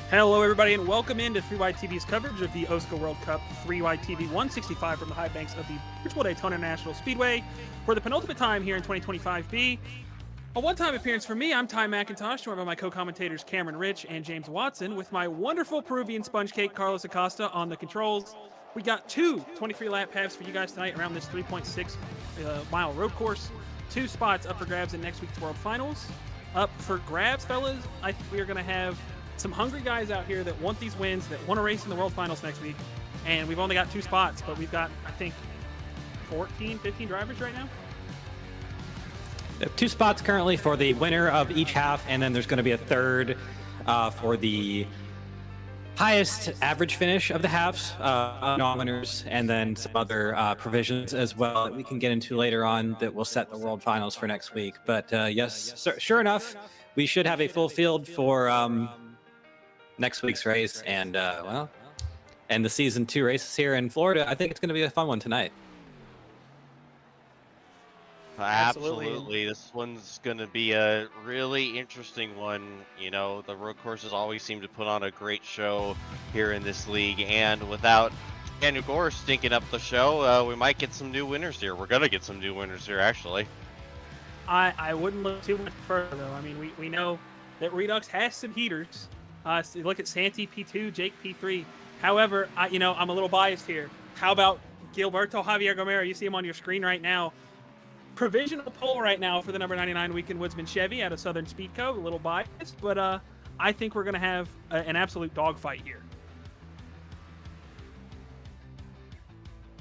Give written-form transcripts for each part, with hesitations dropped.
Hello, everybody, and welcome into 3YTV's coverage of the OSCA World Cup 3YTV 165 from the high banks of the virtual Daytona National Speedway for the penultimate time here in 2025B. A one-time appearance for me. I'm Ty McIntosh, joined by my co-commentators Cameron Rich and James Watson, with my wonderful Peruvian sponge cake Carlos Acosta on the controls. We got two 23-lap paths for you guys tonight around this 3.6 mile road course. 2 spots up for grabs in next week's World Finals. Up for grabs, fellas, I think we are going to have some hungry guys out here that want these wins, that want to race in the World Finals next week. And we've only got 2 spots, but we've got, I think, 14, 15 drivers right now. 2 spots currently for the winner of each half, and then there's going to be a third for the highest average finish of the halves, non-winners, and then some other provisions as well that we can get into later on that will set the World Finals for next week. But yes, sure enough, we should have a full field for next week's race, and and the season 2 races here in Florida. I think it's going to be a fun one tonight. Absolutely. This one's going to be a really interesting one. You know, the road courses always seem to put on a great show here in this league, and without Daniel Gore stinking up the show, we might get some new winners here. We're going to get some new winners here, actually. I wouldn't look too much further, though. I mean, we know that Redux has some heaters. So look at Santi P2, Jake P3. However, I'm a little biased here. How about Gilberto Javier Gomera? You see him on your screen right now. Provisional pole right now for the number 99 Weekend Woodsman Chevy out of Southern Speedco. A little biased, but I think we're going to have an absolute dogfight here.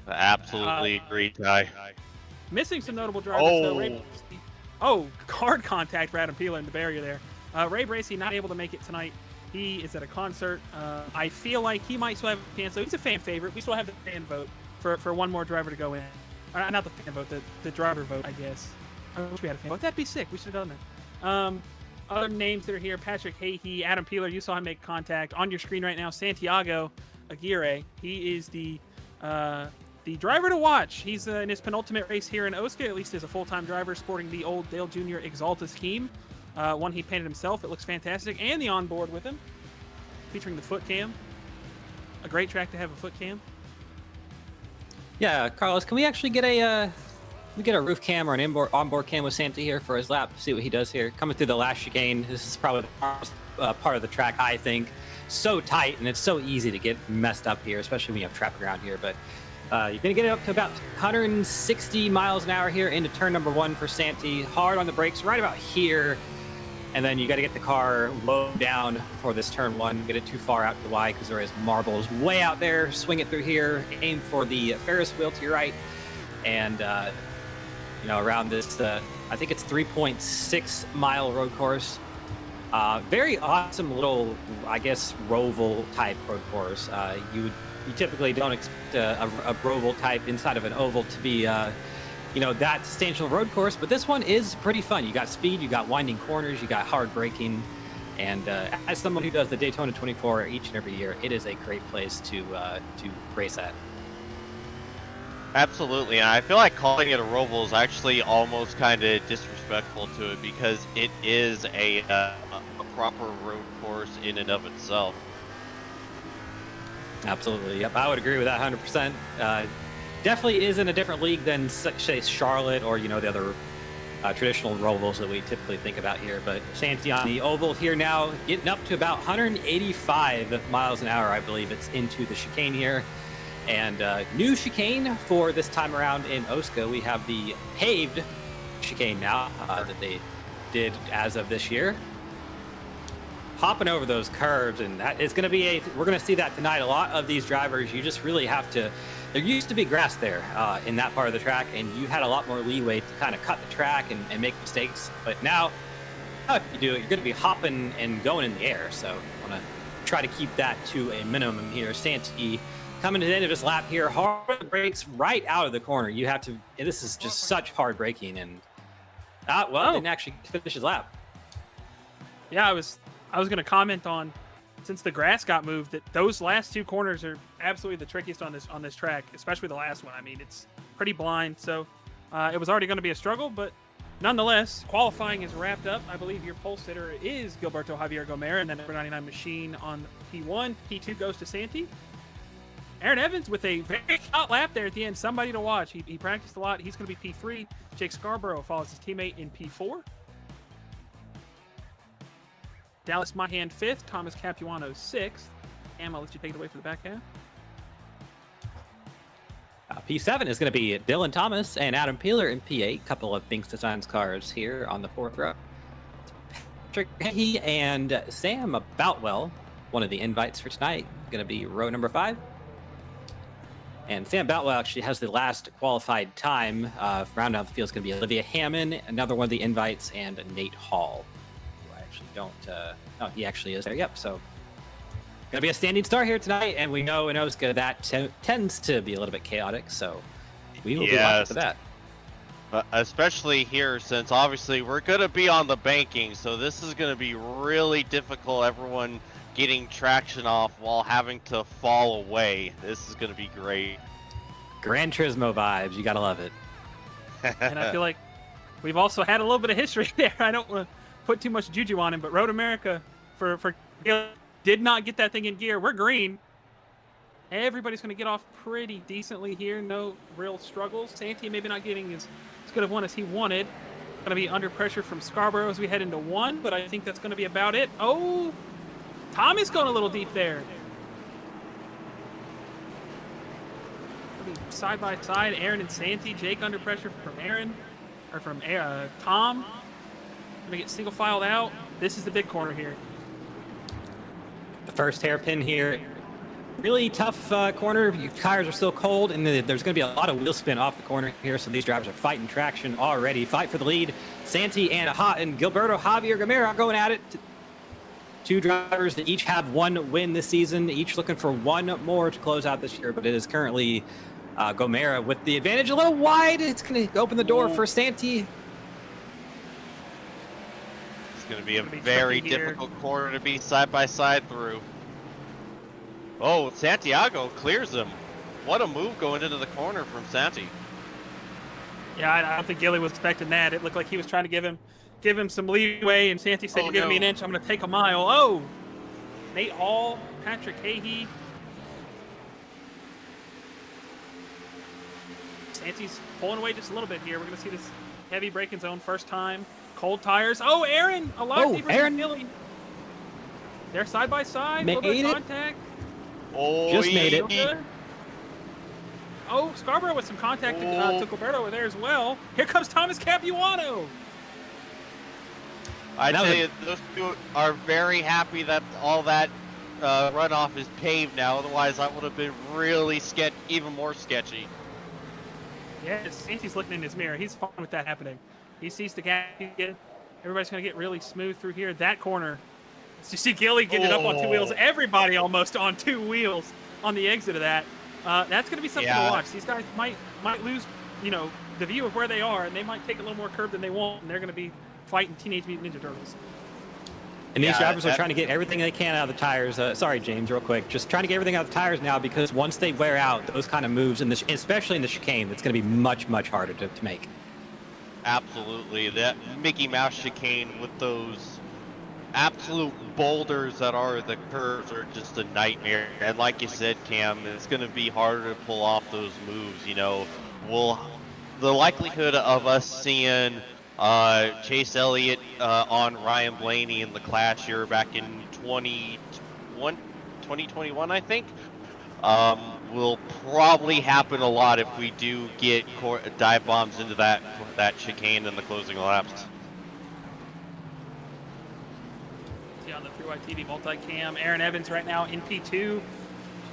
Absolutely agree, Ty. Missing some notable drivers, though. Hard contact for Adam Peeler in the barrier there. Ray Bracey not able to make it tonight. He is at a concert. I feel like he might still have a chance. So he's a fan favorite. We still have the fan vote for one more driver to go in. Not the fan vote, the driver vote, I guess. I wish we had a fan vote. That'd be sick. We should have done that. Other names that are here: Patrick Hahey, Adam Peeler. You saw him make contact on your screen right now. Santiago Aguirre. He is the driver to watch. He's in his penultimate race here in OSCA, at least as a full-time driver, sporting the old Dale Jr. Exalta scheme. One he painted himself. It looks fantastic. And the onboard with him, featuring the foot cam. A great track to have a foot cam. Yeah, Carlos, can we actually get a roof cam or an onboard cam with Santa here for his lap? See what he does here. Coming through the last chicane. This is probably the hardest part of the track, I think. So tight, and it's so easy to get messed up here, especially when you have traffic around here. But you're going to get it up to about 160 miles an hour here into turn number 1 for Santi. Hard on the brakes right about here. And then you got to get the car low down for this turn 1. Get it too far out to the wide because there is marbles way out there. Swing it through here. Aim for the Ferris wheel to your right. And, around this, I think it's 3.6 mile road course. Very awesome little, I guess, roval type road course. You typically don't expect a roval type inside of an oval to be that substantial road course, but this one is pretty fun. You got speed, you got winding corners, you got hard braking, and as someone who does the Daytona 24 each and every year, it is a great place to race at. Absolutely, and I feel like calling it a roval is actually almost kind of disrespectful to it because it is a proper road course in and of itself. Absolutely, yep, I would agree with that 100%. Definitely is in a different league than, say, Charlotte or, the other traditional rovals that we typically think about here. But Santi on the oval here now, getting up to about 185 miles an hour, I believe it's into the chicane here. And new chicane for this time around in OSCA. We have the paved chicane now that they did as of this year. Hopping over those curves, and that is going to be we're going to see that tonight. A lot of these drivers, you just really have to. There used to be grass there in that part of the track, and you had a lot more leeway to kind of cut the track and make mistakes. But now, if you do it, you're going to be hopping and going in the air. So I want to try to keep that to a minimum here. Santi coming to the end of his lap here, hard brakes right out of the corner. You have to. This is just such hard braking, and didn't actually finish his lap. Yeah, I was going to comment on, since the grass got moved, that those last 2 corners are absolutely the trickiest on this track, especially the last one. I mean, it's pretty blind, so it was already going to be a struggle, but Nonetheless, qualifying is wrapped up. I believe your pole sitter is Gilberto Javier Gomera, and then number 99 machine on P1. P2 goes to Santi. Aaron Evans with a very short lap there at the end. Somebody to watch. He practiced a lot. He's going to be P3. Jake Scarborough follows his teammate in P4. Dallas Mahan 5th. Thomas Capuano 6th. Am, I'll let you take it away for the back half. P7 is going to be Dylan Thomas and Adam Peeler in P8. Couple of Binks Designs cars here on the 4th row. Patrick He and Sam Boutwell, one of the invites for tonight, going to be row number 5. And Sam Boutwell actually has the last qualified time. Rounding out the field is going to be Olivia Hammond, another one of the invites, and Nate Hall, who I actually don't. No, he actually is there. Yep. So going to be a standing start here tonight, and we know in OSCA that tends to be a little bit chaotic. So we will be watching for that. Especially here, since obviously we're going to be on the banking, so this is going to be really difficult. Everyone getting traction off while having to fall away. This is going to be great. Gran Turismo vibes. You got to love it. And I feel like we've also had a little bit of history there. I don't want to put too much juju on him, but Road America for did not get that thing in gear. We're green. Everybody's going to get off pretty decently here. No real struggles. Santi maybe not getting as good of one as he wanted. Going to be under pressure from Scarborough as we head into 1, but I think that's going to be about it. Oh, Tommy's going a little deep there. Side by side, Aaron and Santi. Jake under pressure from Aaron, or from Tom. Going to get single filed out. This is the big corner here. The first hairpin here. Really tough corner. Your tires are still cold, and there's going to be a lot of wheel spin off the corner here, so these drivers are fighting traction already. Fight for the lead. Santi and Gilberto Javier Gomera are going at it. Two drivers that each have one win this season, each looking for one more to close out this year, but it is currently Gomera with the advantage. A little wide. It's going to open the door for Santi. It's going to be a very difficult corner to be side by side through. Oh, Santiago clears him. What a move going into the corner from Santi. Yeah, I don't think Gilly was expecting that. It looked like he was trying to give him some leeway, and Santi said, "You're giving me an inch. I'm going to take a mile." Oh, Nate Hall, Patrick Hahey. Santi's pulling away just a little bit here. We're going to see this heavy braking zone first time. Cold tires. Oh, Aaron, a lot deeper than Gilly. They're side by side. Made little bit of it. contact. Oh, just made it. Oh, Scarborough with some contact to Gilberto over there as well. Here comes Thomas Capuano. I tell you, those two are very happy that all that runoff is paved now. Otherwise, that would have been really even more sketchy. Yeah, Santi's looking in his mirror. He's fine with that happening. He sees the gap. Everybody's going to get really smooth through here. That corner. You see Gilly get it up on 2 wheels. Everybody almost on 2 wheels on the exit of that. That's going to be something to watch. These guys might lose, the view of where they are, and they might take a little more curve than they want, and they're going to be fighting Teenage Mutant Ninja Turtles. And these drivers are trying to get everything they can out of the tires. Sorry, James, real quick. Just trying to get everything out of the tires now, because once they wear out, those kind of moves, especially in the chicane, it's going to be much, much harder to make. Absolutely. That Mickey Mouse chicane with those absolute boulders that are the curves are just a nightmare. And like you said, Cam, it's going to be harder to pull off those moves. The likelihood of us seeing Chase Elliott on Ryan Blaney in the clash here back in 2021, I think, will probably happen a lot if we do get dive bombs into that chicane in the closing laps. On the 3Y TV multicam, Aaron Evans right now in P2,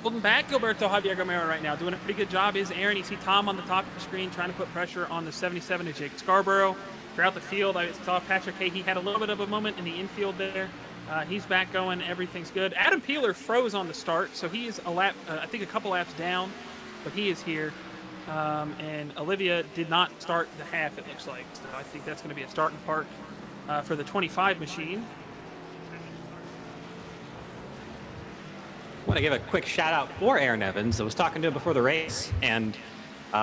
holding back Gilberto Javier Gomera right now, doing a pretty good job is Aaron. You see Tom on the top of the screen trying to put pressure on the 77 to Jake Scarborough. Throughout the field, I saw Patrick Hahey had a little bit of a moment in the infield there. He's back going, everything's good. Adam Peeler froze on the start, so he is a couple laps down, but he is here. And Olivia did not start the half, it looks like. So I think that's going to be a start and park for the 25 machine. I want to give a quick shout out for Aaron Evans. I was talking to him before the race, and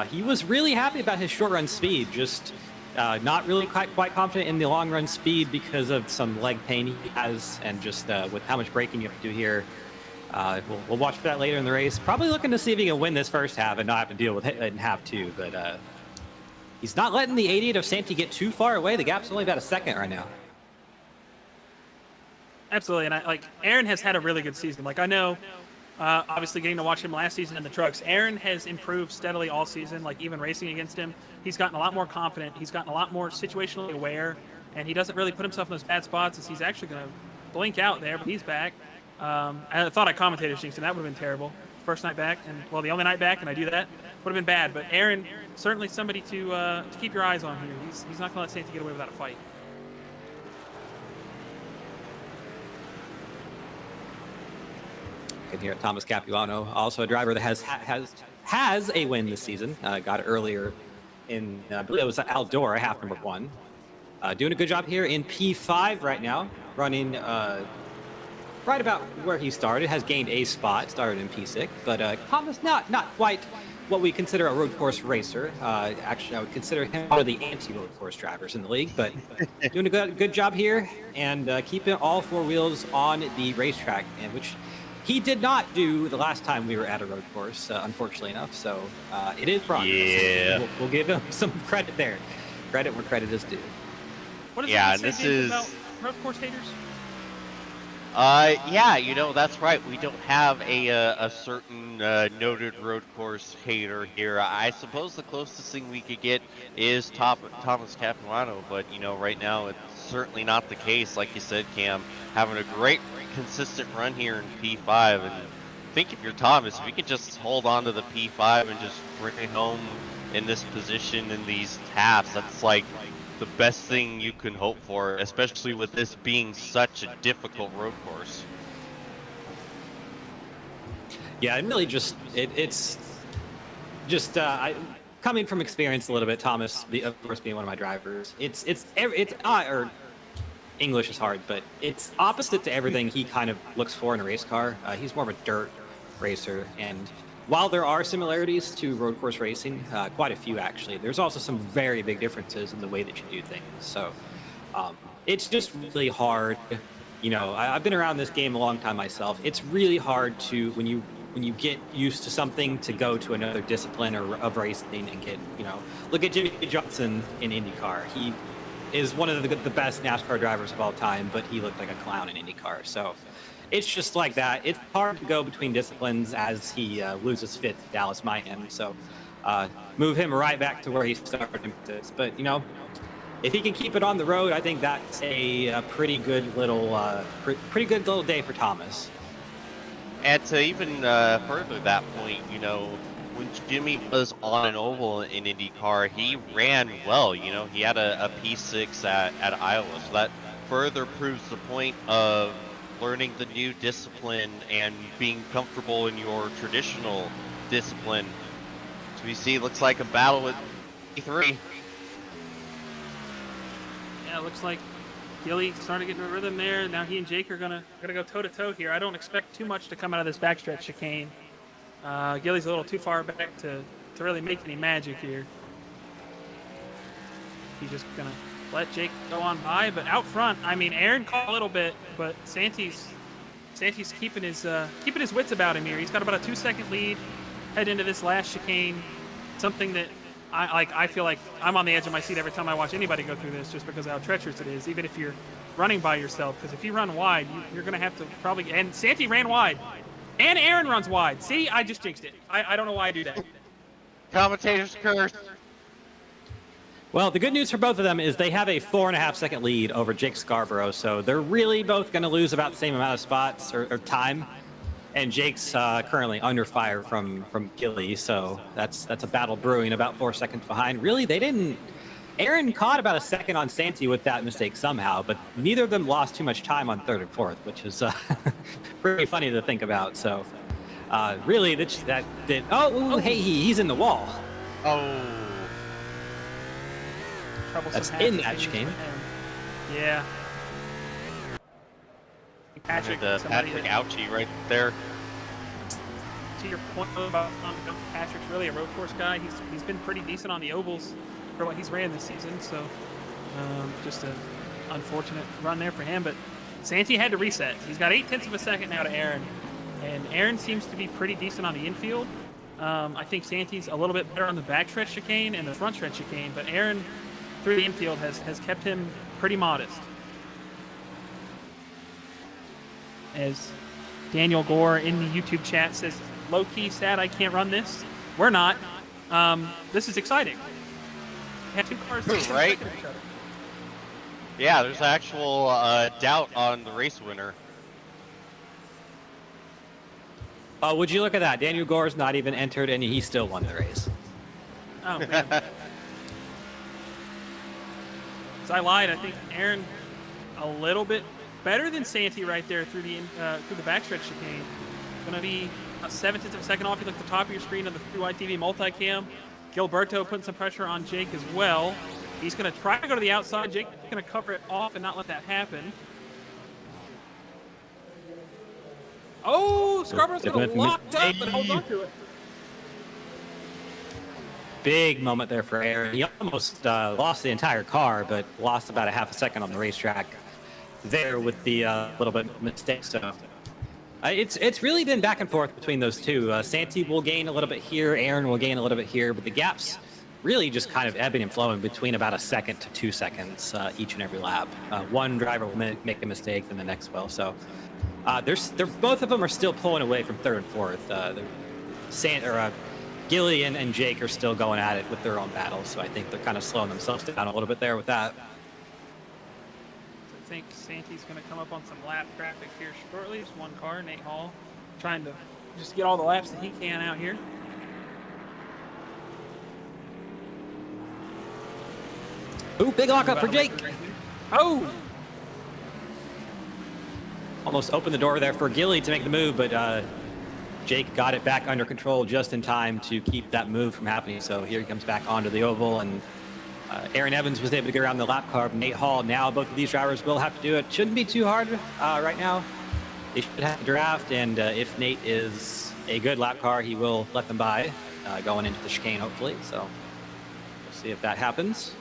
he was really happy about his short run speed. Just Not really quite confident in the long run speed because of some leg pain he has, and just with how much braking you have to do here. We'll watch for that later in the race. Probably looking to see if he can win this first half and not have to deal with it in half two. But he's not letting the 88 of Santi get too far away. The gap's only about a second right now. Absolutely, and Aaron has had a really good season. Like I know, obviously getting to watch him last season in the trucks, Aaron has improved steadily all season. Like even racing against him, he's gotten a lot more confident. He's gotten a lot more situationally aware, and he doesn't really put himself in those bad spots as he's actually going to blink out there. But he's back. I thought I commentated jinxed him. That would have been terrible. First night back, and well, the only night back, and I do that would have been bad. But Aaron, certainly somebody to keep your eyes on here. He's not going to let Santi get away without a fight. Can hear Thomas Capuano, also a driver that has a win this season. Got it earlier in, I believe it was Aldora, half number 1. Doing a good job here in P5 right now, running right about where he started. Has gained a spot, started in P6, but Thomas not quite what we consider a road course racer. Actually, I would consider him one of the anti-road course drivers in the league, but doing a good job here and keeping all 4 wheels on the racetrack, and which he did not do the last time we were at a road course, unfortunately enough. So it is progress. Yeah. We'll give him some credit there. Credit where credit is due. What is Yeah, it this say is about road course haters? Yeah, you know, that's right. We don't have a certain noted road course hater here. I suppose the closest thing we could get is Thomas Capuano, but you know, right now it's certainly not the case. Like you said, Cam, having a great consistent run here in P5, and I think if you're Thomas, if you can just hold on to the P5 and just bring it home in this position in these halves, that's like the best thing you can hope for, especially with this being such a difficult road course. Yeah, and really just it's just coming from experience a little bit. Thomas, of course, being one of my drivers, it's or English is hard, but it's opposite to everything he kind of looks for in a race car. He's more of a dirt racer, and while there are similarities to road course racing, quite a few actually, there's also some very big differences in the way that you do things. So it's just really hard. You know, I've been around this game a long time myself. It's really hard to, when you get used to something, to go to another discipline of racing and get, you know, look at Jimmy Johnson in IndyCar. He is one of the best NASCAR drivers of all time, but he looked like a clown in IndyCar. So it's just like that. It's hard to go between disciplines as he loses fit to Dallas Mayhem. So move him right back to where he started. But, you know, if he can keep it on the road, I think that's a pretty good little day for Thomas. And to even further that point, you know, when Jimmy was on an oval in IndyCar, he ran well. You know, he had a P6 at Iowa, so that further proves the point of learning the new discipline and being comfortable in your traditional discipline. So we see, looks like a battle with E3. Yeah, it looks like Gilly starting to get in a rhythm there. Now he and Jake are gonna go toe to toe here. I don't expect too much to come out of this backstretch chicane. Gilly's a little too far back to really make any magic here. He's just gonna let Jake go on by, but out front, I mean, Aaron caught a little bit, but Santi's keeping his wits about him here. He's got about a 2-second lead head into this last chicane. Something that I feel like I'm on the edge of my seat every time I watch anybody go through this, just because of how treacherous it is, even if you're running by yourself. Because if you run wide, you're going to have to probably... And Santi ran wide. And Aaron runs wide. See, I just jinxed it. I don't know why I do that. Commentator's curse. Well, the good news for both of them is they have a 4.5-second lead over Jake Scarborough, so they're really both going to lose about the same amount of spots or time. And Jake's currently under fire from Gilly, so that's a battle brewing about 4 seconds behind. Really, they didn't... Aaron caught about a second on Santi with that mistake somehow, but neither of them lost too much time on third and fourth, which is pretty funny to think about. So really, that did... Oh, hey, he's in the wall. Oh. That's in that chicane. Yeah. Patrick ouchie right there. To your point about Patrick's really a road course guy. He's been pretty decent on the ovals. for what he's ran this season. So just an unfortunate run there for him. But Santi had to reset. He's got 0.8 of a second now to Aaron, and Aaron seems to be pretty decent on the infield. I think Santi's a little bit better on the backstretch chicane and the front stretch chicane, but Aaron through the infield has kept him pretty modest. As Daniel Gore in the YouTube chat says, low-key sad I can't run this. We're not. This is exciting. We have 2 cars right? Yeah, there's actual doubt on the race winner. Would you look at that? Daniel Gore's not even entered, and he still won the race. Oh, man. So I lied. I think Aaron a little bit better than Santi right there through the backstretch chicane. Going to be a 0.7 of a second off. You look at the top of your screen on the 3Y TV multicam. Gilberto putting some pressure on Jake as well. He's going to try to go to the outside. Jake's going to cover it off and not let that happen. Oh, Scarborough's going to lock up, but hold on to it. Big moment there for Aaron. He almost lost the entire car, but lost about a 0.5 second on the racetrack there with the little bit of mistake. So it's really been back and forth between those two. Santi will gain a little bit here. Aaron will gain a little bit here, but the gaps really just kind of ebbing and flowing between about 1 second to 2 seconds each and every lap. One driver will make a mistake, then the next will. So both of them are still pulling away from third and fourth. Gilly and Jake are still going at it with their own battles, so I think they're kind of slowing themselves down a little bit there with that. I think Santi's going to come up on some lap traffic here shortly. Just one car, Nate Hall, trying to just get all the laps that he can out here. Ooh, big lockup for Jake. Oh! Almost opened the door there for Gilly to make the move, but Jake got it back under control just in time to keep that move from happening. So here he comes back onto the oval, and Aaron Evans was able to get around the lap car. Nate Hall, now both of these drivers will have to do it. Shouldn't be too hard right now. They should have to draft, and if Nate is a good lap car, he will let them by going into the chicane, hopefully. So we'll see if that happens.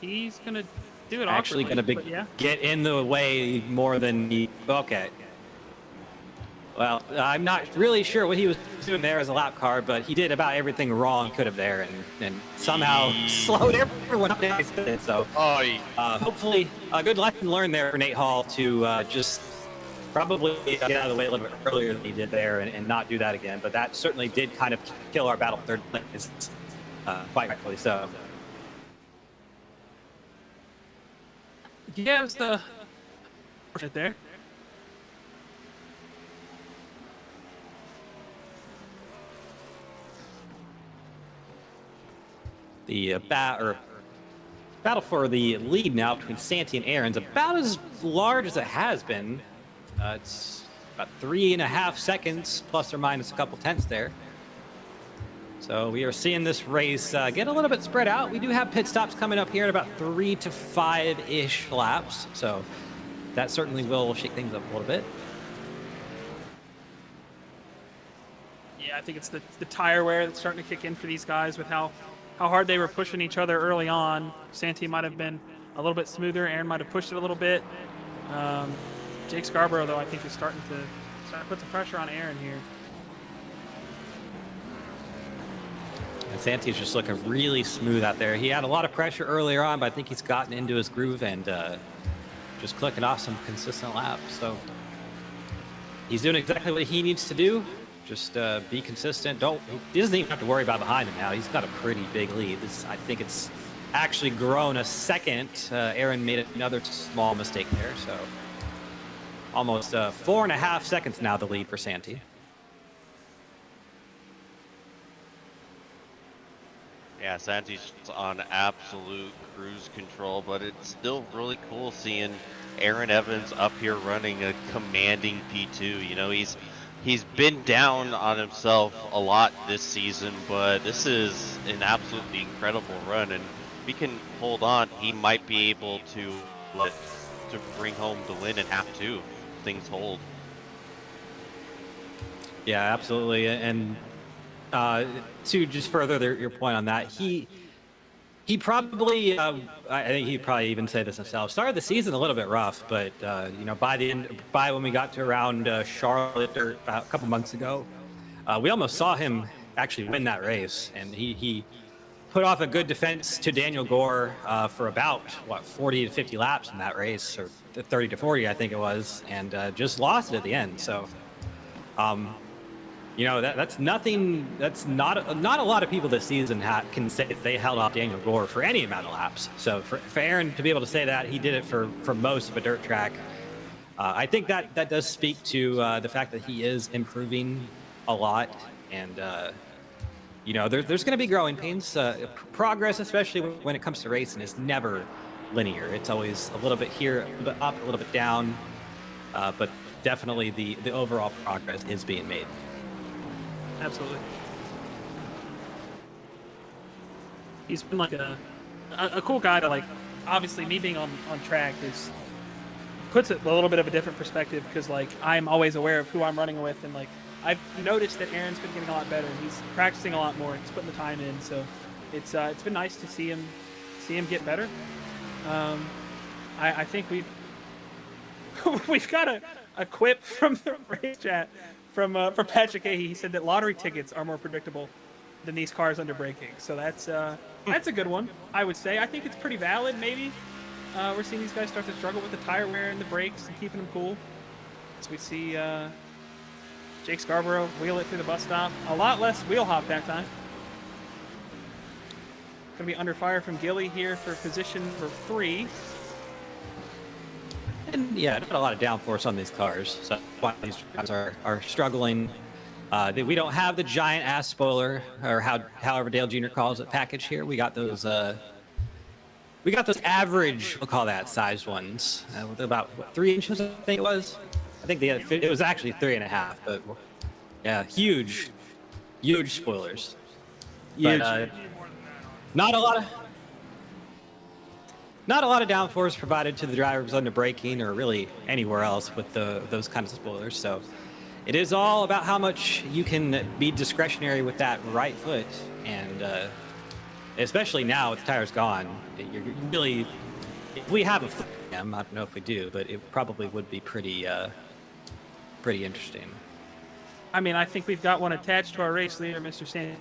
He's going to do it Actually going to get in the way more than he... Okay. Well, I'm not really sure what he was doing there as a lap car, but he did about everything wrong could have there, and somehow slowed everyone up. So hopefully a good lesson learned there for Nate Hall to just probably get out of the way a little bit earlier than he did there and not do that again. But that certainly did kind of kill our battle for third place, quite rightfully so. Yeah, it was the right there. The battle for the lead now between Santi and Aaron's about as large as it has been. It's about 3.5 seconds, plus or minus a couple tenths there. So we are seeing this race get a little bit spread out. We do have pit stops coming up here in about 3 to 5-ish laps. So that certainly will shake things up a little bit. Yeah, I think it's the tire wear that's starting to kick in for these guys with how hard they were pushing each other early on. Santi might have been a little bit smoother. Aaron might have pushed it a little bit. Jake Scarborough, though, I think is starting to put some pressure on Aaron here. And Santi's just looking really smooth out there. He had a lot of pressure earlier on, but I think he's gotten into his groove and just clicking off some consistent laps. So he's doing exactly what he needs to do. Just be consistent. He doesn't even have to worry about behind him now. He's got a pretty big lead. I think it's actually grown a second. Aaron made another small mistake there. So almost 4.5 seconds now the lead for Santi. Yeah, Santi's on absolute cruise control, but it's still really cool seeing Aaron Evans up here running a commanding P2. You know, he's been down on himself a lot this season, but this is an absolutely incredible run, and if he can hold on, he might be able to bring home the win in half two if things hold. Yeah, absolutely. And to just further your point on that, he probably, I think he'd probably even say this himself, started the season a little bit rough, but you know, by when we got to around Charlotte a couple months ago, we almost saw him actually win that race, and he put off a good defense to Daniel Gore for about 40 to 50 laps in that race, or 30 to 40, I think it was, and just lost it at the end. So, you know, that's nothing. That's not a lot of people this season can say they held off Daniel Gore for any amount of laps. So for Aaron to be able to say that he did it for most of a dirt track, I think that does speak to the fact that he is improving a lot, and you know, there's going to be growing pains. Progress, especially when it comes to racing, is never linear. It's always a little bit here, a little bit up, a little bit down, but definitely the overall progress is being made. Absolutely. He's been like a cool guy to, like, obviously me being on track puts it a little bit of a different perspective, because like I'm always aware of who I'm running with, and like I've noticed that Aaron's been getting a lot better, and he's practicing a lot more, and he's putting the time in, so it's been nice to see him get better. I think we've got a quip from the race chat from Patrick A. He said that lottery tickets are more predictable than these cars under braking. So that's a good one, I would say. I think it's pretty valid. Maybe we're seeing these guys start to struggle with the tire wear and the brakes and keeping them cool. So we see Jake Scarborough wheel it through the bus stop. A lot less wheel hop that time. Going to be under fire from Gilly here for position for 3. And yeah, not a lot of downforce on these cars, so why these guys are struggling. We don't have the giant ass spoiler, or however Dale Jr. calls it, package here. We got those average, we'll call that, size ones, with about 3 inches, I think it was. I think it was actually 3.5, but yeah, huge spoilers. Huge. But not a lot of downforce provided to the drivers under braking, or really anywhere else with those kinds of spoilers. So it is all about how much you can be discretionary with that right foot, and especially now with the tires gone, you're really, if we have a foot cam, I don't know if we do, but it probably would be pretty interesting. I mean, I think we've got one attached to our race leader, Mr. Sand.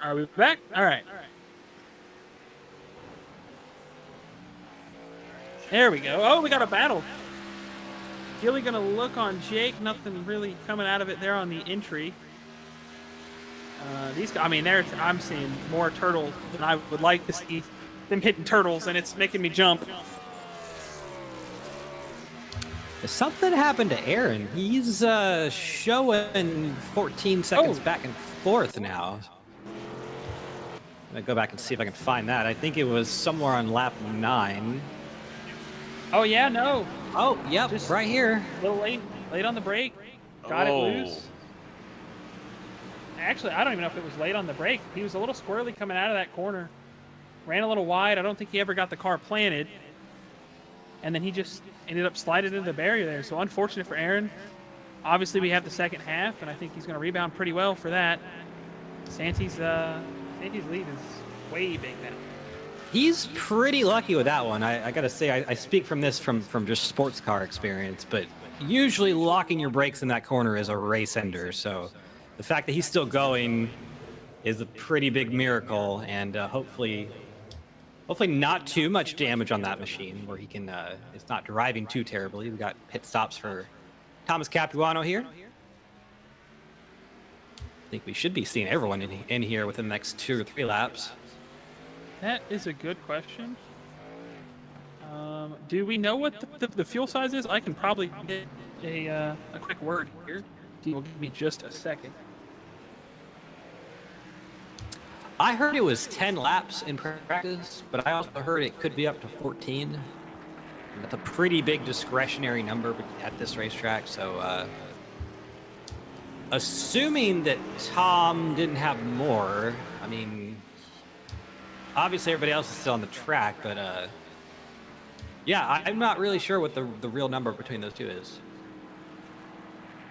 Are we back? All right. There we go. Oh, we got a battle. Gilly gonna look on Jake. Nothing really coming out of it there on the entry. These guys, I mean, I'm seeing more turtles than I would like to see them hitting turtles, and it's making me jump. Something happened to Aaron. He's showing 14 seconds back and forth now. I'm gonna go back and see if I can find that. I think it was somewhere on lap 9. Oh yeah, no. Oh, yep, just right here. A little late on the brake. Got it loose. Actually, I don't even know if it was late on the brake. He was a little squirrely coming out of that corner. Ran a little wide. I don't think he ever got the car planted. And then he just ended up sliding into the barrier there. So unfortunate for Aaron. Obviously, we have the second half, and I think he's going to rebound pretty well for that. Santi's lead is way big now. He's pretty lucky with that one. I gotta say, I speak from just sports car experience, but usually locking your brakes in that corner is a race ender. So the fact that he's still going is a pretty big miracle, and hopefully not too much damage on that machine, where he can it's not driving too terribly. We got pit stops for Thomas Capuano here. think we should be seeing everyone in here within the next 2 or 3 laps. That is a good question. Do we know what the fuel size is? I can probably get a quick word here. Will give me just a second. I heard it was 10 laps in practice, but I also heard it could be up to 14. That's a pretty big discretionary number at this racetrack, so assuming that Tom didn't have more, I mean, obviously everybody else is still on the track, but yeah, I'm not really sure what the real number between those two is.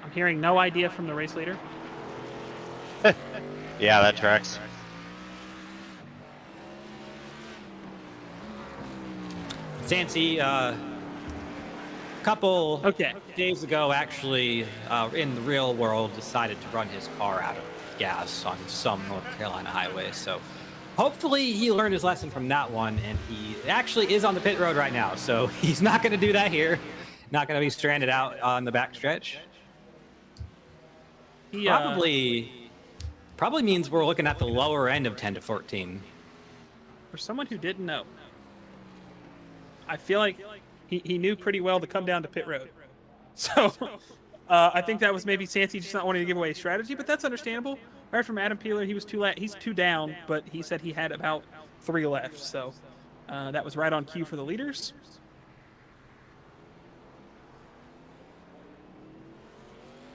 I'm hearing no idea from the race leader. Yeah, that tracks. Santi, a couple Okay. days ago, actually, in the real world, decided to run his car out of gas on some North Carolina highway. So hopefully he learned his lesson from that one, and he actually is on the pit road right now. So he's not going to do that here. Not going to be stranded out on the backstretch. Probably means we're looking at the lower end of 10 to 14. For someone who didn't know, I feel like he knew pretty well to come down to pit road. So I think that was maybe Santi just not wanting to give away a strategy, but that's understandable. I heard from Adam Peeler, he's 2 down, but he said he had about 3 left. So that was right on cue for the leaders.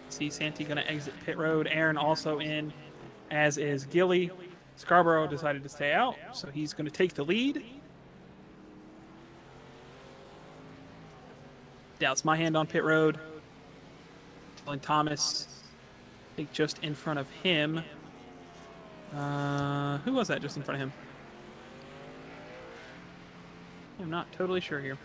See Santi going to exit pit road. Aaron also in, as is Gilly. Scarborough decided to stay out, so he's going to take the lead. Doubts my hand on pit road. Dylan Thomas, I think just in front of him. Who was that just in front of him? I'm not totally sure here.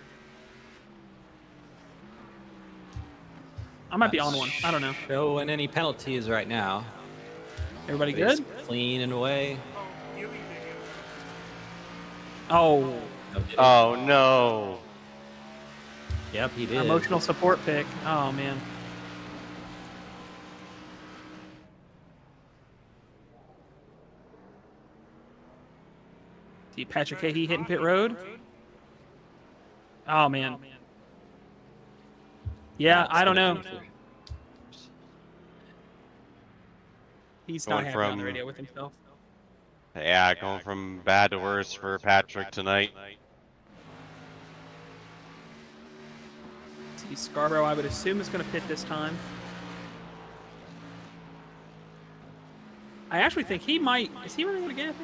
I might be on one. I don't know. Showing any penalties right now. Everybody good? Clean and away. Oh. Oh no. Yep, he did. Emotional support pick. Oh man. See Patrick Hahey hitting pit road. Oh man. Yeah, I don't know. He's not happy on the radio with himself. Yeah, going from bad to worse for Patrick tonight. See Scarborough, I would assume, is going to pit this time. I actually think he might. Is he really going to get it?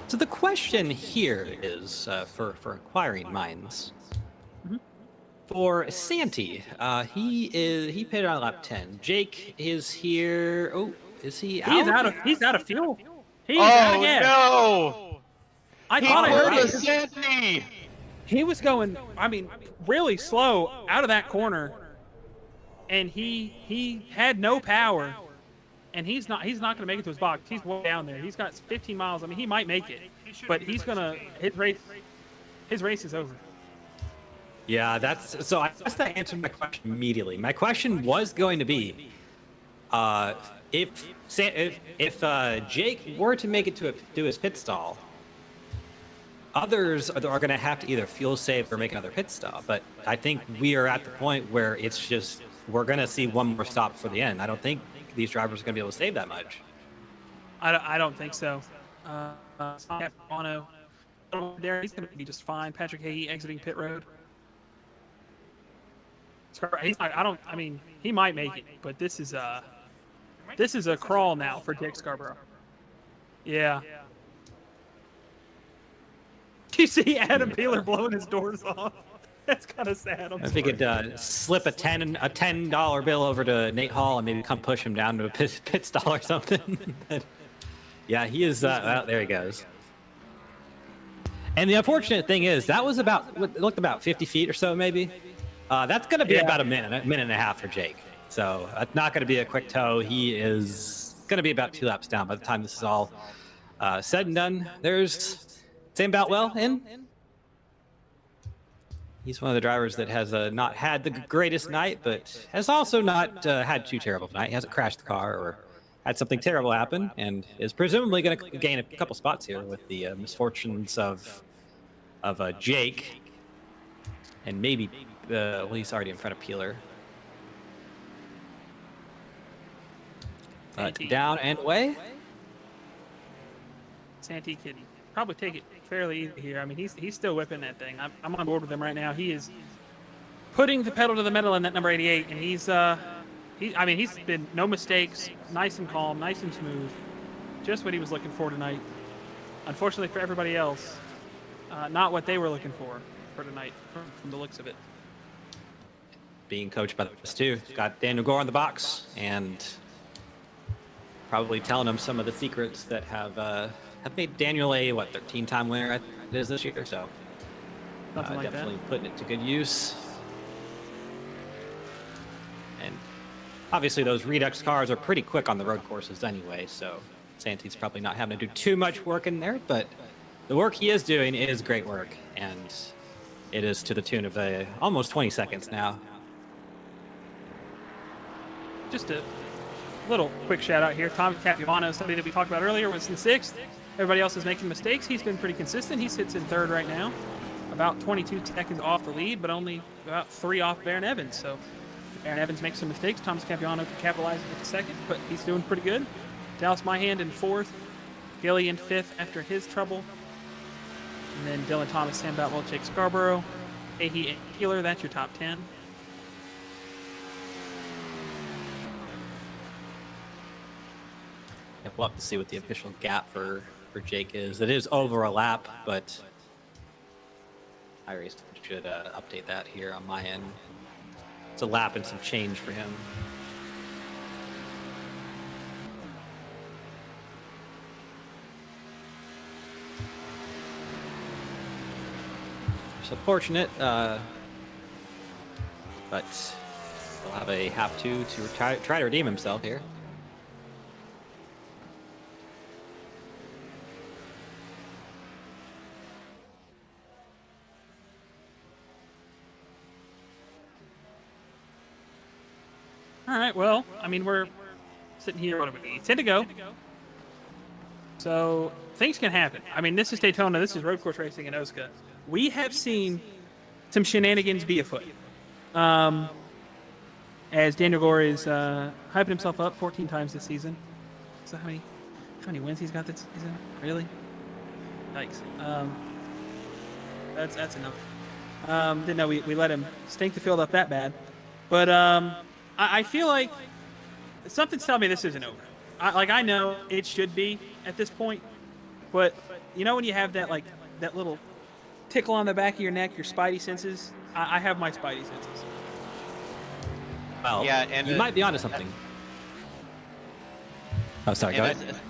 So the question here is for inquiring minds. For Santi, he pitted on lap 10. Jake is here. Oh, is he out? He's out of fuel. He's out of gas. No! I thought I heard it. Santi! He was going, I mean, really slow out of that corner, and he had no power, and he's not going to make it to his box. He's way down there. He's got 15 miles. I mean, he might make it, but his race is over. Yeah, so I guess that answered my question immediately. My question was going to be, if Jake were to make it to his pit stall, others are going to have to either fuel save or make another pit stop. But I think we are at the point where it's just we're going to see one more stop for the end. I don't think these drivers are going to be able to save that much. I don't think so. Bono, there, he's going to be just fine. Patrick Hahey exiting pit road. I mean, he might make it, but this is a crawl now for Dick Scarborough. Yeah. Do you see Adam Peeler blowing his doors off? That's kind of sad. If he could slip a $10 bill over to Nate Hall and maybe come push him down to a pit stall or something. Yeah, he is. Well, there he goes. And the unfortunate thing is that was it looked about 50 feet or so, maybe. That's going to be about a minute and a half for Jake. So that's not going to be a quick tow. He is going to be about 2 laps down by the time this is all said and done. There's Sam Boutwell in. He's one of the drivers that has not had the greatest night, but has also not had too terrible of a night. He hasn't crashed the car or had something terrible happen and is presumably going to gain a couple spots here with the misfortunes of Jake. And maybe, well, he's already in front of Peeler. Down and away. Santee could probably take it fairly easy here. I mean, he's still whipping that thing. I'm on board with him right now. He is putting the pedal to the metal in that number 88, and he's been no mistakes, nice and calm, nice and smooth, just what he was looking for tonight. Unfortunately for everybody else, not what they were looking for tonight, from the looks of it. Being coached by this too. Got Daniel Gore on the box and probably telling him some of the secrets that have made Daniel a 13-time winner it is this year. So definitely putting it to good use. And obviously those Redux cars are pretty quick on the road courses anyway, so Santee's probably not having to do too much work in there, but the work he is doing is great work, and it is to the tune of almost 20 seconds now. Just a little quick shout out here. Tom Capuano, somebody that we talked about earlier, was in 6th. Everybody else is making mistakes. He's been pretty consistent. He sits in 3rd right now, about 22 seconds off the lead, but only about 3 off Aaron Evans. So if Aaron Evans makes some mistakes, Thomas Capuano can capitalize with the 2nd, but he's doing pretty good. Dallas Myhand in 4th. Gilly in 5th after his trouble. And then Dylan Thomas, Sam Boutwell, Jake Scarborough, Ahee, and Keeler. That's your top 10. Yeah, we'll have to see what the official gap for Jake is. It is over a lap, but I should update that here on my end. It's a lap and some change for him. It's unfortunate, but he'll have to try to redeem himself here. All right, well, I mean, we're sitting here, what are we, 10 to go. So things can happen. I mean, this is Daytona. This is road course racing in OSCA. We have seen some shenanigans be afoot. As Daniel Gore is hyping himself up 14 times this season. So how many wins he's got this season? Really? Yikes. That's enough. Didn't know we let him stink the field up that bad. But I feel like something's telling me this isn't over. I know it should be at this point, but you know when you have that that little tickle on the back of your neck, your spidey senses. I have my spidey senses. Well, yeah, and you might be onto something. Oh, sorry. Go ahead.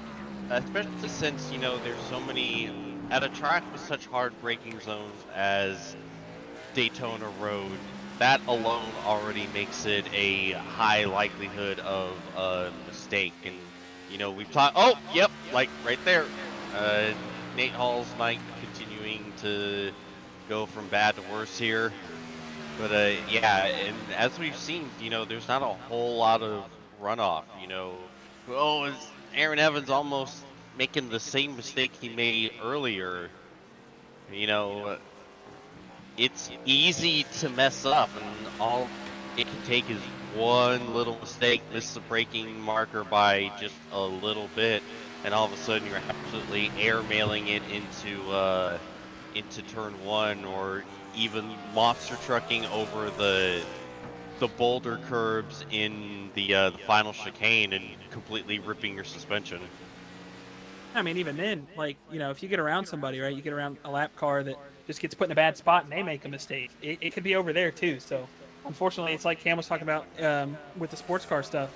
Especially since there's so many at a track with such hard braking zones as Daytona Road. That alone already makes it a high likelihood of a mistake. And, we've talked... Oh, yep, like right there. Nate Hall's night continuing to go from bad to worse here. But, yeah, and as we've seen, there's not a whole lot of runoff, is Aaron Evans almost making the same mistake he made earlier? It's easy to mess up, and all it can take is one little mistake, miss the braking marker by just a little bit, and all of a sudden you're absolutely airmailing it into turn 1, or even monster trucking over the boulder curbs in the final chicane and completely ripping your suspension. I mean, even then, if you get around somebody, right, you get around a lap car that just gets put in a bad spot and they make a mistake, it could be over there too. So unfortunately, it's like Cam was talking about with the sports car stuff.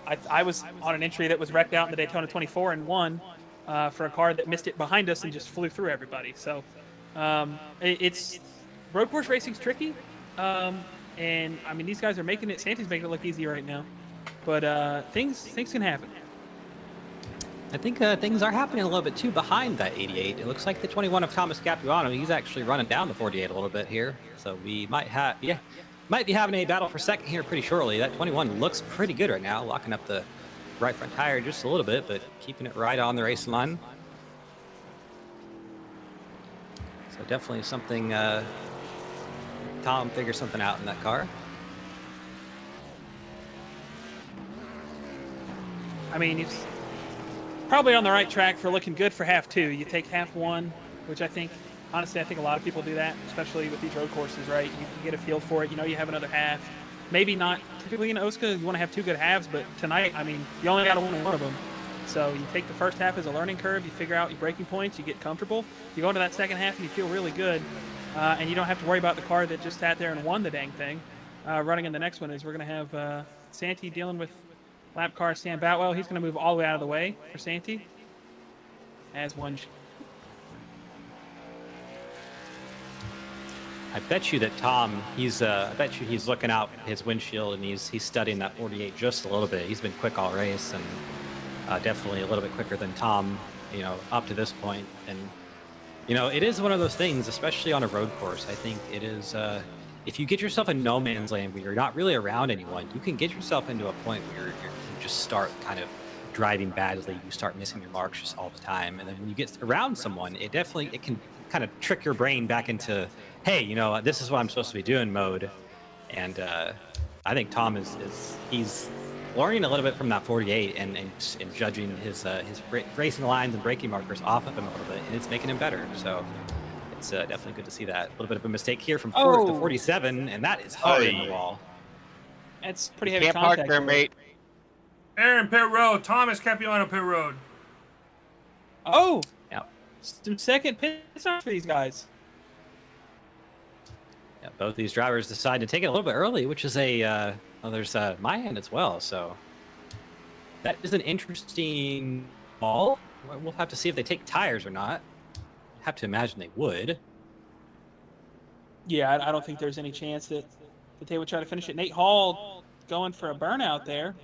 I was on an entry that was wrecked out in the Daytona 24 and won for a car that missed it behind us and just flew through everybody. So it's road course racing's tricky, and I mean these guys are making it. Santee's making it look easy right now, but things can happen. I think things are happening a little bit too behind that 88. It looks like the 21 of Thomas Capuano, he's actually running down the 48 a little bit here. So we might be having a battle for second here pretty shortly. That 21 looks pretty good right now, locking up the right front tire just a little bit, but keeping it right on the racing line. So definitely something, Tom figures something out in that car. I mean, he's probably on the right track for looking good for half 2. You take half 1, which honestly, I think a lot of people do that, especially with these road courses, right? You get a feel for it. You know you have another half. Maybe not typically in OSCA, you want to have 2 good halves, but tonight, I mean, you only got to win one of them. So you take the first half as a learning curve, you figure out your braking points, you get comfortable. You go into that second half and you feel really good, and you don't have to worry about the car that just sat there and won the dang thing. Running in the next one is we're going to have Santee dealing with lap car Sam Boutwell. He's going to move all the way out of the way for Santee. As one. I bet you that Tom, I bet you he's looking out his windshield and he's studying that 48 just a little bit. He's been quick all race and definitely a little bit quicker than Tom, up to this point. And, it is one of those things, especially on a road course. I think it is, if you get yourself in no man's land where you're not really around anyone, you can get yourself into a point where you just start kind of driving badly. You start missing your marks just all the time. And then when you get around someone, it can kind of trick your brain back into, hey, this is what I'm supposed to be doing mode. And I think Tom he's learning a little bit from that 48 and judging his racing lines and braking markers off of him a little bit, and it's making him better. So it's definitely good to see that. A little bit of a mistake here from the 47, and that is hard in the wall. That's pretty heavy Can't contact. park there, mate. Aaron, pit road. Thomas Capuano, pit road. Oh! Yep. Some second pit stop for these guys. Yeah, both these drivers decide to take it a little bit early, which is there's my hand as well. So that is an interesting ball. We'll have to see if they take tires or not. I have to imagine they would. Yeah, I don't think there's any chance that they would try to finish it. Nate Hall going for a burnout there.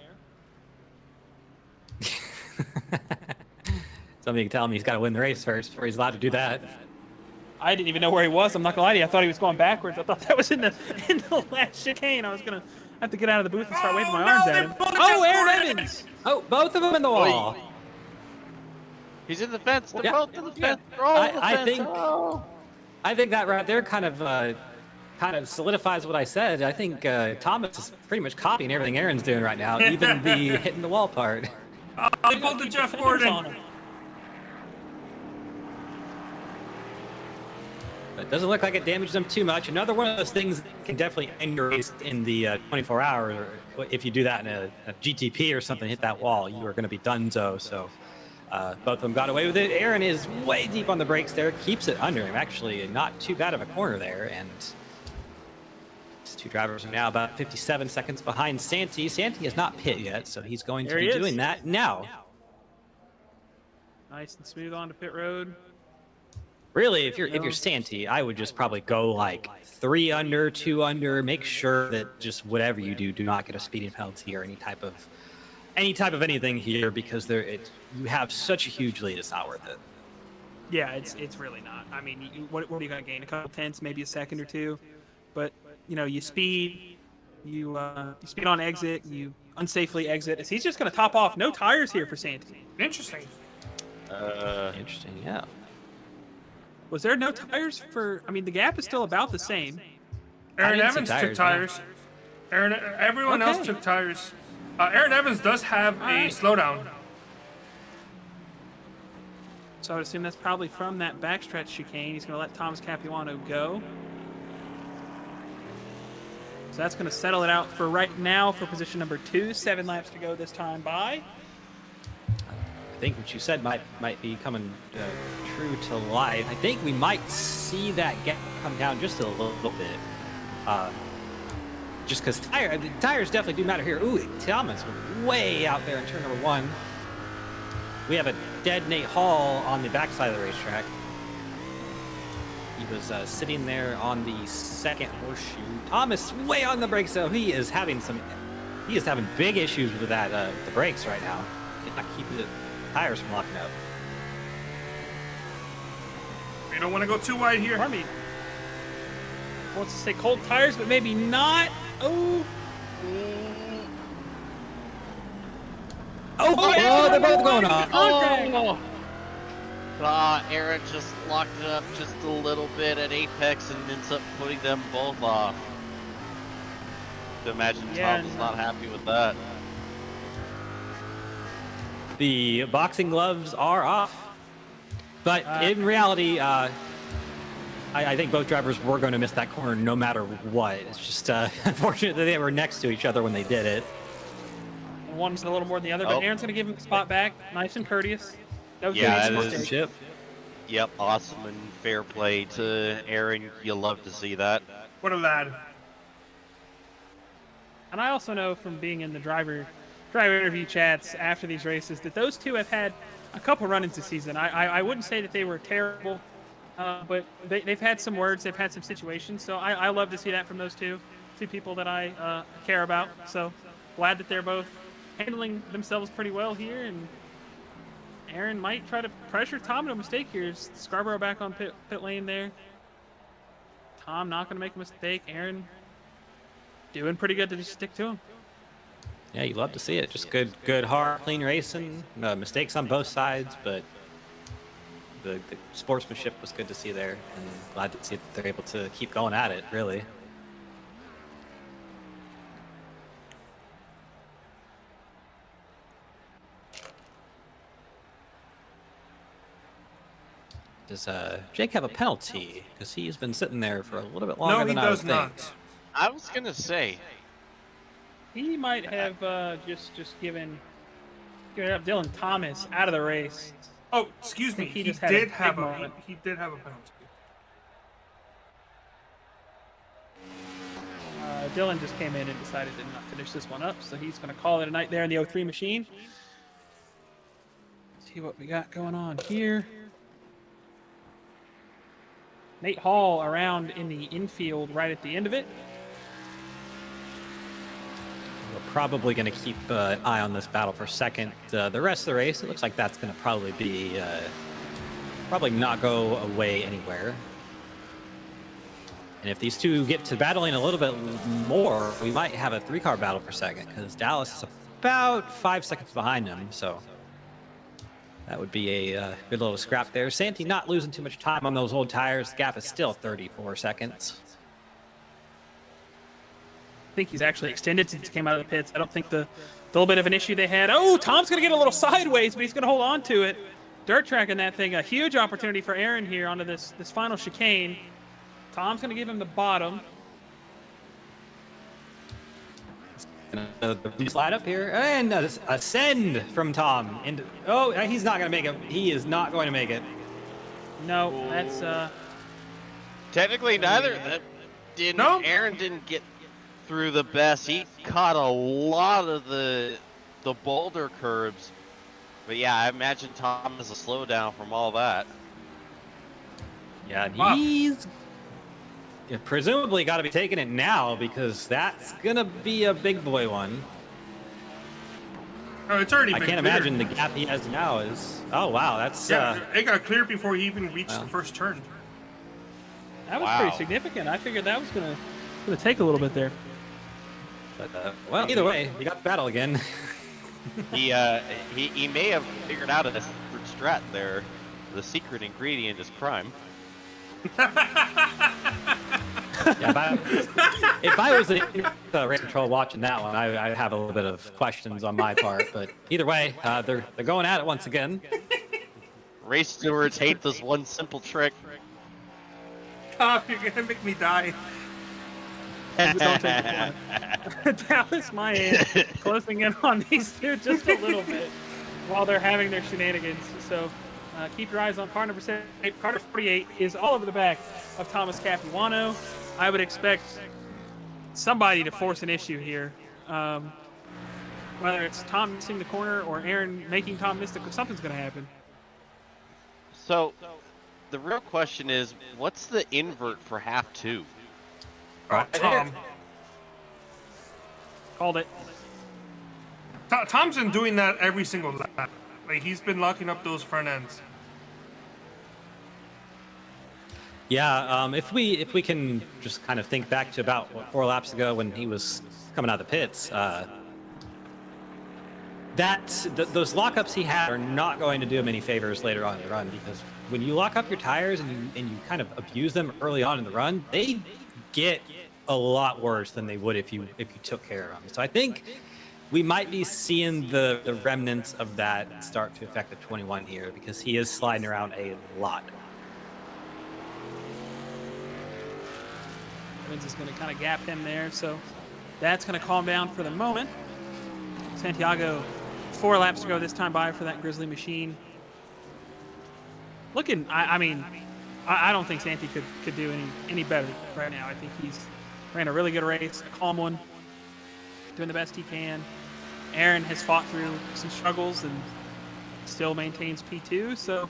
Somebody can tell him he's got to win the race first before he's allowed to do that. I didn't even know where he was. I'm not gonna lie to you. I thought he was going backwards. I thought that was in the last chicane. I was gonna have to get out of the booth and start waving my arms at him. Oh, Aaron Evans! Oh, both of them in the wall. He's in the fence. They're Yeah. both in the fence. They're all in the fence. I think that right there kind of solidifies what I said. I think Thomas is pretty much copying everything Aaron's doing right now, even the hitting the wall part. They pulled the Jeff Gordon. But it doesn't look like it damaged them too much. Another one of those things that can definitely end your race in the 24 hours. Or if you do that in a GTP or something, hit that wall, you are going to be donezo. So both of them got away with it. Aaron is way deep on the brakes there, keeps it under him. Actually, not too bad of a corner there. And these two drivers are now about 57 seconds behind Santee. Santee has not pit yet, so he's going to be doing that now. Nice and smooth onto pit road. Really, if you're Santee, I would just probably go like 3 under, 2 under. Make sure that just whatever you do not get a speeding penalty or any type of anything here, because you have such a huge lead. It's not worth it. Yeah, it's really not. I mean, what are you gonna gain? A couple tenths, maybe a second or two, but you speed, you speed on exit, you unsafely exit. He's just gonna top off. No tires here for Santee. Interesting. Interesting, yeah. Was there no tires for? I mean, the gap is still about the same. Aaron Evans took tires. Everyone else took tires. Aaron Evans does have a slowdown. So I would assume that's probably from that backstretch chicane. He's going to let Thomas Capuano go. So that's going to settle it out for right now for position number 2. 7 laps to go this time by. I think what you said might be coming true to life. I think we might see that gap come down just a little bit. Just because tires definitely do matter here. Ooh, Thomas way out there in turn number 1. We have a dead Nate Hall on the backside of the racetrack. He was sitting there on the second horseshoe. Thomas way on the brakes, so he is having big issues with that the brakes right now. Cannot keep the tires from locking up. You don't want to go too wide here. Army wants to say cold tires, but maybe not. Oh. They're both going off. Oh! Aaron just locked it up just a little bit at apex and ends up putting them both off. To imagine Tom was not happy with that. The boxing gloves are off, but in reality, I think both drivers were going to miss that corner no matter what. It's just unfortunate that they were next to each other when they did it. One's a little more than the other, but Aaron's going to give him the spot back. Nice and courteous. That was sportsmanship. Yep, awesome and fair play to Aaron. You'll love to see that. What a lad. And I also know from being in the driver interview chats after these races that those two have had a couple run-ins this season. I wouldn't say that they were terrible, but they've had some words, they've had some situations. So I love to see that from those two people that I care about. So glad that they're both handling themselves pretty well here. And Aaron might try to pressure Tom into a mistake here. Scarborough back on pit lane there. Tom not going to make a mistake. Aaron doing pretty good to just stick to him. Yeah, you love to see it. Just good, hard, clean racing. Mistakes on both sides, but the sportsmanship was good to see there, and glad to see that they're able to keep going at it, really. Does Jake have a penalty? Because he's been sitting there for a little bit longer than I would think. No, he does not. I was gonna say he might have just given up Dylan Thomas out of the race. Oh, excuse me. He did have a penalty. Dylan just came in and decided to not finish this one up, so he's going to call it a night there in the 03 machine. See what we got going on here. Nate Hall around in the infield right at the end of it. We're probably going to keep an eye on this battle for second. The rest of the race, it looks like that's going to probably be probably not go away anywhere. And if these two get to battling a little bit more, we might have a 3-car battle for second, because Dallas is about 5 seconds behind him. So that would be a good little scrap there. Santi not losing too much time on those old tires. The gap is still 34 seconds. I think he's actually extended since he came out of the pits. I don't think the little bit of an issue they had. Oh, Tom's going to get a little sideways, but he's going to hold on to it. Dirt tracking that thing. A huge opportunity for Aaron here onto this final chicane. Tom's going to give him the bottom. Slide up here and a send from Tom. Oh, he's not going to make it. He is not going to make it. No, that's technically neither. That didn't. No. Aaron didn't get through the best. He caught a lot of the boulder curbs. But yeah, I imagine Tom is a slowdown from all that. Yeah, and he's presumably got to be taking it now, because that's gonna be a big boy one. Oh, it's already. I can't imagine the gap he has now is. Oh wow, that's. Yeah, it got cleared before he even reached the first turn. That was pretty significant. I figured that was gonna take a little bit there. But well, either way, you got the battle again. He may have figured out a secret strat there. The secret ingredient is crime. Yeah, if I was the race control watching that one, I'd have a little bit of questions on my part. But either way, they're going at it once again. Race stewards hate this one simple trick. Tom, you're gonna make me die. Just don't take the point. Dallas Mayan closing in on these two just a little bit while they're having their shenanigans. So keep your eyes on car number 7. Car number 48 is all over the back of Thomas Capuano. I would expect somebody to force an issue here. Whether it's Tom missing the corner or Aaron making Tom miss something's going to happen. So the real question is, what's the invert for half 2? Tom. Called it. Tom's been doing that every single lap. Like, he's been locking up those front ends. Yeah, if we can just kind of think back to about 4 laps ago when he was coming out of the pits, those lockups he had are not going to do him any favors later on in the run, because when you lock up your tires and you kind of abuse them early on in the run, they get a lot worse than they would if you took care of them. So I think we might be seeing the remnants of that start to affect the 21 here, because he is sliding around a lot. Evans is going to kind of gap him there, so that's going to calm down for the moment. Santiago, 4 laps to go this time by for that Grizzly machine. Looking, I mean, I don't think Santi could do any better right now. I think he's ran a really good race, a calm one, doing the best he can. Aaron has fought through some struggles and still maintains P2. So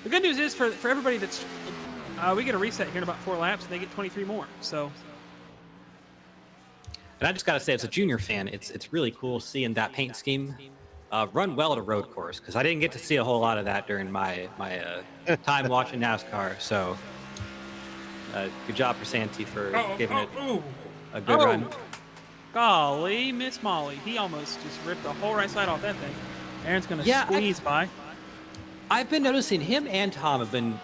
the good news is for everybody that's we get a reset here in about 4 laps, and they get 23 more. So. And I just got to say, as a junior fan, it's really cool seeing that paint scheme run well at a road course, because I didn't get to see a whole lot of that during my time watching NASCAR. So good job for Santi for giving it a good run. Golly, Miss Molly. He almost just ripped the whole right side off that thing. Aaron's going to squeeze by. I've been noticing him and Tom have been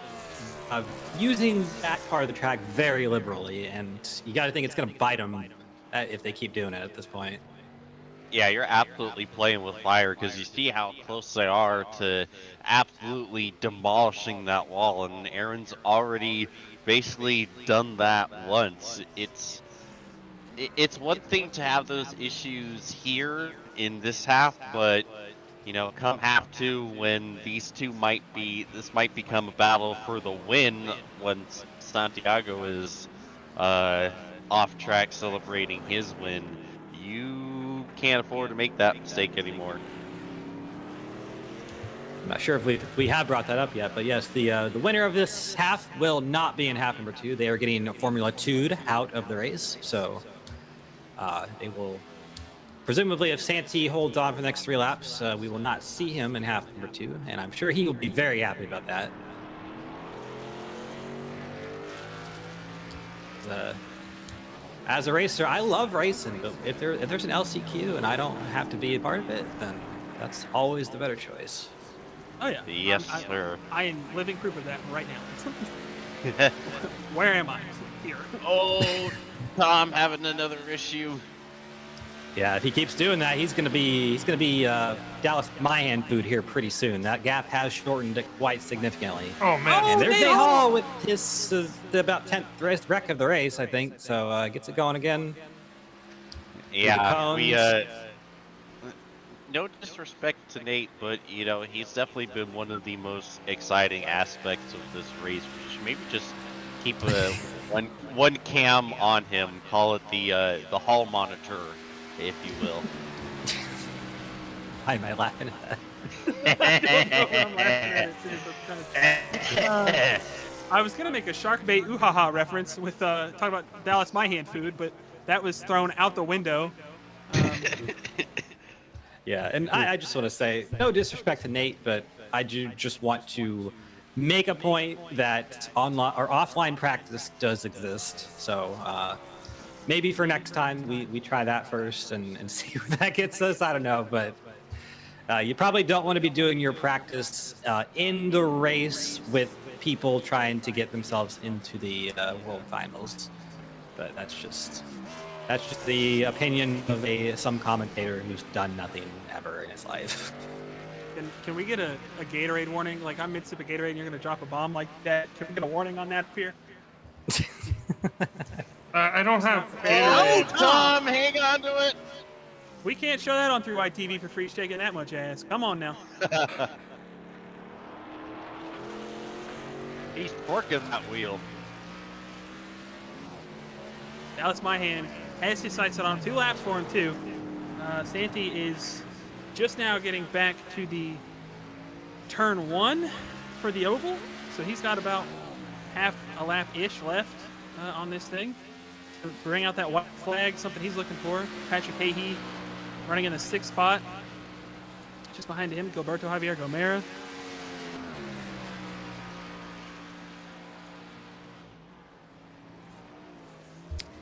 using that part of the track very liberally, and you got to think it's going to bite them if they keep doing it at this point. Yeah, you're absolutely playing with fire, because you see how close they are to absolutely demolishing that wall, and Aaron's already basically done that once. It's one thing to have those issues here in this half, but you know, come half 2, when these two this might become a battle for the win once Santiago is off track celebrating his win. You can't afford to make that mistake anymore. I'm not sure if we have brought that up yet, but yes, the winner of this half will not be in half number 2. They are getting Formula 2'd out of the race, so they will presumably, if Santi holds on for the next 3 laps, we will not see him in half number 2, and I'm sure he will be very happy about that. As a racer, I love racing, but if there's an LCQ and I don't have to be a part of it, then that's always the better choice. Oh yeah. Yes, sir. I am living proof of that right now. Where am I? Here. Oh, Tom having another issue. Yeah, if he keeps doing that, he's gonna be Dallas Mahan food here pretty soon. That gap has shortened quite significantly. Oh man! And there's a Hall with his about 10th wreck of the race, I think. So gets it going again. Yeah, no disrespect to Nate, but you know, he's definitely been one of the most exciting aspects of this race. Maybe just keep one cam on him. Call it the hall monitor, if you will. Why am I laughing at that? I was gonna make a shark bait ooh-ha-ha reference with talking about Dallas Mahan food, but that was thrown out the window. Yeah, and I just want to say, no disrespect to Nate, but I do just want to make a point that online or offline practice does exist. So maybe for next time we try that first and see where that gets us. I don't know, but you probably don't want to be doing your practice in the race with people trying to get themselves into the World Finals. But that's just the opinion of some commentator who's done nothing ever in his life. Can we get a Gatorade warning? Like, I'm mid-sip of Gatorade and you're going to drop a bomb like that. Can we get a warning on that up here? I don't have Gatorade. Oh, Tom, hang on to it. We can't show that on 3Y TV for free, shaking that much ass. Come on now. He's working that wheel. Dallas Mahan has his sights set on him. 2 laps for him, too. Santi is just now getting back to the turn 1 for the oval. So he's got about half a lap-ish left on this thing. To bring out that white flag, something he's looking for. Patrick Hahey running in the 6th spot. Just behind him, Gilberto Javier Gomera.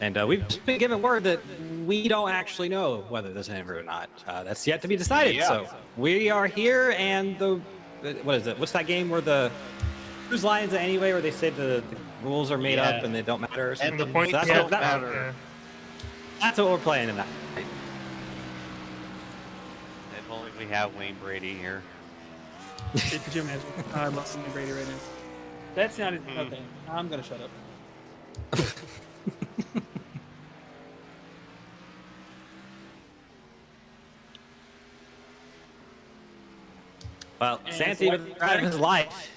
And we've just been given word that we don't actually know whether there's an invert or not. That's yet to be decided. Yeah. So we are here, and what is it? What's that game where whose line is it anyway? Where they say the rules are made up and they don't matter. Or something? And the points So don't matter. That's what we're playing tonight. If only we have Wayne Brady here. Could you imagine? I love Wayne Brady right now. That's not okay. I'm gonna shut up. Well, Santi with the drive of his life.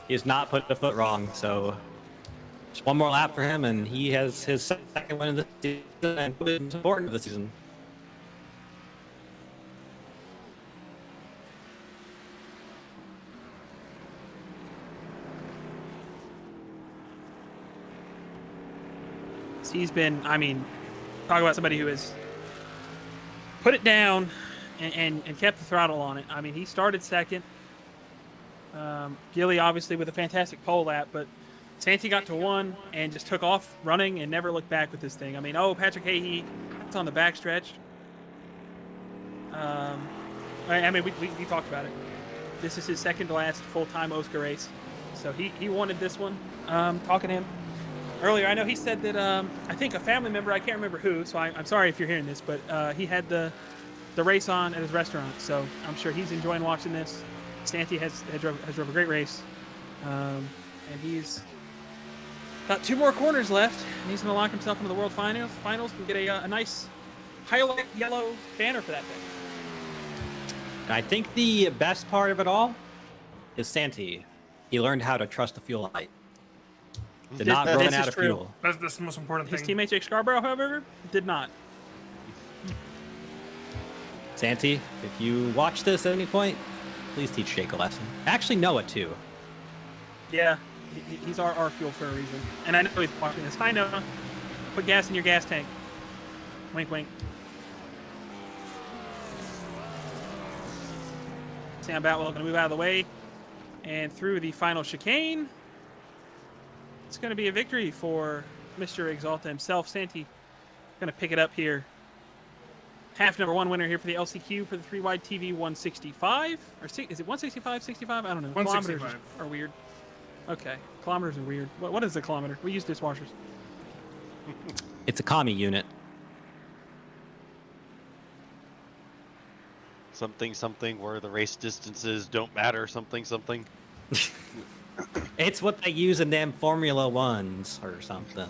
He has not put a foot wrong, so just one more lap for him, and he has his second win of the season, and it's important of the season. He's been, I mean, talk about somebody who has put it down and kept the throttle on it. I mean, he started second. Gilly obviously with a fantastic pole lap, but Santi got to 1 and just took off running and never looked back with this thing. I mean, Patrick Hahey, that's on the backstretch. I mean, we talked about it. This is his second to last full-time OSCA race, so he wanted this one. Talking to him earlier, I know he said that I think a family member, I can't remember who, so I'm sorry if you're hearing this, but he had the race on at his restaurant, so I'm sure he's enjoying watching this. Santi has drove a great race, and he's got 2 more corners left, and he's going to lock himself into the World Finals and get a nice highlight yellow banner for that thing. I think the best part of it all is Santi. He learned how to trust the fuel light. Did not run out of fuel. That's the most important thing. His teammate Jake Scarborough, however, did not. Santi, if you watch this at any point, please teach Jake a lesson. Actually, Noah, too. Yeah, he's our fuel for a reason. And I know he's watching this. Hi, Noah. Put gas in your gas tank. Wink, wink. Sam Batwell going to move out of the way. And through the final chicane, it's going to be a victory for Mr. Exalta himself. Santi going to pick it up here. Half number 1 winner here for the LCQ for the 3-wide TV 165. Or is it 165, 65? I don't know. 165. Kilometers are weird. Okay. Kilometers are weird. What is a kilometer? We use dishwashers. It's a commie unit. Something where the race distances don't matter. Something. It's what they use in them Formula Ones or something.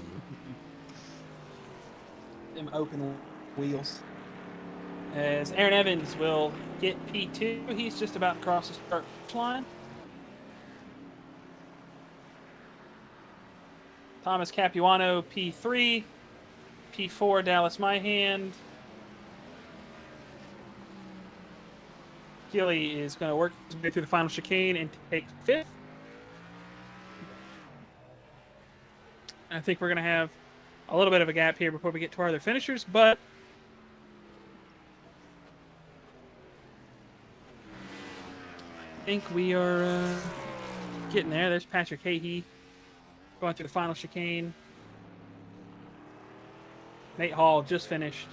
Them open wheels. As Aaron Evans will get P2, he's just about to cross the start line. Thomas Capuano, P3. P4, Dallas Myhand. Gilly is going to work his way through the final chicane and take 5th. I think we're going to have a little bit of a gap here before we get to our other finishers, but I think we are getting there. There's Patrick Hahey going through the final chicane. Nate Hall just finished.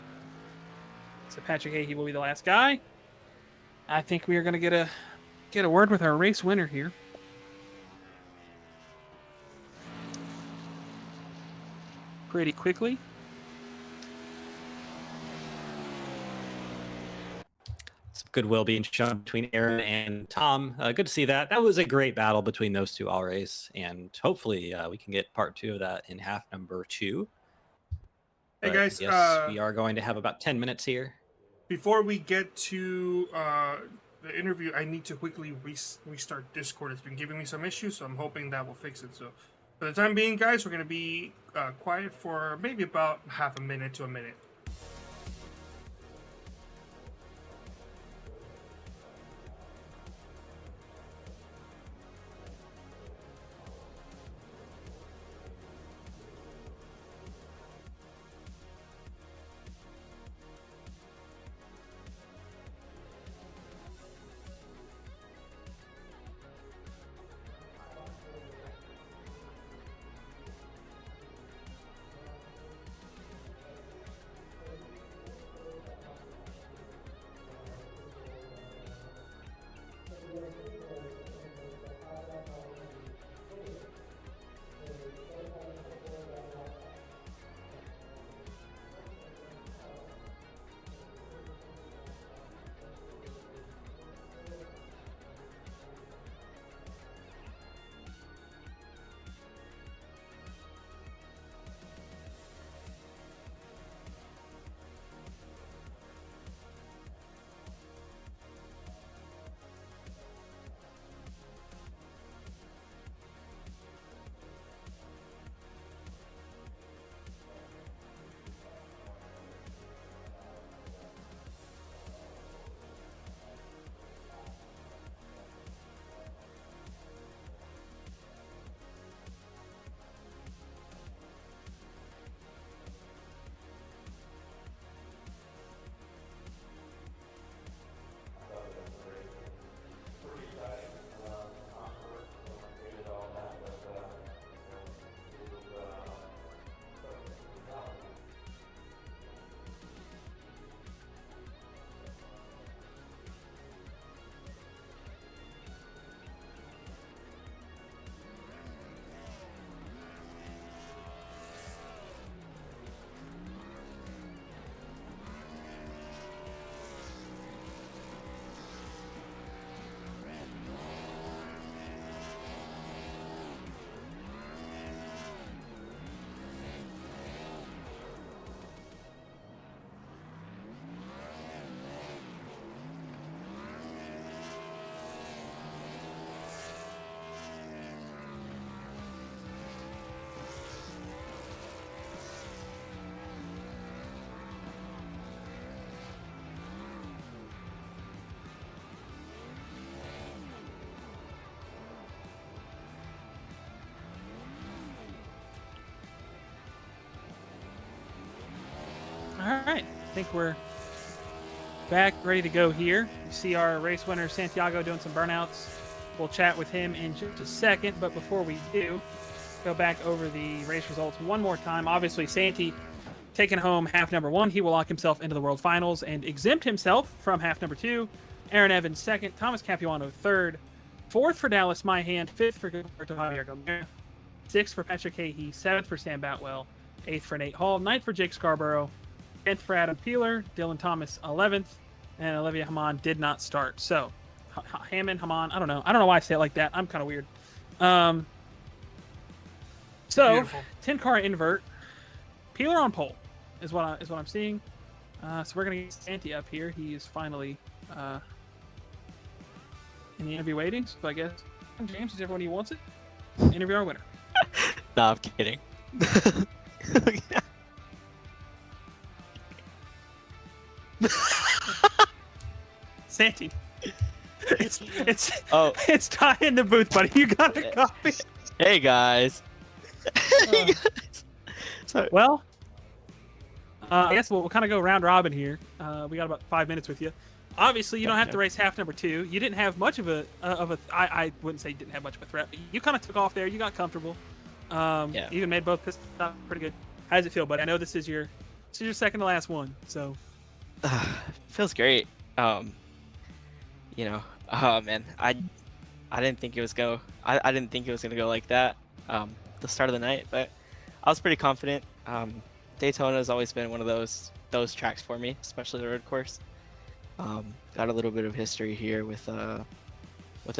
So Patrick Hahey will be the last guy. I think we are going to get a word with our race winner here. Pretty quickly. Some goodwill being shown between Aaron and Tom. Good to see that. That was a great battle between those two all race, and hopefully we can get part 2 of that in half number 2. Hey guys, yes, we are going to have about 10 minutes here. Before we get to the interview, I need to quickly restart Discord. It's been giving me some issues, so I'm hoping that will fix it. So for the time being, guys, we're going to be quiet for maybe about half a minute to a minute. right, I think we're back, ready to go here. You see our race winner Santiago doing some burnouts. We'll chat with him in just a second, but before we do, go back over the race results one more time. Obviously, Santi taking home half number 1. He will lock himself into the World Finals and exempt himself from half number 2. Aaron Evans second, Thomas Capuano third, fourth for Dallas Myhand, fifth for Gilberto Javier Gomera, sixth for Patrick Cahey, seventh for Sam Batwell, eighth for Nate Hall, ninth for Jake Scarborough, 10th for Adam Peeler, Dylan Thomas 11th, and Olivia Haman did not start. So Hammond, Haman, I don't know why I say it like that. I'm kind of weird. So Beautiful. 10-car invert, Peeler on pole is what I'm seeing. So we're gonna get Santi up here. He is finally in the interview waiting. So I guess James is everyone he wants it. Interview our winner. No, I'm kidding. Santi. It's Oh, it's Ty in the booth, buddy. You got a copy. hey guys. Hey guys. So, Well, I guess we'll kind of go round robin here. We got about 5 minutes with you. Obviously, you don't have to race half number 2. You didn't have much of a I wouldn't say you didn't have much of a threat. But you kind of took off there. You got comfortable. Yeah. Even made both pistons stop pretty good. How does it feel, buddy? I know this is your second to last one. So feels great. Man, I didn't think it was I didn't think it was gonna go like that. The start of the night, but I was pretty confident. Daytona has always been one of those tracks for me, especially the road course. Got a little bit of history here with a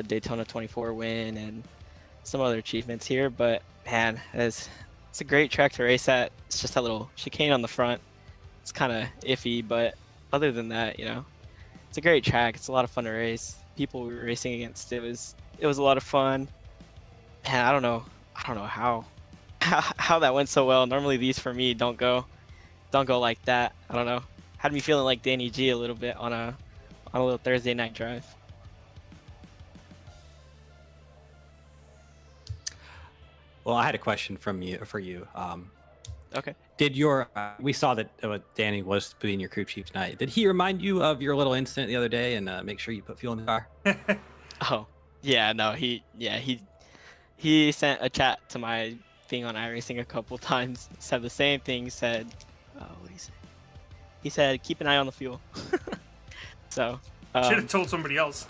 Daytona 24 win and some other achievements here, but man, it's a great track to race at. It's just that little chicane on the front. It's kind of iffy, but other than that, it's a great track. It's a lot of fun to race. People we were racing against, it was a lot of fun. And I don't know how that went so well. Normally these for me don't go like that. I don't know. Had me feeling like Danny G a little bit on a little Thursday night drive. Well, I had a question for you. Okay. Did your we saw that Danny was being your crew chief tonight. Did he remind you of your little incident the other day and make sure you put fuel in the car? Oh, yeah, no, he sent a chat to my thing on iRacing a couple times. Said the same thing. Said, what did he say? He said, keep an eye on the fuel. So Should have told somebody else.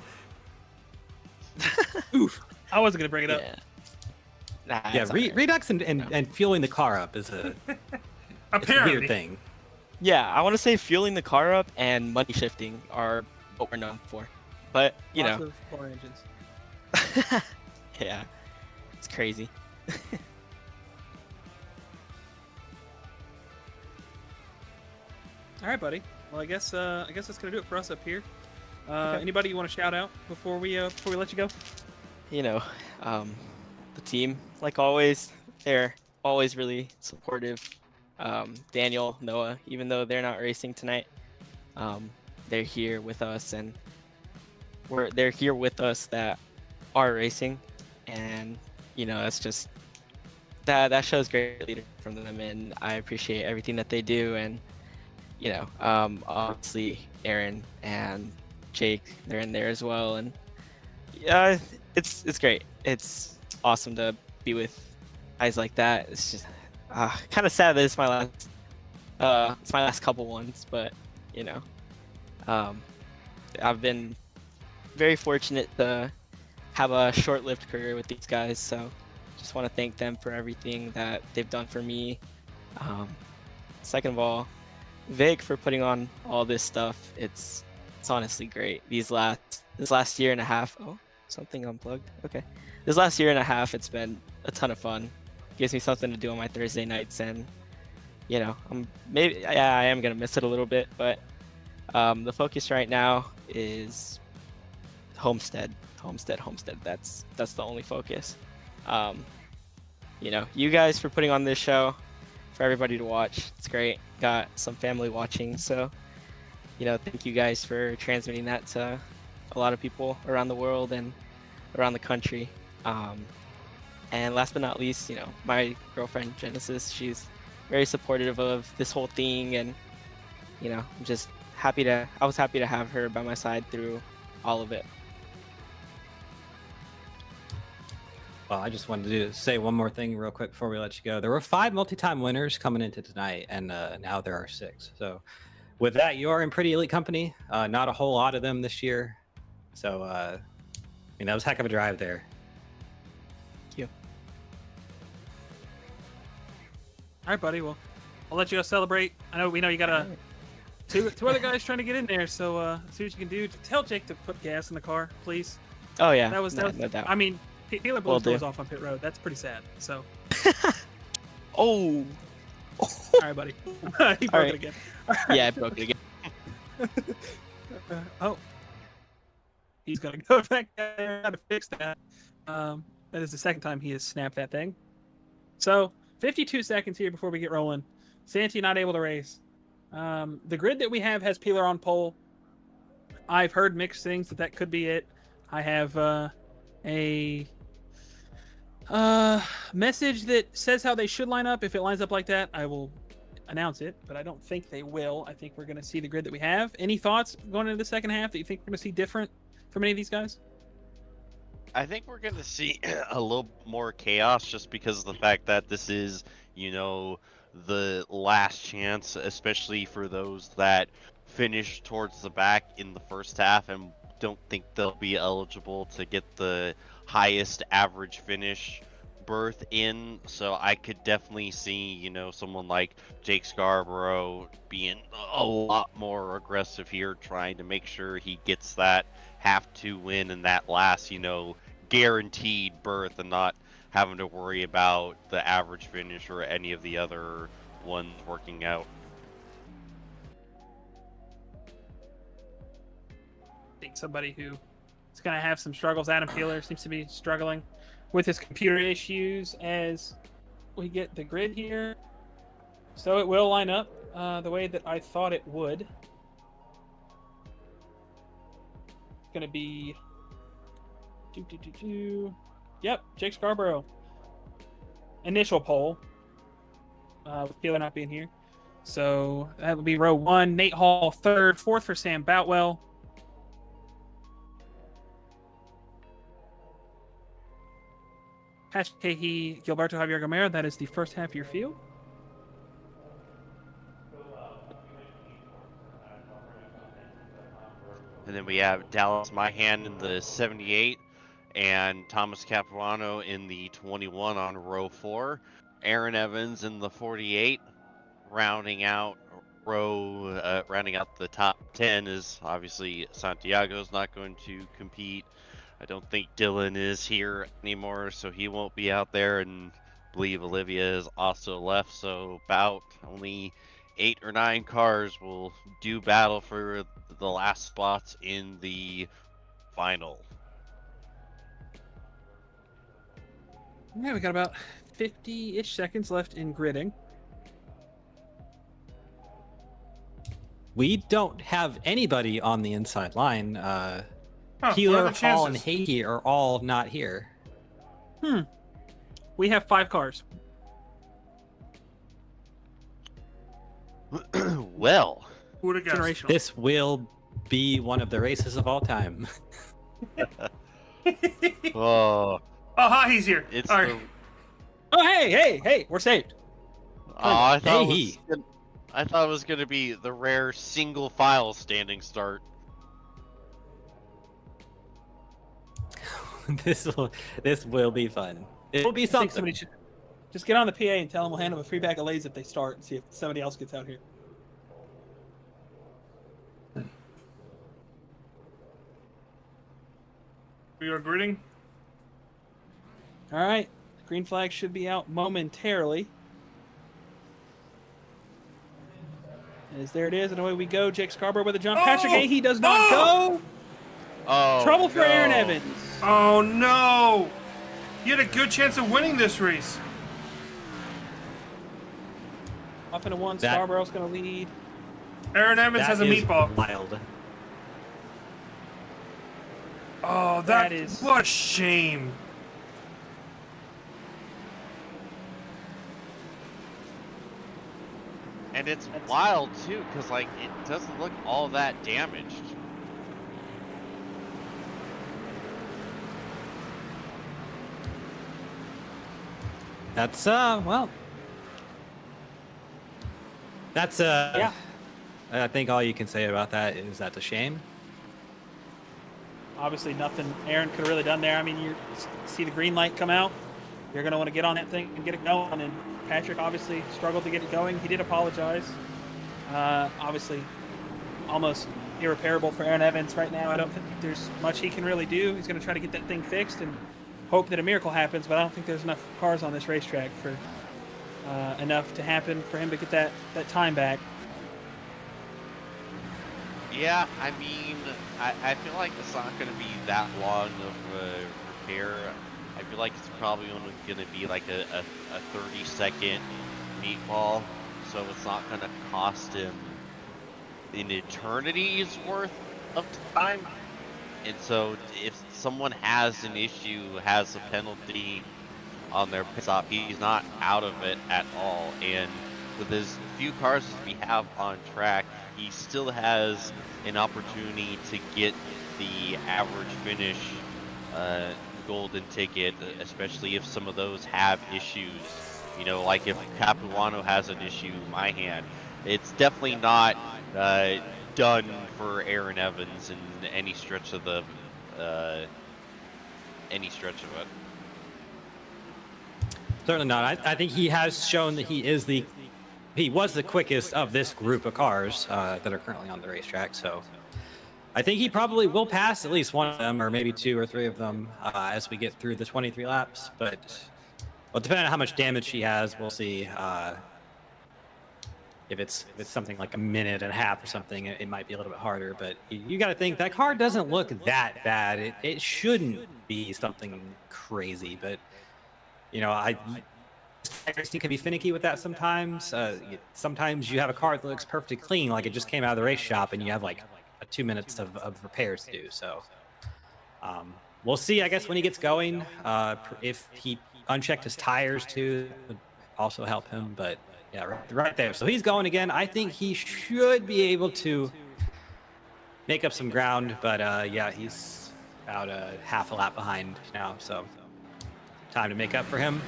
oof, I wasn't gonna bring it up. yeah. Nah, Yeah, it's all right. redux and fueling the car up is it's a Apparently. weird thing. Yeah, I want to say fueling the car up and money shifting are what we're known for. But Lots of power engines. yeah, it's crazy. All right, buddy. Well, I guess that's gonna do it for us up here. Anybody you want to shout out before we let you go? The team, like always, they're always really supportive. Daniel, Noah, even though they're not racing tonight, they're here with us, and they're here with us that are racing, and it's just that shows great leadership from them, and I appreciate everything that they do. And obviously Aaron and Jake, they're in there as well, and yeah, it's great. It's awesome to be with guys like that. It's just kind of sad that it's my last couple ones, but I've been very fortunate to have a short-lived career with these guys, so just want to thank them for everything that they've done for me. Second of all, Vic for putting on all this stuff. It's honestly great. This last year and a half. Oh, something unplugged. Okay. This last year and a half, it's been a ton of fun. Gives me something to do on my Thursday nights, and I am gonna miss it a little bit, but the focus right now is Homestead. That's the only focus. You guys for putting on this show for everybody to watch. It's great. Got some family watching, so thank you guys for transmitting that to a lot of people around the world and around the country. And last but not least, my girlfriend Genesis, she's very supportive of this whole thing, and you know, I'm just happy to. I was happy to have her by my side through all of it. Well, I just wanted to say one more thing real quick before we let you go. There were 5 multi-time winners coming into tonight, and now there are 6. So with that, you are in pretty elite company. Not a whole lot of them this year. So, I mean, that was a heck of a drive there. Thank you. All right, buddy. Well, I'll let you go celebrate. We know you got two other guys trying to get in there. So see what you can do. Tell Jake to put gas in the car, please. Oh yeah. That was no doubt. I mean, Peeler Will blew do. his off on pit road. That's pretty sad. So. Oh. All right, buddy. He broke right. it again. Yeah, I broke it again. Oh. He's gonna go back there to fix that. That is the second time he has snapped that thing. So 52 seconds here before we get rolling. Santi not able to race. The grid that we have has Peeler on pole. I've heard mixed things that could be it. I have a message that says how they should line up. If it lines up like that, I will announce it, but I don't think they will. I think we're going to see the grid that we have. Any thoughts going into the second half that you think we're going to see different from any of these guys? I think we're going to see a little more chaos just because of the fact that this is, you know, the last chance, especially for those that finish towards the back in the first half and don't think they'll be eligible to get the highest average finish berth in. So I could definitely see, you know, someone like Jake Scarborough being a lot more aggressive here, trying to make sure he gets that have to win in that last, you know, guaranteed berth and not having to worry about the average finish or any of the other ones working out. I think somebody who is going to have some struggles. Adam Peeler seems to be struggling with his computer issues as we get the grid here. So it will line up the way that I thought it would. It's going to be... Yep, Jake Scarborough. Initial poll. With Peeler not being here. So that would be row 1. Nate Hall, 3rd. 4th for Sam Boutwell. Patrick Cahey, Gilberto Javier Gomero. That is the first half of your field. And then we have Dallas Myhan in the 78 and Thomas Capuano in the 21 on row 4. Aaron Evans in the 48, rounding out the top 10 is obviously Santiago's not going to compete. I don't think Dylan is here anymore, so he won't be out there, and I believe Olivia is also left, so about only 8 or 9 cars will do battle for the last spots in the final. Yeah, we got about 50-ish seconds left in gridding. We don't have anybody on the inside line. Huh, Peeler, what are the Hall, and chances? Hagee are all not here. We have 5 cars. Well, Who would have guessed? Generational. This will be one of the races of all time. oh, Oh, hi, he's here. it's All the. right. Oh, hey, we're saved. I thought Hey. I thought it was gonna be the rare single file standing start. This will be fun. It will be I think something. somebody should just get on the PA and tell them we'll hand them a free bag of Lay's if they start and see if somebody else gets out here. We are gridding. All right. Green flag should be out momentarily. As there it is, and away we go. Jake Scarborough with a jump. Patrick Oh! Ahey does not go. Oh, Trouble for Aaron no. Evans. Oh no! You had a good chance of winning this race. Off into 1. That- Scarborough's going to lead. Aaron Evans That has a is meatball. wild. Oh, That is- what a shame. And it's wild too, because like it doesn't look all that damaged. That's well. That's Yeah. I think all you can say about that is that's a shame. Obviously, nothing Aaron could have really done there. I mean, you see the green light come out. You're going to want to get on that thing and get it going. And Patrick obviously struggled to get it going. He did apologize. Obviously, almost irreparable for Aaron Evans right now. I don't think there's much he can really do. He's going to try to get that thing fixed and hope that a miracle happens. But I don't think there's enough cars on this racetrack for enough to happen for him to get that time back. Yeah, I mean, I feel like it's not going to be that long of a repair. I feel like it's probably only going to be like a 30-second meatball, so it's not going to cost him an eternity's worth of time. And so if someone has an issue, has a penalty on their pit stop, he's not out of it at all. And with as few cars as we have on track, he still has an opportunity to get the average finish golden ticket, especially if some of those have issues. You know, like if Capuano has an issue, my hand, it's definitely not done for Aaron Evans in any stretch of the it. Certainly not. I think he has shown that he was the quickest of this group of cars that are currently on the racetrack. So I think he probably will pass at least one of them, or maybe 2 or 3 of them as we get through the 23 laps. But well, depending on how much damage he has, we'll see. If it's something like a minute and a half or something, it might be a little bit harder. But you got to think that car doesn't look that bad. It shouldn't be something crazy. But you know, racing can be finicky with that sometimes. Sometimes you have a car that looks perfectly clean, like it just came out of the race shop, and you have like 2 minutes of repairs to do. So we'll see, I guess, when he gets going. If he unchecked his tires too, would also help him. But yeah, right there. So he's going again. I think he should be able to make up some ground. But yeah, he's about half a lap behind now. So time to make up for him.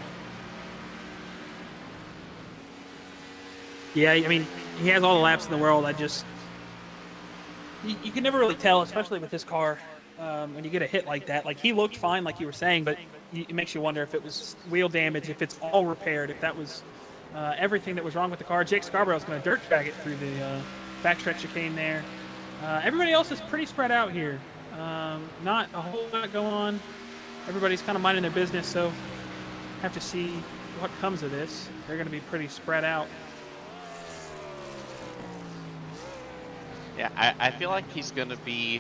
Yeah, I mean, he has all the laps in the world. You can never really tell, especially with this car, when you get a hit like that. Like, he looked fine, like you were saying, but it makes you wonder if it was wheel damage, if it's all repaired, if that was everything that was wrong with the car. Jake Scarborough's going to dirt drag it through the backstretch chicane there. Everybody else is pretty spread out here. Not a whole lot going on. Everybody's kind of minding their business, so have to see what comes of this. They're going to be pretty spread out. Yeah, I feel like he's going to be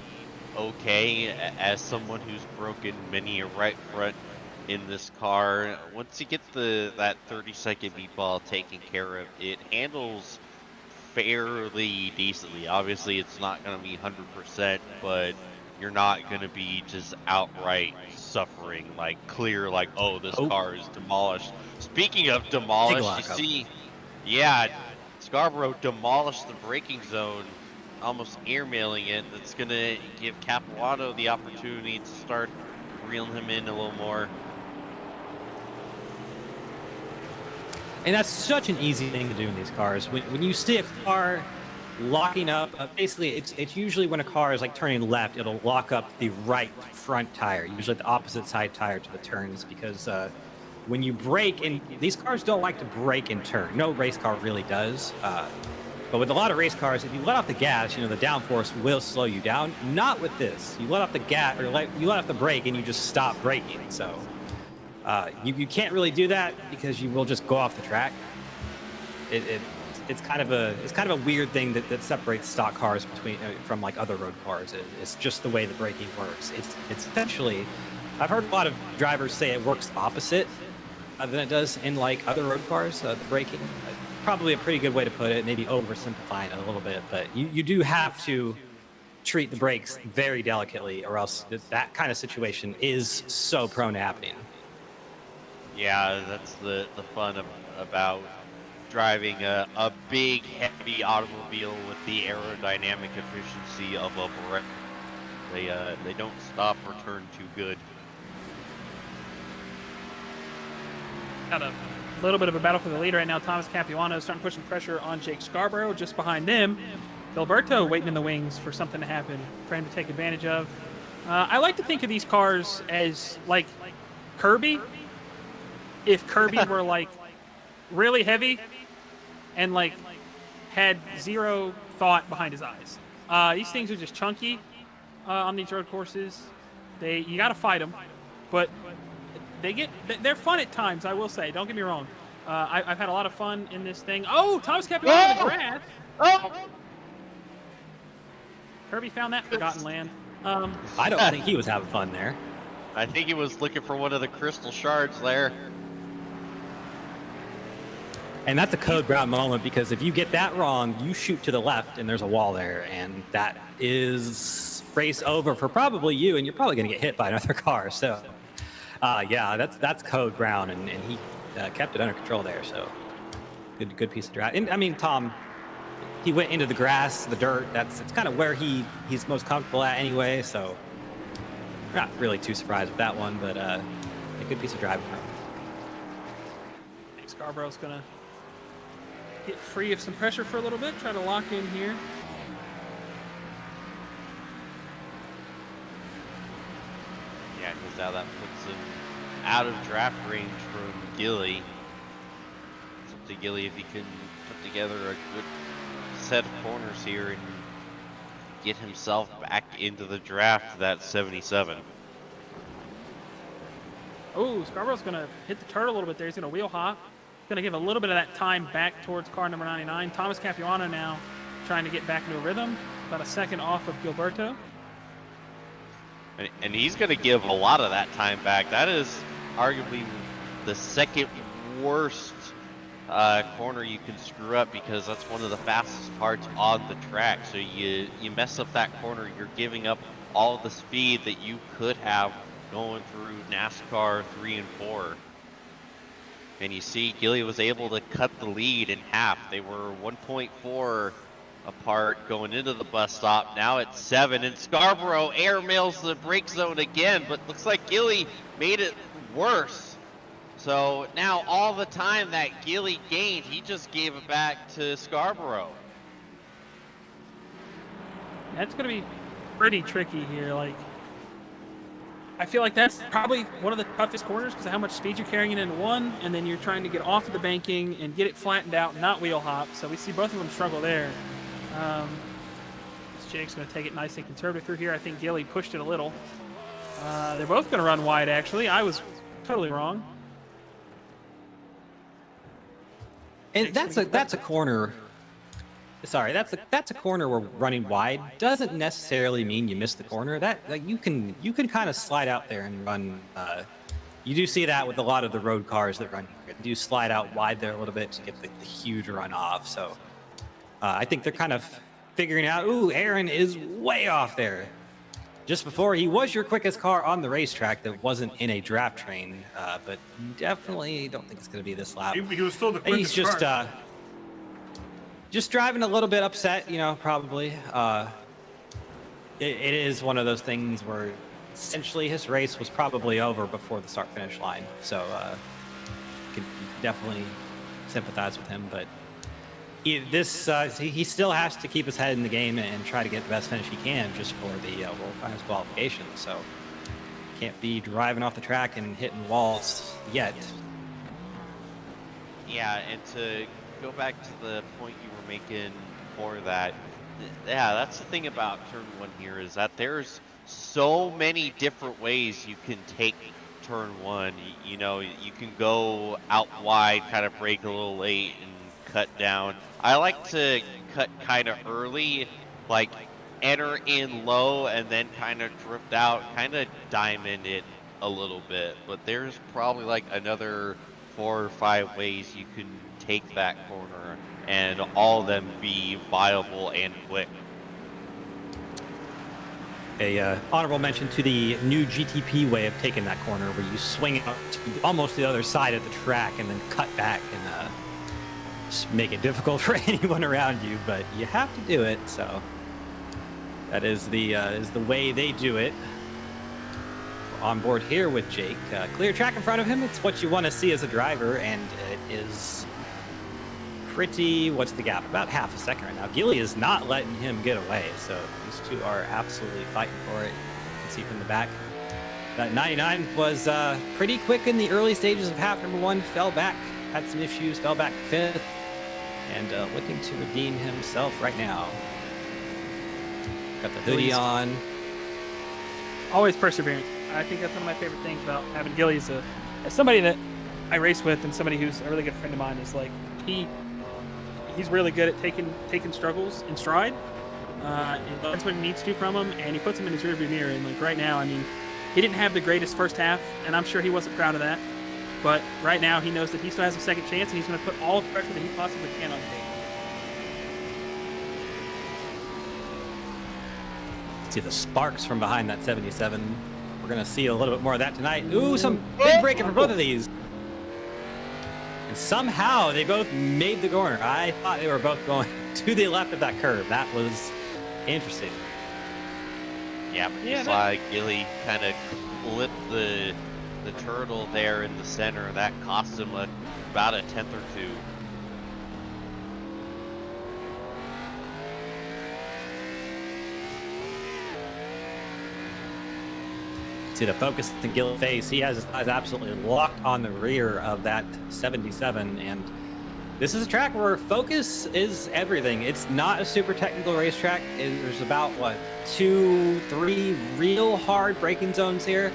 okay as someone who's broken many a right front in this car. Once you get that 30-second meatball taken care of, it handles fairly decently. Obviously, it's not going to be 100%, but you're not going to be just outright suffering, like clear, like, oh, this car is demolished. Speaking of demolished, you see, yeah, Scarborough demolished the braking zone, almost airmailing it. That's going to give Capuano the opportunity to start reeling him in a little more. And that's such an easy thing to do in these cars. When you see a car locking up, basically it's usually when a car is like turning left, it'll lock up the right front tire, usually the opposite side tire to the turns, because when you brake, and these cars don't like to brake and turn. No race car really does. But with a lot of race cars, if you let off the gas, you know, the downforce will slow you down. Not with this. You let off the gas, or you let off the brake, and you just stop braking. So you can't really do that because you will just go off the track. It's kind of a weird thing that separates stock cars from like other road cars. It's just the way the braking works. It's essentially, I've heard a lot of drivers say it works opposite than it does in like other road cars. The braking. Probably a pretty good way to put it, maybe oversimplifying it a little bit, but you do have to treat the brakes very delicately, or else that kind of situation is so prone to happening. Yeah, that's the fun about driving a big, heavy automobile with the aerodynamic efficiency of a Brett. They don't stop or turn too good. Got a little bit of a battle for the lead right now. Thomas Capuano starting pushing pressure on Jake Scarborough. Just behind them, Gilberto waiting in the wings for something to happen for him to take advantage of. I like to think of these cars as like Kirby. If Kirby were like really heavy and like had zero thought behind his eyes. These things are just chunky on these road courses. You got to fight them, but they're fun at times. I will say, don't get me wrong. I've had a lot of fun in this thing. Oh, Thomas Capuano in the grass. Oh! Kirby found that forgotten land. I don't think he was having fun there. I think he was looking for one of the crystal shards there. And that's a code brown moment, because if you get that wrong, you shoot to the left and there's a wall there, and that is race over for probably you, and you're probably going to get hit by another car. So, yeah, that's code brown, and he kept it under control there. So, good piece of drive. And I mean, Tom, he went into the grass, the dirt. It's kind of where he's most comfortable at anyway. So, not really too surprised with that one, but a good piece of driving. Scarborough's gonna get free of some pressure for a little bit, try to lock in here. Yeah, because now that puts him out of draft range from Gilly. It's up to Gilly if he can put together a good set of corners here and get himself back into the draft, that 77. Oh, Scarborough's gonna hit the turtle a little bit there. He's gonna wheel hop. Gonna give a little bit of that time back towards car number 99. Thomas Capuano now trying to get back into a rhythm. About a second off of Gilberto. And he's going to give a lot of that time back. That is arguably the second worst corner you can screw up, because that's one of the fastest parts on the track. So you mess up that corner, you're giving up all of the speed that you could have going through NASCAR 3 and 4. And you see Gilly was able to cut the lead in half. They were 1.4 apart going into the bus stop. Now it's 7, and Scarborough airmails the brake zone again, but looks like Gilly made it worse. So now all the time that Gilly gained, he just gave it back to Scarborough. That's gonna be pretty tricky here. Like, I feel like that's probably one of the toughest corners because of how much speed you're carrying it into one, and then you're trying to get off of the banking and get it flattened out and not wheel hop. So we see both of them struggle there. Jake's going to take it nice and conservative through here. I think Gilly pushed it a little. They're both going to run wide, actually. I was totally wrong. And that's a corner. Sorry, that's a corner where running wide doesn't necessarily mean you miss the corner. That you can kind of slide out there and run. You do see that with a lot of the road cars that run here. They do slide out wide there a little bit to get the huge run off. So I think they're kind of figuring out. Ooh, Aaron is way off there. Just before, he was your quickest car on the racetrack that wasn't in a draft train, but definitely don't think it's going to be this lap. He was still the quickest He's car. Just driving a little bit upset, probably. It is one of those things where essentially his race was probably over before the start-finish line. So you can definitely sympathize with him. But he still has to keep his head in the game and try to get the best finish he can just for the World Finals qualification. So can't be driving off the track and hitting walls yet. Yeah, and to go back to the point you were making for that, yeah, that's the thing about turn 1 here, is that there's so many different ways you can take turn 1. You can go out wide, kind of brake a little late and cut down. I like to cut kind of early, like enter in low and then kind of drift out, kind of diamond it a little bit. But there's probably like another 4 or 5 ways you can take that corner, and all of them be viable and quick. A honorable mention to the new GTP way of taking that corner, where you swing out to almost the other side of the track and then cut back. And just make it difficult for anyone around you, but you have to do it. So that is the way they do it. We're on board here with Jake. Clear track in front of him. It's what you want to see as a driver, and it is pretty. What's the gap? About half a second right now. Gilly is not letting him get away, so these two are absolutely fighting for it. You can see from the back. That 99 was pretty quick in the early stages of half number one. Fell back, had some issues, fell back to fifth, and looking to redeem himself right now. Got the hoodie on. Always perseverant. I think that's one of my favorite things about having Gilly as somebody that I race with and somebody who's a really good friend of mine. Is like he's really good at taking struggles in stride. He learns what he needs to from them, and he puts them in his rearview mirror. And like right now, I mean, he didn't have the greatest first half, and I'm sure he wasn't proud of that. But right now, he knows that he still has a second chance, and he's going to put all the pressure that he possibly can on Jake. See the sparks from behind that 77. We're going to see a little bit more of that tonight. Ooh, some big braking for both of these. And somehow they both made the corner. I thought they were both going to the left of that curve. That was interesting. Yeah, but you saw Gilly kind of flip the turtle there in the center. That cost him about a tenth or two. See the focus in Gilly's face. He has his eyes absolutely locked on the rear of that 77, and this is a track where focus is everything. It's not a super technical racetrack. There's about, what, 2-3 real hard braking zones here.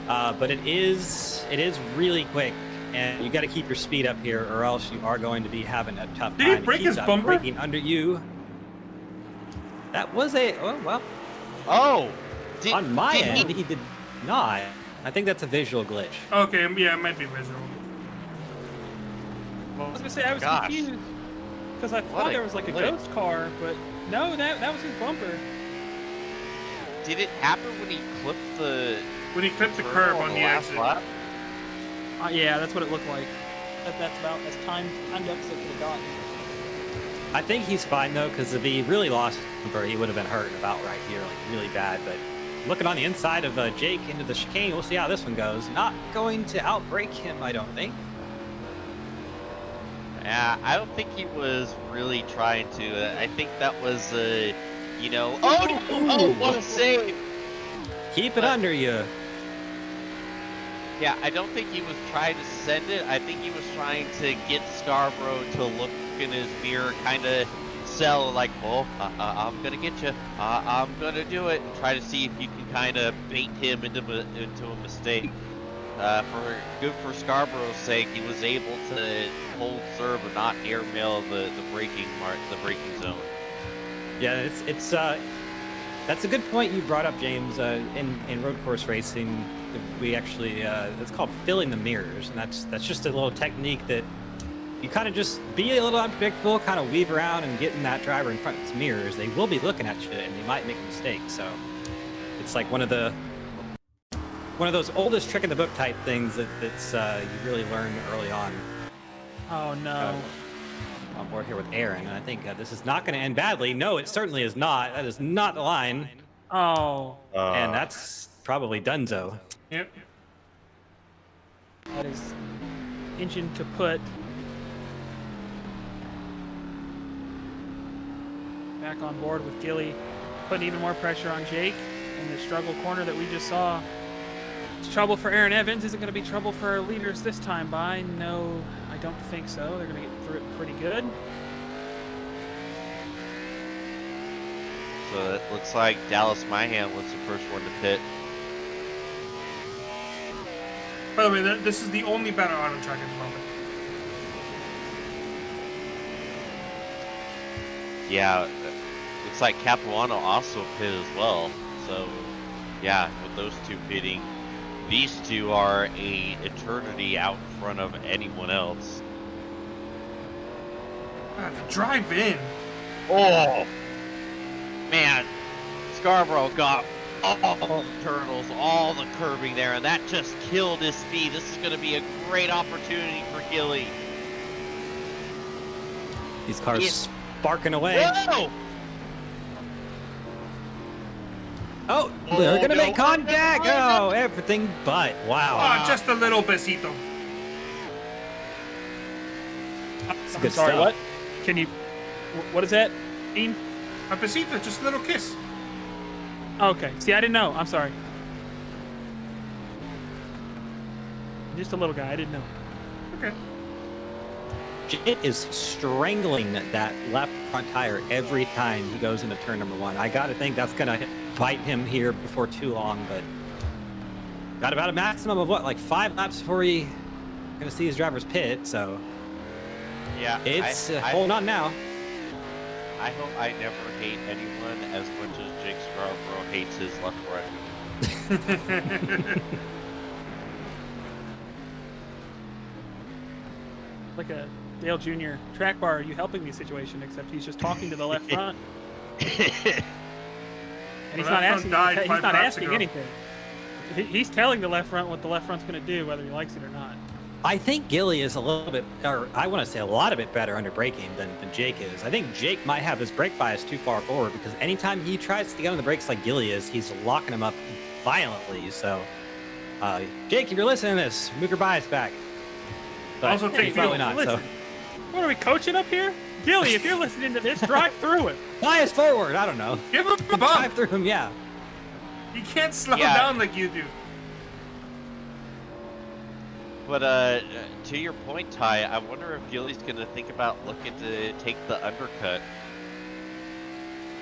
But it is really quick, and you got to keep your speed up here, or else you are going to be having a tough time. Did he break his bumper? Braking under you. That was Oh! On my end, he did not. I think that's a visual glitch. Okay, yeah, it might be visual. I was gonna say I was confused because I thought there was like a ghost car, but no, that was his bumper. Did it happen when he clipped the? When he clipped the curb on the exit. Yeah, that's what it looked like. That's about as timed up as it could have gotten. I think he's fine though, because if he really lost his bumper, he would have been hurt about right here, like really bad. But looking on the inside of Jake into the chicane, we'll see how this one goes. Not going to outbrake him, I don't think. Yeah, I don't think he was really trying to. I think that was, you know. Oh, what a save! Keep it under you. Yeah, I don't think he was trying to send it. I think he was trying to get Scarborough to look in his mirror, kind of sell like, oh, I'm gonna get you. I'm gonna do it, and try to see if you can kind of bait him into a mistake. For Scarborough's sake, he was able to hold serve and not airmail the braking zone. Yeah, it's that's a good point you brought up, James. In road course racing, we actually it's called filling the mirrors, and that's just a little technique that you kind of just be a little unpredictable, kind of weave around and get in that driver in front of its mirrors. They will be looking at you, and they might make a mistake. So it's like one of those oldest trick in the book type things that's you really learn early on. Oh no. On board here with Aaron, and I think this is not going to end badly. No, it certainly is not. That is not the line. Oh. And that's probably Dunzo. Yep. That is engine kaput. Back on board with Gilly, putting even more pressure on Jake in the struggle corner that we just saw. It's trouble for Aaron Evans. Is it going to be trouble for our leaders this time by? No, I don't think so. They're going to get through it pretty good. So it looks like Dallas Myhan was the first one to pit. By the way, this is the only battle on the track at the moment. Yeah, looks like Capuano also pit as well. So, yeah, with those two pitting, these two are a eternity out in front of anyone else. The drive in. Oh, man, Scarborough got all the turtles, all the curbing there, and that just killed his speed. This is going to be a great opportunity for Gilly. These cars sparking away. Whoa! Oh, they're gonna make contact. Oh, everything but. Wow. Oh, just a little besito. It's I'm good sorry, stuff. what? Can you... What does that mean? A besito, just a little kiss. Okay. See, I didn't know. I'm sorry. Just a little guy. I didn't know. Okay. Jake is strangling that left front tire every time he goes into turn number 1. I gotta think that's gonna bite him here before too long, but got about a maximum of what, like 5 laps before he gonna see his driver's pit. So Yeah, it's hold on now. I hope I never hate anyone as much as Jake Scarborough hates his left right. Like a Dale Jr. track bar, are you helping me situation, except he's just talking to the left front. And he's not asking anything. He's telling the left front what the left front's going to do, whether he likes it or not. I think Gilly is a little bit, or I want to say a lot of bit better under braking than Jake is. I think Jake might have his brake bias too far forward because anytime he tries to get on the brakes like Gilly is, he's locking him up violently. So, Jake, if you're listening to this, move your bias back. But Also take probably fuel. not. Listen, So what are we coaching up here? Gilly, if you're listening to this, drive through it. bias forward. I don't know. Give him a Drive bump. through him. Yeah. He can't slow Yeah. down like you do. But to your point, Ty, I wonder if Gilly's gonna think about looking to take the undercut.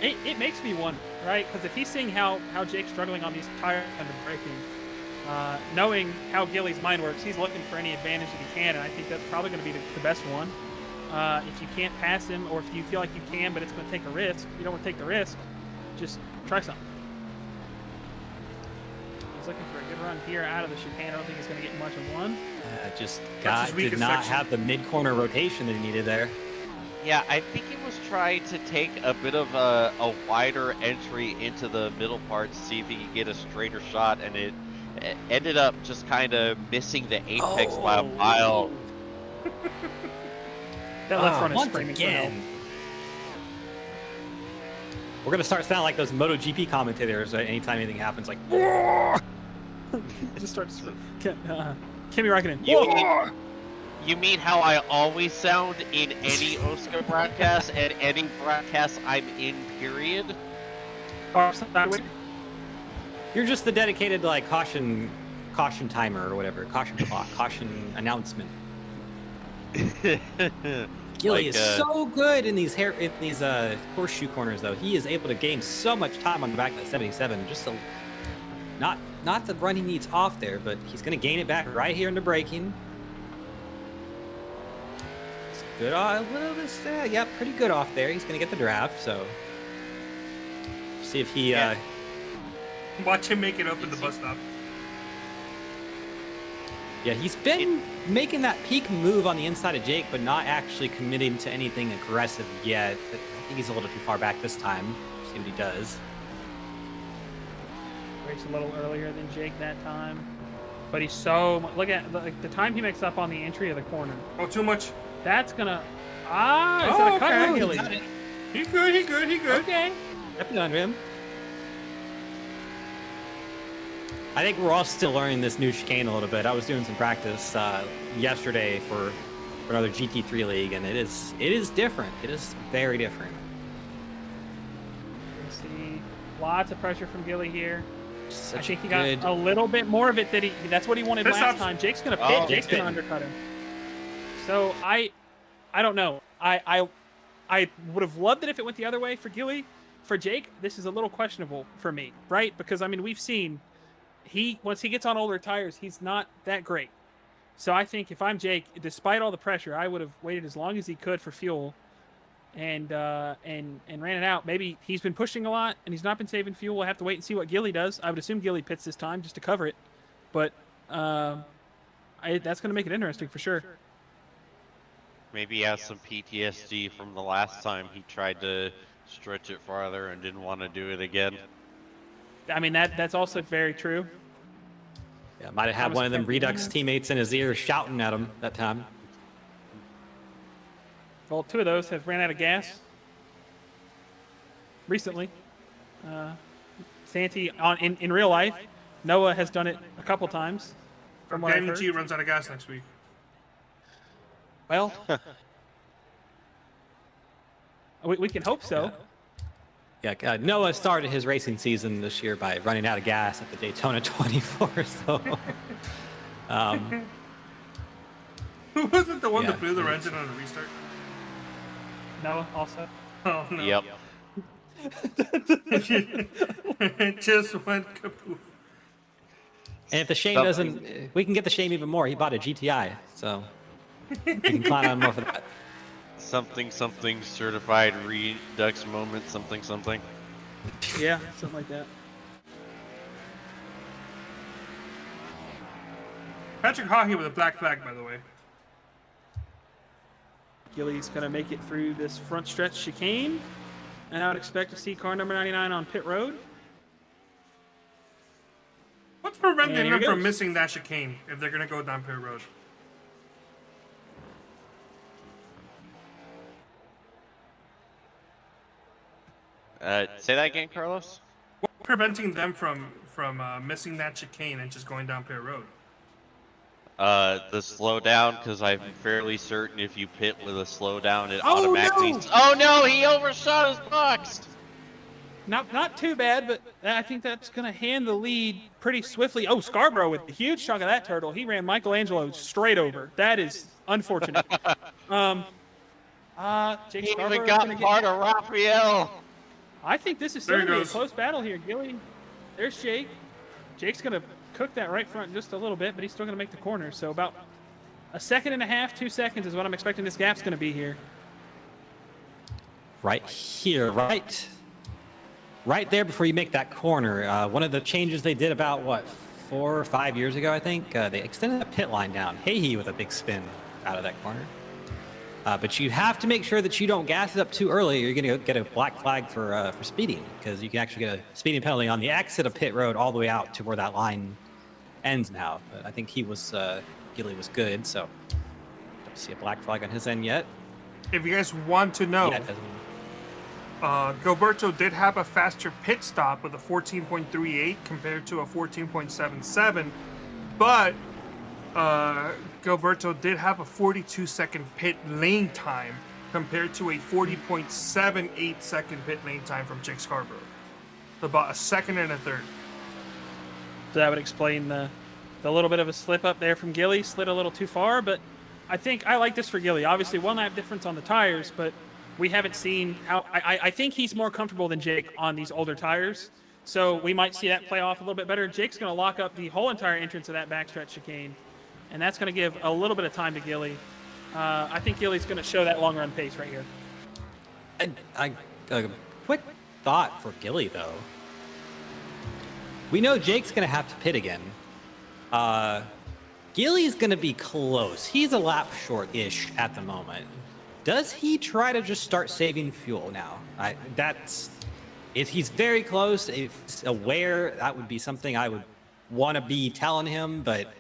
It makes me wonder, right? Because if he's seeing how Jake's struggling on these tires and braking, knowing how Gilly's mind works, he's looking for any advantage that he can, and I think that's probably going to be the best one. If you can't pass him, or if you feel like you can, but it's going to take a risk, you don't want to take the risk, just try something. He's looking for a good run here out of the chicane. I don't think he's going to get much of one. Just That's his did weakest not section. have the mid-corner rotation that he needed there. Yeah, I think he was trying to take a bit of a wider entry into the middle part to see if he could get a straighter shot, and it ended up just kind of missing the apex by a mile. That left front is Once screaming for again. help. We're gonna start sounding like those MotoGP commentators anytime anything happens, like. Just start Kimi Räikkönen. You mean how I always sound in any OSCA broadcast and any broadcast I'm in, period? You're just the dedicated like caution timer or whatever, caution clock, caution announcement. Gilly is so good in these horseshoe corners though. He is able to gain so much time on the back of that 77. Just so not the run he needs off there, but he's gonna gain it back right here into braking. Good, a little bit, yeah, pretty good off there. He's gonna get the draft, so see if he. Watch him make it up in the bus stop. Yeah, he's been making that peak move on the inside of Jake, but not actually committing to anything aggressive yet. I think he's a little too far back this time. See what he does. Brakes a little earlier than Jake that time, but he's so look at the time he makes up on the entry of the corner. Oh, too much. That's gonna is that a cut okay. or Gilly? He good. Okay. Stepping under him. I think we're all still learning this new chicane a little bit. I was doing some practice yesterday for another GT3 league, and it is different. It is very different. You see lots of pressure from Gilly here. Such I think he good... got a little bit more of it that's what he wanted This last stops. time. Jake's gonna pit. Jake's gonna undercut him. So I don't know. I would have loved it if it went the other way for Gilly. For Jake, this is a little questionable for me, right? Because I mean, we've seen once he gets on older tires, he's not that great. So I think if I'm Jake, despite all the pressure, I would have waited as long as he could for fuel, and ran it out. Maybe he's been pushing a lot and he's not been saving fuel. We'll have to wait and see what Gilly does. I would assume Gilly pits this time just to cover it, but that's going to make it interesting for sure. Maybe he has some PTSD from the last time he tried to stretch it farther and didn't want to do it again. I mean, that's also very true. Yeah, might have had one of them Redux teammates in his ear shouting at him that time. Well, two of those have ran out of gas recently. Santi in real life. Noah has done it a couple times. From what I've Danny heard. G runs out of gas next week. Well, we can hope so. Yeah, Noah started his racing season this year by running out of gas at the Daytona 24. So, Who wasn't the one Yeah. that blew the engine on a restart? Noah also. Oh no. Yep. It just went kapoof. and if the shame doesn't, we can get the shame even more. He bought a GTI, so we can clown on him more for that. Something certified redux moment something. Yeah, something like that. Patrick Hawkey with a black flag, by the way. Gilly's going to make it through this front stretch chicane. And I would expect to see car number 99 on pit road. What's preventing And here them he from goes. missing that chicane if they're gonna go down pit road? Say that again, Carlos. What's preventing them from missing that chicane and just going down pit road? The slowdown, because I'm fairly certain if you pit with a slowdown, it Oh, automatically. no! Oh no! He overshot his box. Not too bad, but I think that's going to hand the lead pretty swiftly. Oh, Scarborough with a huge chunk of that turtle. He ran Michelangelo straight over. That is unfortunate. Jake He Scarborough even is got gonna get- part of Raphael. I think this is There still he going to be a goes. close battle here. Gilly, there's Jake. Jake's going to cook that right front just a little bit, but he's still going to make the corner. So about a second and a half, 2 seconds is what I'm expecting this gap's going to be here. Right here, right there before you make that corner. One of the changes they did about, 4 or 5 years ago, I think, they extended the pit line down. Hahey with a big spin out of that corner. But you have to make sure that you don't gas it up too early, or you're going to get a black flag for speeding, because you can actually get a speeding penalty on the exit of pit road all the way out to where that line ends now. But I think Gilly was good, so don't see a black flag on his end yet. If you guys want to know, Yeah, it doesn't- Gilberto did have a faster pit stop with a 14.38 compared to a 14.77, but Gilberto did have a 42-second pit lane time compared to a 40.78-second pit lane time from Jake Scarborough. So about a second and a third. So that would explain the little bit of a slip up there from Gilly. Slid a little too far, but I think I like this for Gilly. Obviously, 1 lap difference on the tires, but we haven't seen how. I think he's more comfortable than Jake on these older tires, so we might see that play off a little bit better. Jake's going to lock up the whole entire entrance of that backstretch chicane, and that's going to give a little bit of time to Gilly. I think Gilly's going to show that long run pace right here. A quick thought for Gilly, though. We know Jake's going to have to pit again. Gilly's going to be close. He's a lap short-ish at the moment. Does he try to just start saving fuel now? If he's very close, if he's aware, that would be something I would want to be telling him, but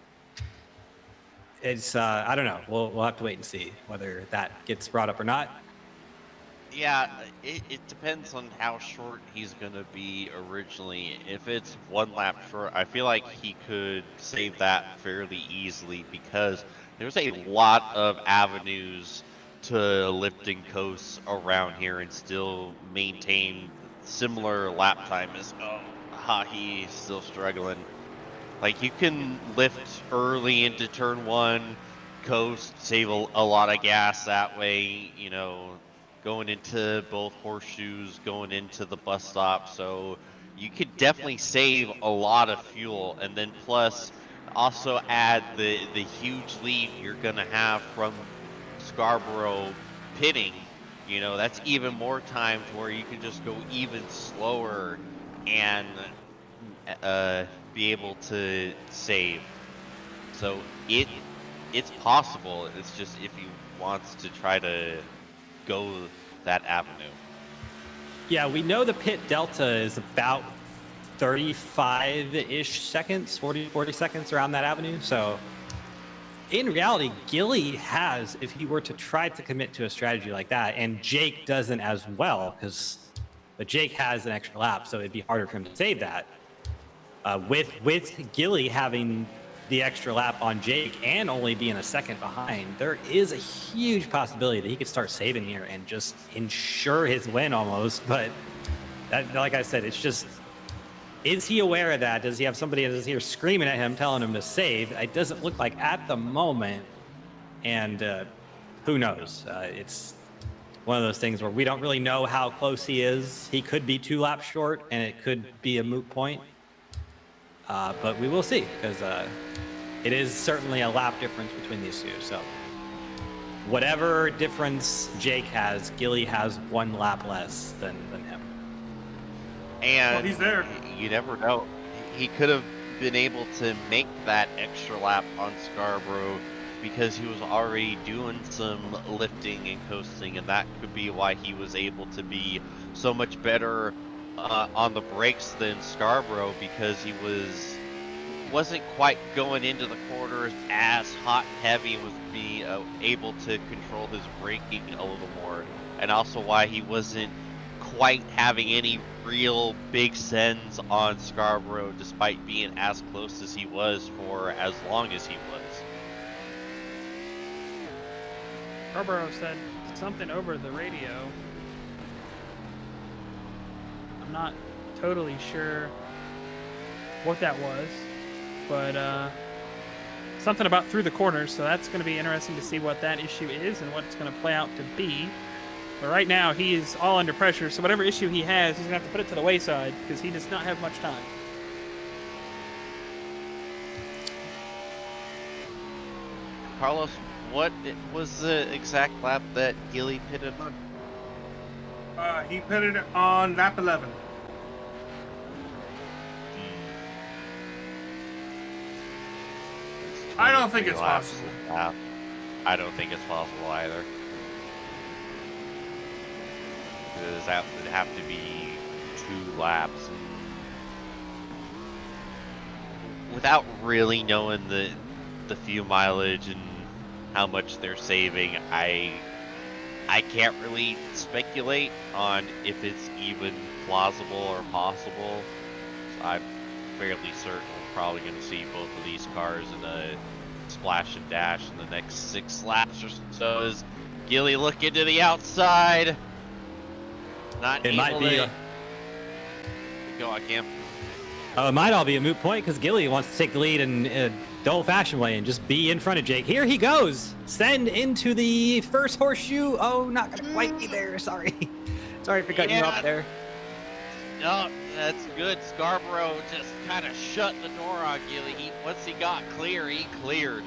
it's, I don't know. We'll have to wait and see whether that gets brought up or not. Yeah, it depends on how short he's gonna be originally. If it's 1 lap short, I feel like he could save that fairly easily, because there's a lot of avenues to lifting coasts around here and still maintain similar lap time as Hahey still struggling. Like, you can lift early into turn 1, coast, save a lot of gas that way, you know, going into both horseshoes, going into the bus stop. So you could definitely save a lot of fuel, and then plus also add the huge lead you're gonna have from Scarborough pitting. You know, that's even more time to where you can just go even slower and be able to save. So it's possible. It's just if he wants to try to go that avenue. Yeah, we know the pit delta is about 35-ish seconds, 40 seconds around that avenue. So in reality, Gilly has, if he were to try to commit to a strategy like that, and Jake doesn't as well, but Jake has an extra lap, so it'd be harder for him to save that. With Gilly having the extra lap on Jake and only being a second behind, there is a huge possibility that he could start saving here and just ensure his win almost. But that, like I said, it's just, is he aware of that? Does he have somebody that's here screaming at him, telling him to save? It doesn't look like at the moment. And who knows? It's one of those things where we don't really know how close he is. He could be 2 laps short, and it could be a moot point. But we will see, because it is certainly a lap difference between these two. So whatever difference Jake has, Gilly has 1 lap less than him. And well, he's there. You never know. He could have been able to make that extra lap on Scarborough because he was already doing some lifting and coasting, and that could be why he was able to be so much better on the brakes than Scarborough, because he wasn't quite going into the corners as hot and heavy, and was being able to control his braking a little more, and also why he wasn't quite having any real big sends on Scarborough despite being as close as he was for as long as he was. Scarborough said something over the radio. I'm not totally sure what that was, but something about through the corners, so that's going to be interesting to see what that issue is and what it's going to play out to be. But right now, he is all under pressure, so whatever issue he has, he's going to have to put it to the wayside because he does not have much time. Carlos, what was the exact lap that Gilly pitted on? He pitted on lap 11. I don't think it's possible. I don't think it's possible either. Because that would have to be 2 laps. Without really knowing the fuel mileage and how much they're saving, I can't really speculate on if it's even plausible or possible. So I'm fairly certain we're probably going to see both of these cars in a splash and dash in the next 6 laps or so. As Gilly look into the outside. Not it might be. Go on, Cam. Oh, it might all be a moot point because Gilly wants to take the lead in the old-fashioned way and just be in front of Jake. Here he goes. Send into the first horseshoe. Oh, not gonna quite be there. Sorry. Sorry for cutting you off there. No, that's good. Scarborough just kind of shut the door on Gilly. Once he got clear, he cleared.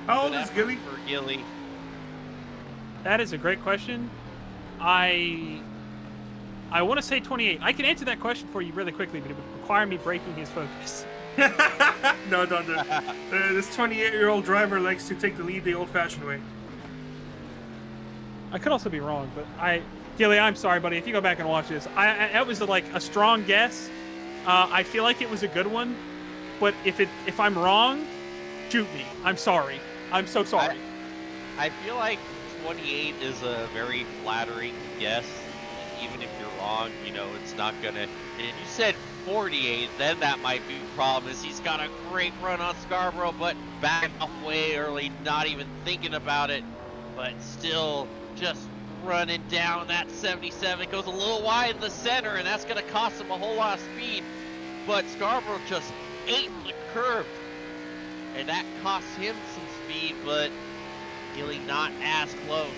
How old is Gilly? For Gilly. That is a great question. I want to say 28. I can answer that question for you really quickly, but it would require me breaking his focus. No, don't do it. This 28-year-old driver likes to take the lead the old-fashioned way. I could also be wrong, but Gilly, I'm sorry, buddy. If you go back and watch this, that was like a strong guess. I feel like it was a good one, but if I'm wrong, shoot me. I'm sorry. I'm so sorry. I feel like 28 is a very flattering guess. Even if you're wrong, you know, it's not gonna. And if you said 48, then that might be a problem. Is he's got a great run on Scarborough, but back off way early, not even thinking about it, but still just running down that 77. Goes a little wide in the center, and that's gonna cost him a whole lot of speed. But Scarborough just ate the curve, and that costs him some speed, but Gilly not as close.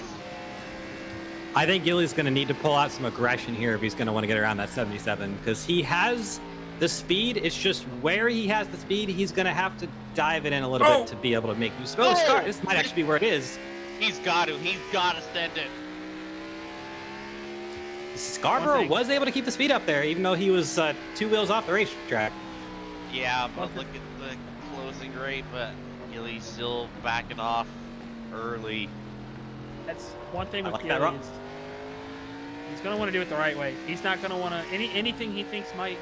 I think Gilly's going to need to pull out some aggression here if he's going to want to get around that 77, because he has the speed. It's just where he has the speed, he's going to have to dive it in a little bit to be able to make use. This might actually be where it is. He's got to send it. Scarborough was able to keep the speed up there, even though he was 2 wheels off the racetrack. Yeah, but look at the closing rate, but Gilly's still backing off early. That's one thing with like Gilly. He's going to want to do it the right way. He's not going to want to anything he thinks might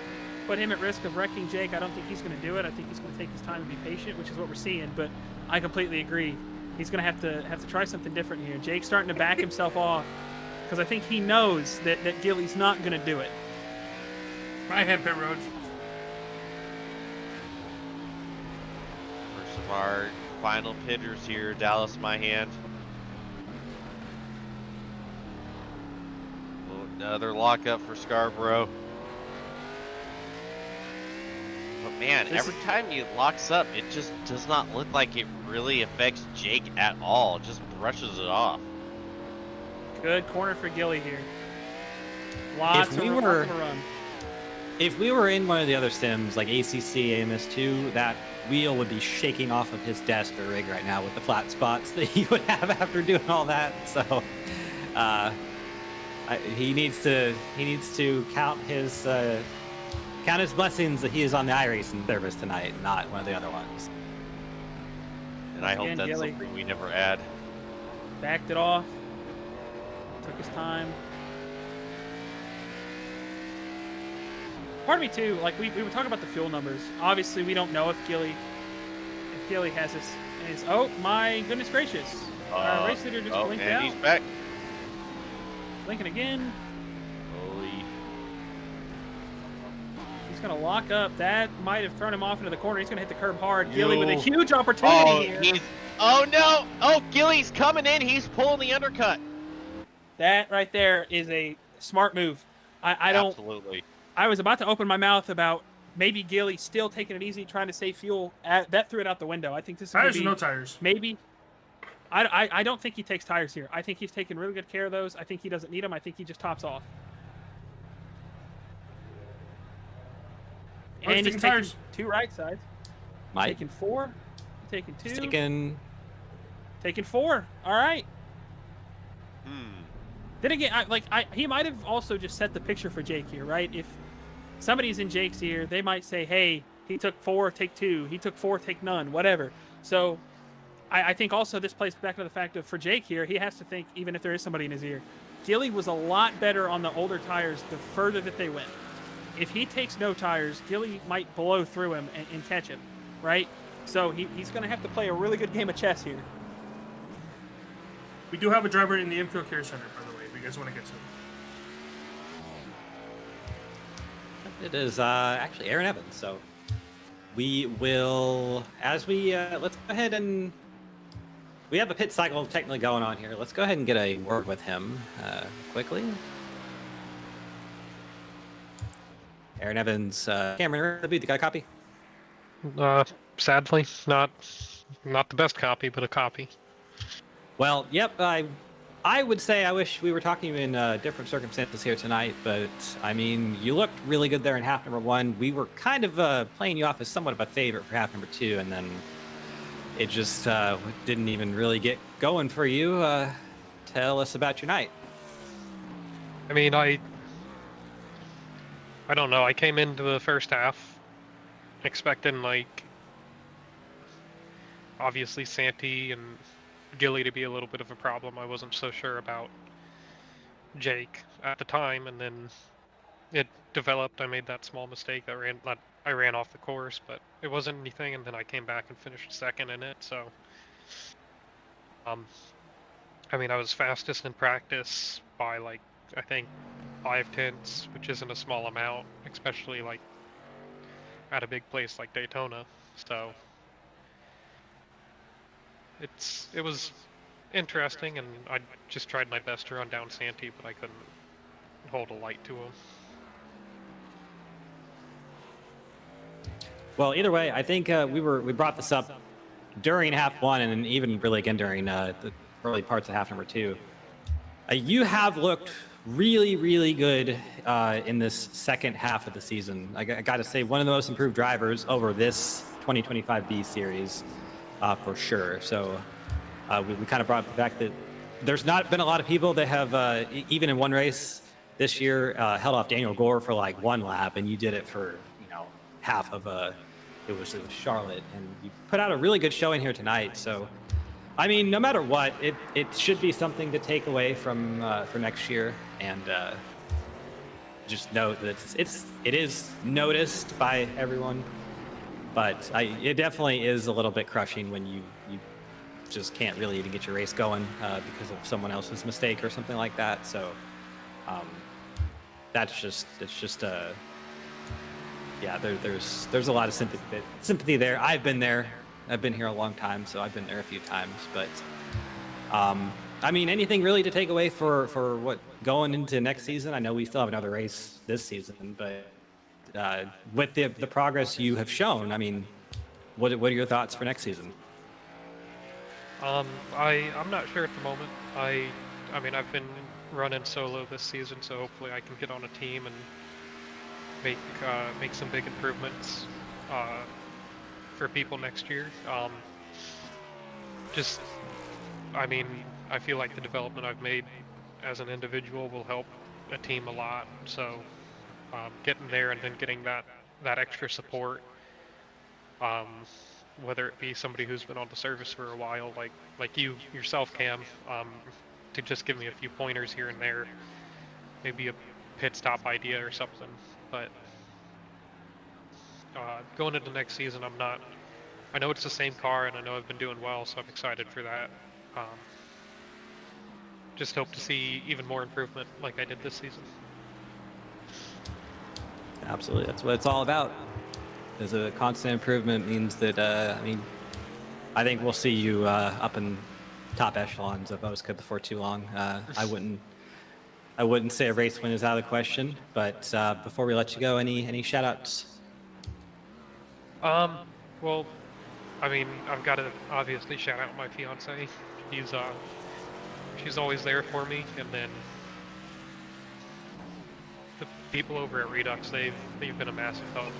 put him at risk of wrecking Jake. I don't think he's going to do it. I think he's going to take his time and be patient, which is what we're seeing. But I completely agree. He's going to have to try something different here. Jake's starting to back himself off because I think he knows that Gilly's not going to do it. My head pit road. First of our final pitters here, Dallas, my hand. Another lockup for Scarborough. But man, every time he locks up, it just does not look like it really affects Jake at all. It just brushes it off. Good corner for Gilly here. Lots of a run. If we were in one of the other sims, like ACC, AMS2, that wheel would be shaking off of his desk or rig right now with the flat spots that he would have after doing all that. So he needs to count his blessings that he is on the iRacing service tonight, not one of the other ones. And I hope that's Gilly. something we never add. Backed it off. Took his time. Part of me too, like we were talking about the fuel numbers. Obviously, we don't know if Gilly has this. Oh my goodness gracious! Our race leader just blinked out. He's back. Blinking again. Holy! He's gonna lock up. That might have thrown him off into the corner. He's gonna hit the curb hard. Gilly with a huge opportunity here. Oh no! Oh, Gilly's coming in. He's pulling the undercut. That right there is a smart move. I don't. Absolutely. I was about to open my mouth about maybe Gilly still taking it easy, trying to save fuel. That threw it out the window. I think this is Tires or no tires? Maybe. I don't think he takes tires here. I think he's taking really good care of those. I think he doesn't need them. I think he just tops off. Oh, and he's taking tires. 2 right sides. Mike? Taking 4. Taking 2. Taking 4. All right. Hmm. Then again, he might have also just set the picture for Jake here, right? If somebody's in Jake's ear, they might say, hey, he took 4, take 2. He took 4, take none, whatever. So I think also this plays back to the fact of for Jake here, he has to think, even if there is somebody in his ear, Gilly was a lot better on the older tires the further that they went. If he takes no tires, Gilly might blow through him and catch him, right? So he's going to have to play a really good game of chess here. We do have a driver in the infield care center, by the way. If you guys want to get to him. It is actually Aaron Evans. So we will, as we let's go ahead and we have a pit cycle technically going on here. Let's go ahead and get a word with him quickly. Aaron Evans, Cameron, you got a copy? Sadly, not the best copy, but a copy. Well, yep. I would say I wish we were talking in different circumstances here tonight, but I mean, you looked really good there in half number 1. We were kind of playing you off as somewhat of a favorite for half number 2, and then it just didn't even really get going for you. Tell us about your night. I mean, I don't know. I came into the first half expecting, like, obviously Santee and Gilly to be a little bit of a problem. I wasn't so sure about Jake at the time, and then it developed. I made that small mistake that I ran off the course, but it wasn't anything, and then I came back and finished second in it. So I mean, I was fastest in practice by, like, I think 5/10, which isn't a small amount, especially like at a big place like Daytona. So it was interesting, and I just tried my best to run down Santee, but I couldn't hold a light to him. Well, either way, I think we brought this up during half 1, and even really again during the early parts of half number 2. You have looked really, really good in this second half of the season. I got to say, one of the most improved drivers over this 2025 B series, for sure. So we kind of brought up the fact that there's not been a lot of people that have, even in one race this year, held off Daniel Gore for like 1 lap, and you did it for, half of it was Charlotte, and you put out a really good showing here tonight. So, I mean, no matter what, it should be something to take away from for next year, and just note that it is noticed by everyone, but it definitely is a little bit crushing when you just can't really even get your race going because of someone else's mistake or something like that. So there's a lot of sympathy there. I've been there. I've been here a long time, so I've been there a few times. But I mean, anything really to take away for what going into next season? I know we still have another race this season, but with the progress you have shown, I mean, what are your thoughts for next season? I'm not sure at the moment. I mean, I've been running solo this season, so hopefully I can get on a team and make some big improvements for people next year. I mean, I feel like the development I've made as an individual will help a team a lot. So getting there and then getting that extra support, whether it be somebody who's been on the service for a while, like you yourself, Cam, to just give me a few pointers here and there, maybe a pit stop idea or something. But going into next season, I know it's the same car, and I know I've been doing well, so I'm excited for that. Just hope to see even more improvement like I did this season. Absolutely, that's what it's all about. There's a constant improvement means that, I mean, I think we'll see you up in top echelons of OSCA before too long. I wouldn't say a race win is out of the question, but before we let you go, any shout outs? Well, I mean, I've got to obviously shout out my fiance. She's always there for me, and then the people over at Redux, they've been a massive help.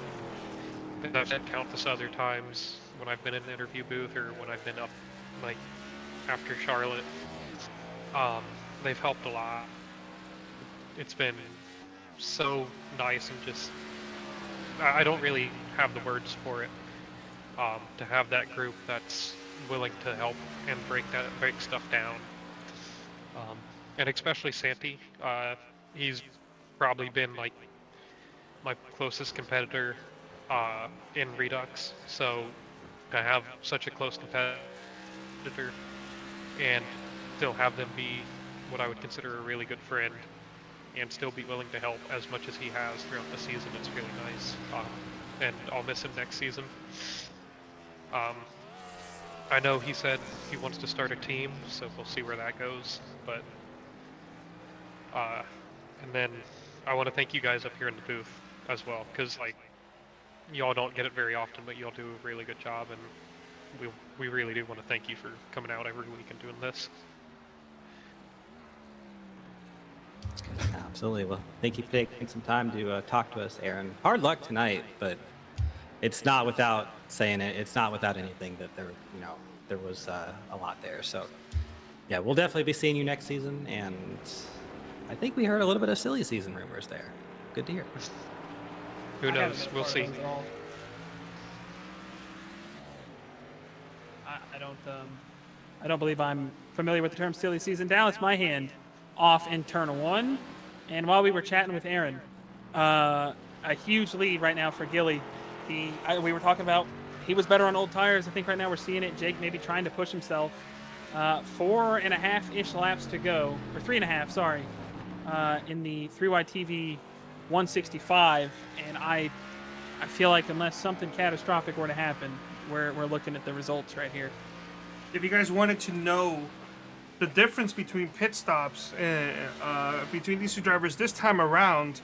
And I've said countless other times when I've been in the interview booth or when I've been up, like, after Charlotte, they've helped a lot. It's been so nice, and just, I don't really have the words for it, to have that group that's willing to help and break stuff down. And especially Santi, he's probably been like my closest competitor in Redux, so to have such a close competitor and still have them be what I would consider a really good friend and still be willing to help as much as he has throughout the season, it's really nice. And I'll miss him next season. I know he said he wants to start a team, so we'll see where that goes. But and then I want to thank you guys up here in the booth as well, because like y'all don't get it very often, but y'all do a really good job, and we really do want to thank you for coming out every week and doing this. Absolutely. Well, thank you for taking some time to talk to us, Aaron. Hard luck tonight, but it's not without saying it. It's not without anything that there was a lot there. So, yeah, we'll definitely be seeing you next season. And I think we heard a little bit of silly season rumors there. Good to hear. Who knows? We'll see. I don't believe I'm familiar with the term silly season. Dallas, my hand off in turn one. And while we were chatting with Aaron, a huge lead right now for Gilly. We were talking about he was better on old tires. I think right now we're seeing it. Jake maybe trying to push himself. 4.5-ish laps to go, or 3.5, sorry, in the 3YTV 165. And I feel like unless something catastrophic were to happen, we're looking at the results right here. If you guys wanted to know the difference between pit stops between these two drivers this time around,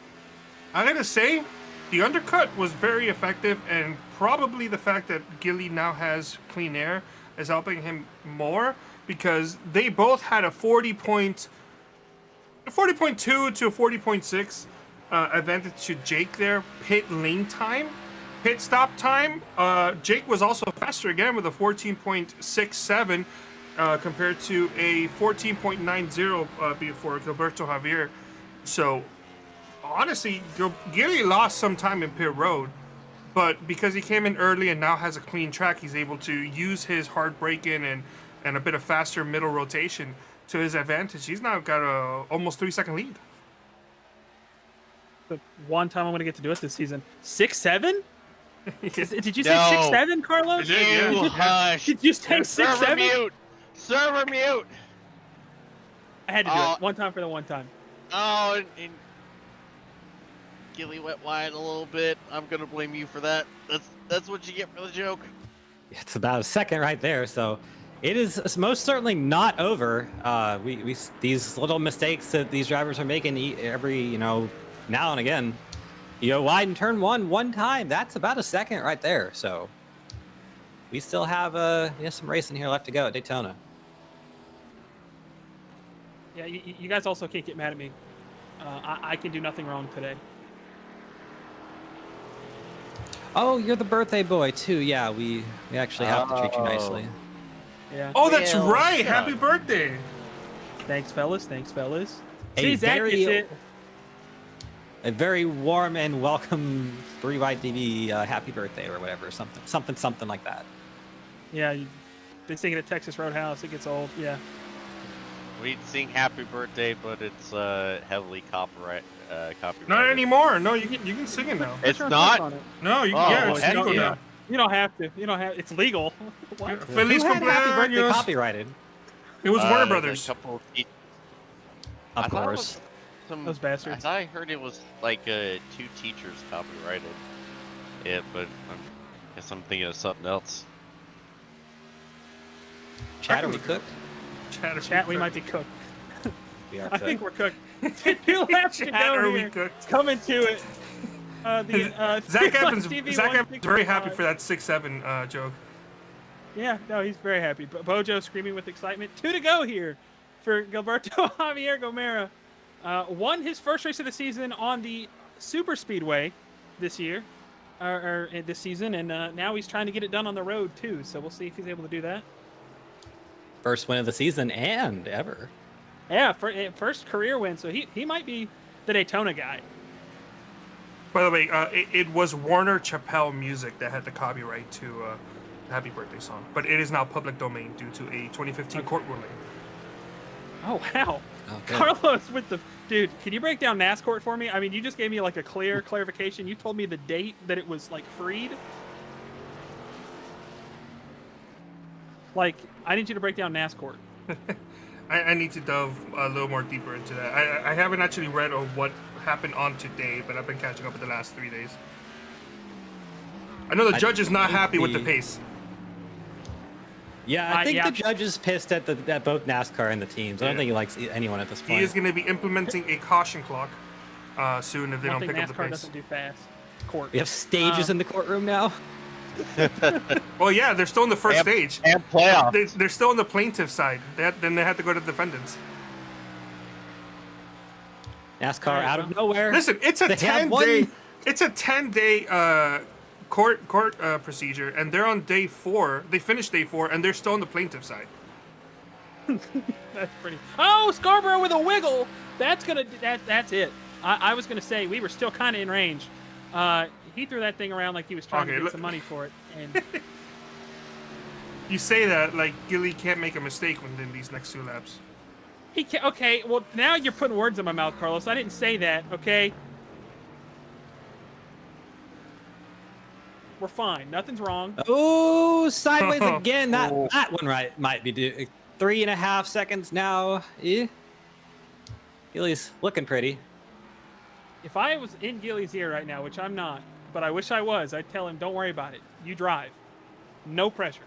I gotta say, the undercut was very effective, and probably the fact that Gilly now has clean air is helping him more, because they both had a 40.2 to a 40.6 advantage to Jake there. Pit lane time, pit stop time. Jake was also faster again with a 14.67 compared to a 14.90 before Gilberto Javier. So honestly, Gilly lost some time in pit road, but because he came in early and now has a clean track, he's able to use his hard braking and a bit of faster middle rotation to his advantage. He's now got a almost 3-second lead. The one time I'm going to get to do it this season. 6'7"? Did you say No. 6'7", Carlos? Yeah. You hush. Did you say Server 6'7"? mute. Server mute. I had to do Oh. it. One time for the one time. Oh, and Gilly went wide a little bit. I'm gonna blame you for that. That's what you get for the joke. It's about a second right there, so it is most certainly not over. We these little mistakes that these drivers are making every now and again. You go wide in turn one time. That's about a second right there. So we still have some racing here left to go at Daytona. Yeah, you guys also can't get mad at me. I can do nothing wrong today. Oh, you're the birthday boy too. Yeah, we actually have to treat you nicely. Yeah. Oh, that's Well, right. yeah. Happy birthday. Thanks, fellas. Thanks, fellas. A See, Zach very- gets it. A very warm and welcome 3YTV happy birthday or whatever, something like that. Yeah, been singing at Texas Roadhouse. It gets old. Yeah. We'd sing happy birthday, but it's heavily copyrighted. Not anymore. No, you can sing it now. It's Put your not. click on it. No, you Oh, yeah, it's heck legal yeah. now. You don't have to. You don't have. It's legal. What? Feliz Who had happy birthday cumpleaños. copyrighted? It was Warner The Brothers. couple of Of I thought it course. was some- Those bastards. I heard it was like 2 teachers copyrighted it, but I guess I'm thinking of something else. Chat, are we cooked? Chat, we might be cooked. We are I cooked. think we're cooked. You have to Chat, go are we here. cooked? Coming to it. Zach Evans TV very happy 165. for that 6'7" joke. Yeah, no, he's very happy. Bojo screaming with excitement. 2 to go here for Gilberto Javier Gomera. Won his first race of the season on the Super Speedway this year, or this season, and now he's trying to get it done on the road too. So we'll see if he's able to do that. First win of the season and ever. Yeah, first career win. So he might be the Daytona guy. By the way, it was Warner Chappelle Music that had the copyright to Happy Birthday song, but it is now public domain due to a 2015 court ruling. Oh wow. Oh, good. Carlos with the dude, can you break down NASCAR for me? I mean, you just gave me like a clear clarification. You told me the date that it was like freed. Like, I need you to break down NASCAR. I need to delve a little more deeper into that. I haven't actually read of what happened on today, but I've been catching up with the last 3 days. I know the judge is not think happy with the pace. Yeah, I think yeah. the judge is pissed at both NASCAR and the teams. I don't Yeah. think he likes anyone at this point. He is going to be implementing a caution clock soon if they One don't thing pick up the NASCAR pace. doesn't do fast. Court. We have stages in the courtroom now. Well, yeah, they're still in the first stage. And playoff. They're still on the plaintiff side. Then they had to go to the defendants. NASCAR Alright, out of nowhere. Listen, it's a They have 10-day. one- It's a 10-day court procedure, and they're on day 4. They finished day 4, and they're still on the plaintiff side. That's pretty. Oh, Scarborough with a wiggle. That's it. I was gonna say we were still kind of in range. He threw that thing around like he was trying Okay, to get look- some money for it, and You say that like Gilly can't make a mistake within these next 2 laps. he can't. Okay, well now you're putting words in my mouth, Carlos. I didn't say that. Okay. We're fine. Nothing's wrong. Oh, sideways again. That one might be due. 3.5 seconds now. Gilly's looking pretty. If I was in Gilly's ear right now, which I'm not, but I wish I was, I'd tell him, don't worry about it. You drive. No pressure.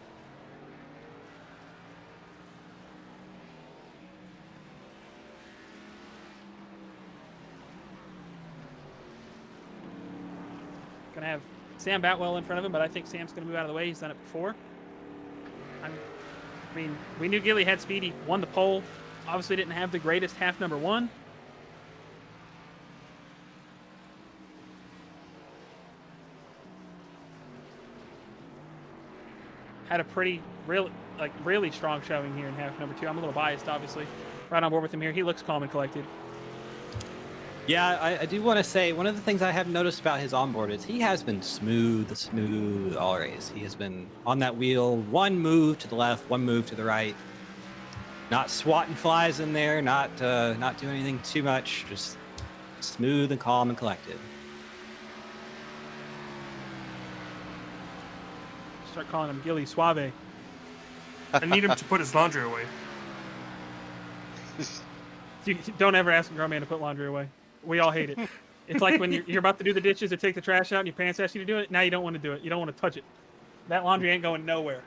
Gonna have Sam Batwell in front of him, but I think Sam's gonna move out of the way. He's done it before. I mean, we knew Gilly had speed. He won the pole. Obviously didn't have the greatest half number 1. Had a really strong showing here in half number 2. I'm a little biased, obviously. Right on board with him here. He looks calm and collected. Yeah, I do want to say one of the things I have noticed about his onboard is he has been smooth all race. He has been on that wheel, one move to the left, one move to the right. Not swatting flies in there, not doing anything too much. Just smooth and calm and collected. Start calling him Gilly Suave. I need him to put his laundry away. Don't ever ask a grown man to put laundry away. We all hate it. It's like when you're about to do the dishes or take the trash out and your parents ask you to do it. Now you don't want to do it. You don't want to touch it. That laundry ain't going nowhere.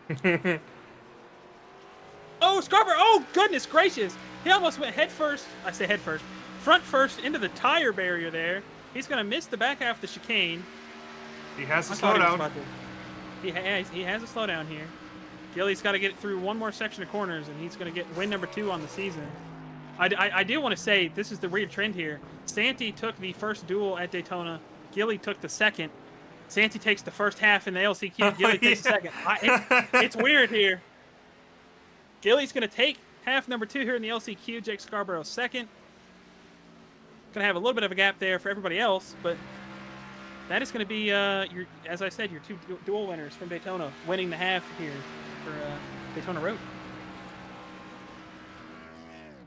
Oh, Scarborough! Oh, goodness gracious! He almost went head first. I say head first. Front first into the tire barrier there. He's going to miss the back half of the chicane. He has to slow down. He has a slowdown here. Gilly's got to get through one more section of corners, and he's going to get win number 2 on the season. I do want to say this is the weird trend here. Santi took the first duel at Daytona. Gilly took the second. Santi takes the first half in the LCQ. Gilly takes the second. It's weird here. Gilly's going to take half number 2 here in the LCQ. Jake Scarborough second. Going to have a little bit of a gap there for everybody else, but that is going to be, as I said, your 2 dual winners from Daytona, winning the half here for Daytona Road.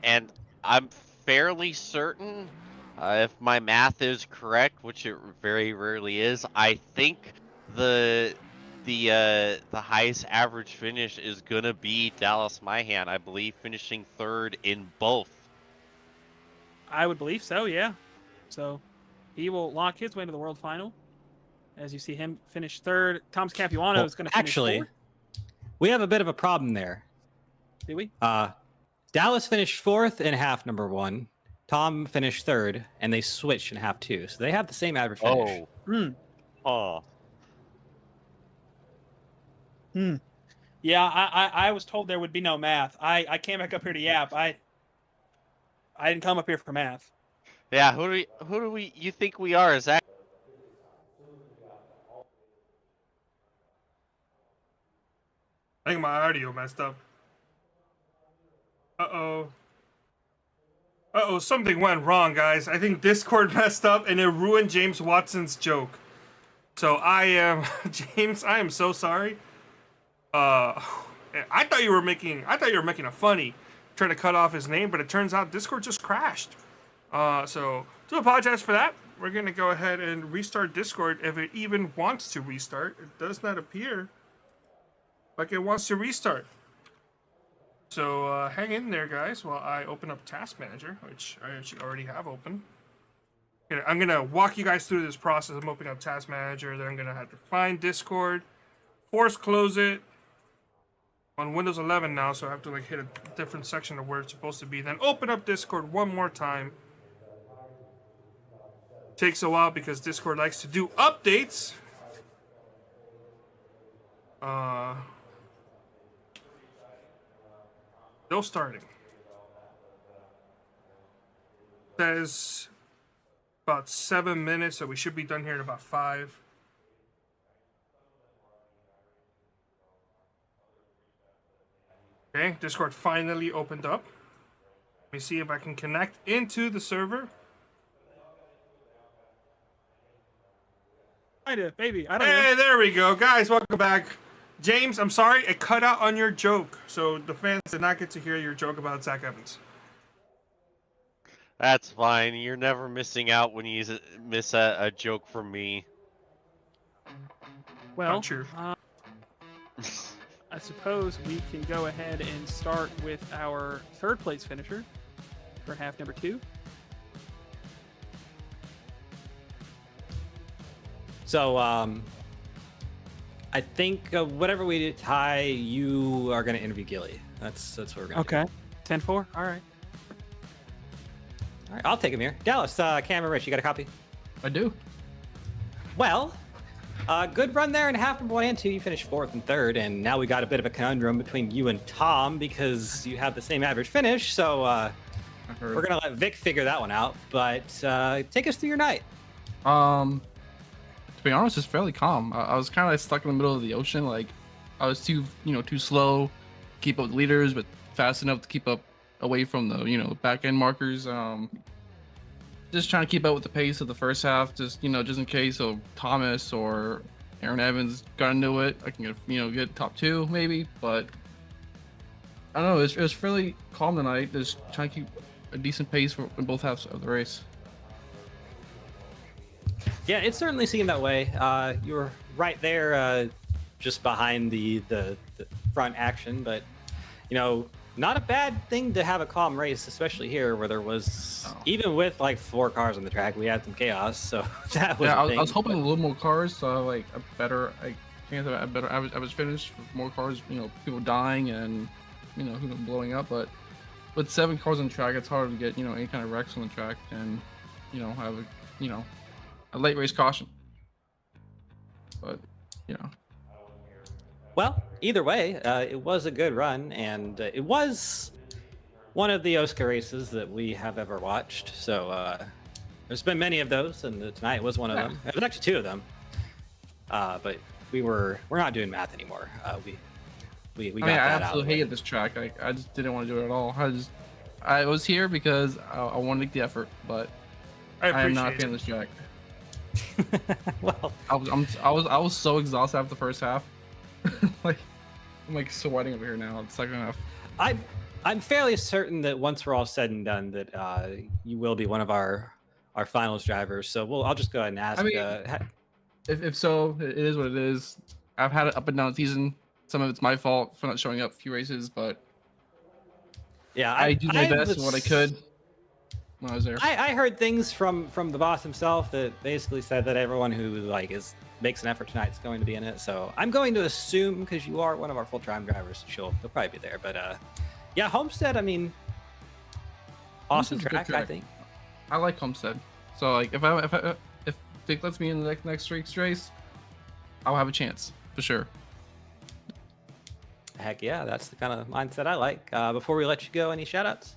And I'm fairly certain, if my math is correct, which it very rarely is, I think the highest average finish is gonna be Dallas Myhan. I believe finishing 3rd in both. I would believe so, yeah. So he will lock his way into the World Final. As you see him finish 3rd. Thomas Capuano is going to finish 4th. We have a bit of a problem there. Do we? Dallas finished 4th in half number 1. Tom finished 3rd, and they switched in half 2. So they have the same average finish. Oh. Yeah, I was told there would be no math. I came back up here to yap. I didn't come up here for math. Yeah, who do we you think we are? Is that I think my audio messed up. Uh-oh, something went wrong, guys. I think Discord messed up and it ruined James Watson's joke. So James, I am so sorry. I thought you were making a funny, trying to cut off his name, but it turns out Discord just crashed. So do apologize for that. We're gonna go ahead and restart Discord if it even wants to restart. It does not appear like it wants to restart. So hang in there, guys, while I open up Task Manager, which I actually already have open. I'm gonna walk you guys through this process. I'm opening up Task Manager, then I'm gonna have to find Discord, force close it. On Windows 11 now, so I have to like hit a different section of where it's supposed to be. Then open up Discord one more time. Takes a while because Discord likes to do updates. Still starting. Says about 7 minutes, so we should be done here in about 5. Okay, Discord finally opened up. Let me see if I can connect into the server. Baby, I don't know. Hey, there we go. Guys, welcome back. James, I'm sorry, it cut out on your joke. So the fans did not get to hear your joke about Zach Evans. That's fine. You're never missing out when you miss a joke from me. Well, Not true. I suppose we can go ahead and start with our 3rd place finisher for half number 2. So, I think whatever we do, Ty, you are going to interview Gilly. That's what we're going to do. Okay. 10-4. All right. All right, I'll take him here. Dallas, Cameron Rich, you got a copy? I do. Well, good run there in half number 1 and 2. You finished 4th and 3rd, and now we got a bit of a conundrum between you and Tom because you have the same average finish. So we're gonna let Vic figure that one out. But take us through your night. To be honest, it's fairly calm. I was kind of like stuck in the middle of the ocean. Like I was too slow, to keep up with leaders, but fast enough to keep up away from the back end markers. Just trying to keep up with the pace of the first half, just in case so Thomas or Aaron Evans got into it, I can get top 2 maybe. But I don't know, it was fairly calm tonight. Just trying to keep a decent pace in both halves of the race. Yeah, it certainly seemed that way. You were right there, just behind the front action, but not a bad thing to have a calm race, especially here where there was even with like 4 cars on the track, we had some chaos. So that was I was hoping a little more cars, so like a better chance of a better average finish, with more cars, people dying and blowing up. But with 7 cars on the track, it's hard to get any kind of wrecks on the track and have a late race caution. But Well, either way, it was a good run, and it was one of the OSCA races that we have ever watched. So there's been many of those, and tonight was one of them. It was actually 2 of them. But we're not doing math anymore. We got that out. I absolutely hated this track. I just didn't want to do it at all. I was here because I wanted to make the effort, but I am not a fan of this track. Well, I was so exhausted after the first half. I'm like sweating over here now. It's second half. I'm fairly certain that once we're all said and done, that you will be one of our finals drivers. So I'll just go ahead and ask. I mean, if so, it is what it is. I've had an up and down season. Some of it's my fault for not showing up a few races, but yeah, I do my best and what I could when I was there. I heard things from the boss himself that basically said that everyone who makes an effort tonight is going to be in it. So I'm going to assume, because you are one of our full-time drivers, you'll probably be there. But yeah, Homestead, I mean, awesome track, I think. I like Homestead. So like if Vic lets me in the next race, I'll have a chance for sure. Heck yeah, that's the kind of mindset I like. Before we let you go, any shout-outs?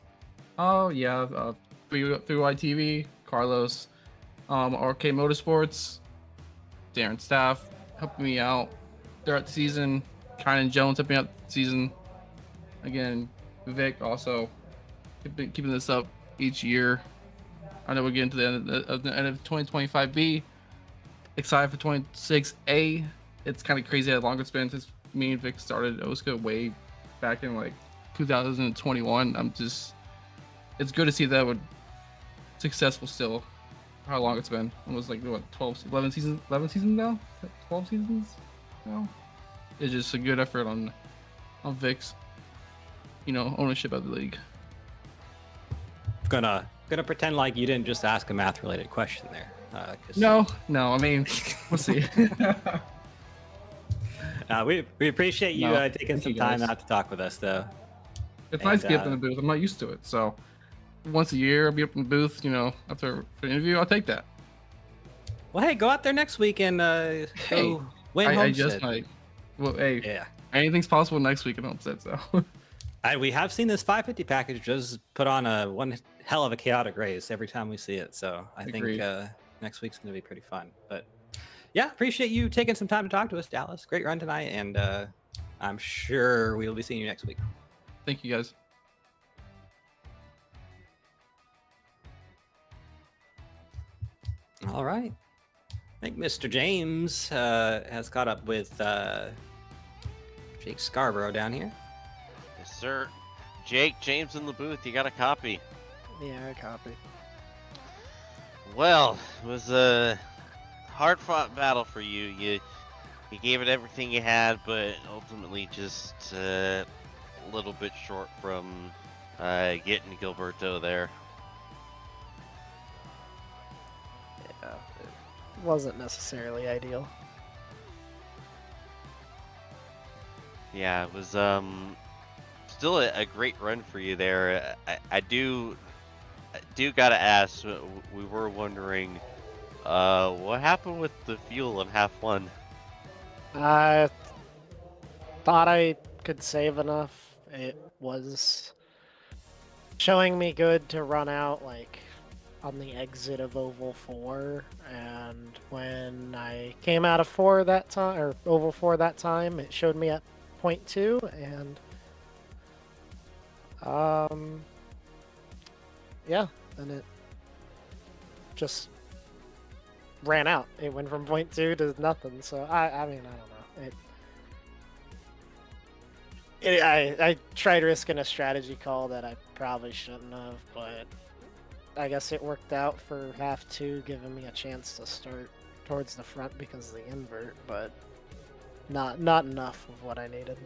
Oh yeah, through ITV, Carlos, RK Motorsports, Darren Staff helping me out throughout the season. Kynan Jones helping me out the season. Again, Vic also keeping this up each year. I know we're getting to the end of 2025B. Excited for 26A. It's kind of crazy how long it's been since me and Vic started OSCA way back in like 2021. It's good to see that we're successful still. How long it's been? Almost like what, 11 seasons now? 12 seasons now? It's just a good effort on Vic's ownership of the league. Gonna pretend like you didn't just ask a math related question there. No, I mean, we'll see. We appreciate you taking some time out to talk with us, though. It's nice to be up in the booth. I'm not used to it, so once a year I'll be up in the booth. After an interview, I'll take that. Well, hey, go out there next week and go win Homestead. I just might. Well, hey, yeah, anything's possible next week in Homestead. So. We have seen this 550 package just put on one hell of a chaotic race every time we see it. So I think next week's going to be pretty fun. But yeah, appreciate you taking some time to talk to us, Dallas. Great run tonight, and I'm sure we'll be seeing you next week. Thank you, guys. All right. I think Mr. James has caught up with Jake Scarborough down here. Yes, sir. Jake, James in the booth. You got a copy? Yeah, I copy. Well, it was a hard-fought battle for you. You gave it everything you had, but ultimately just a little bit short from getting Gilberto there. Yeah, it wasn't necessarily ideal. Yeah, it was still a great run for you there. I do gotta ask. We were wondering what happened with the fuel in half one. I thought I could save enough. It was showing me good to run out like on the exit of Oval 4, and when I came out of 4 that time, or Oval 4 that time, it showed me at 0.2, and yeah, and it just ran out. It went from 0.2 to nothing. So I mean, I don't know. I tried risking a strategy call that I probably shouldn't have, but I guess it worked out for half 2, giving me a chance to start towards the front because of the invert, but not enough of what I needed.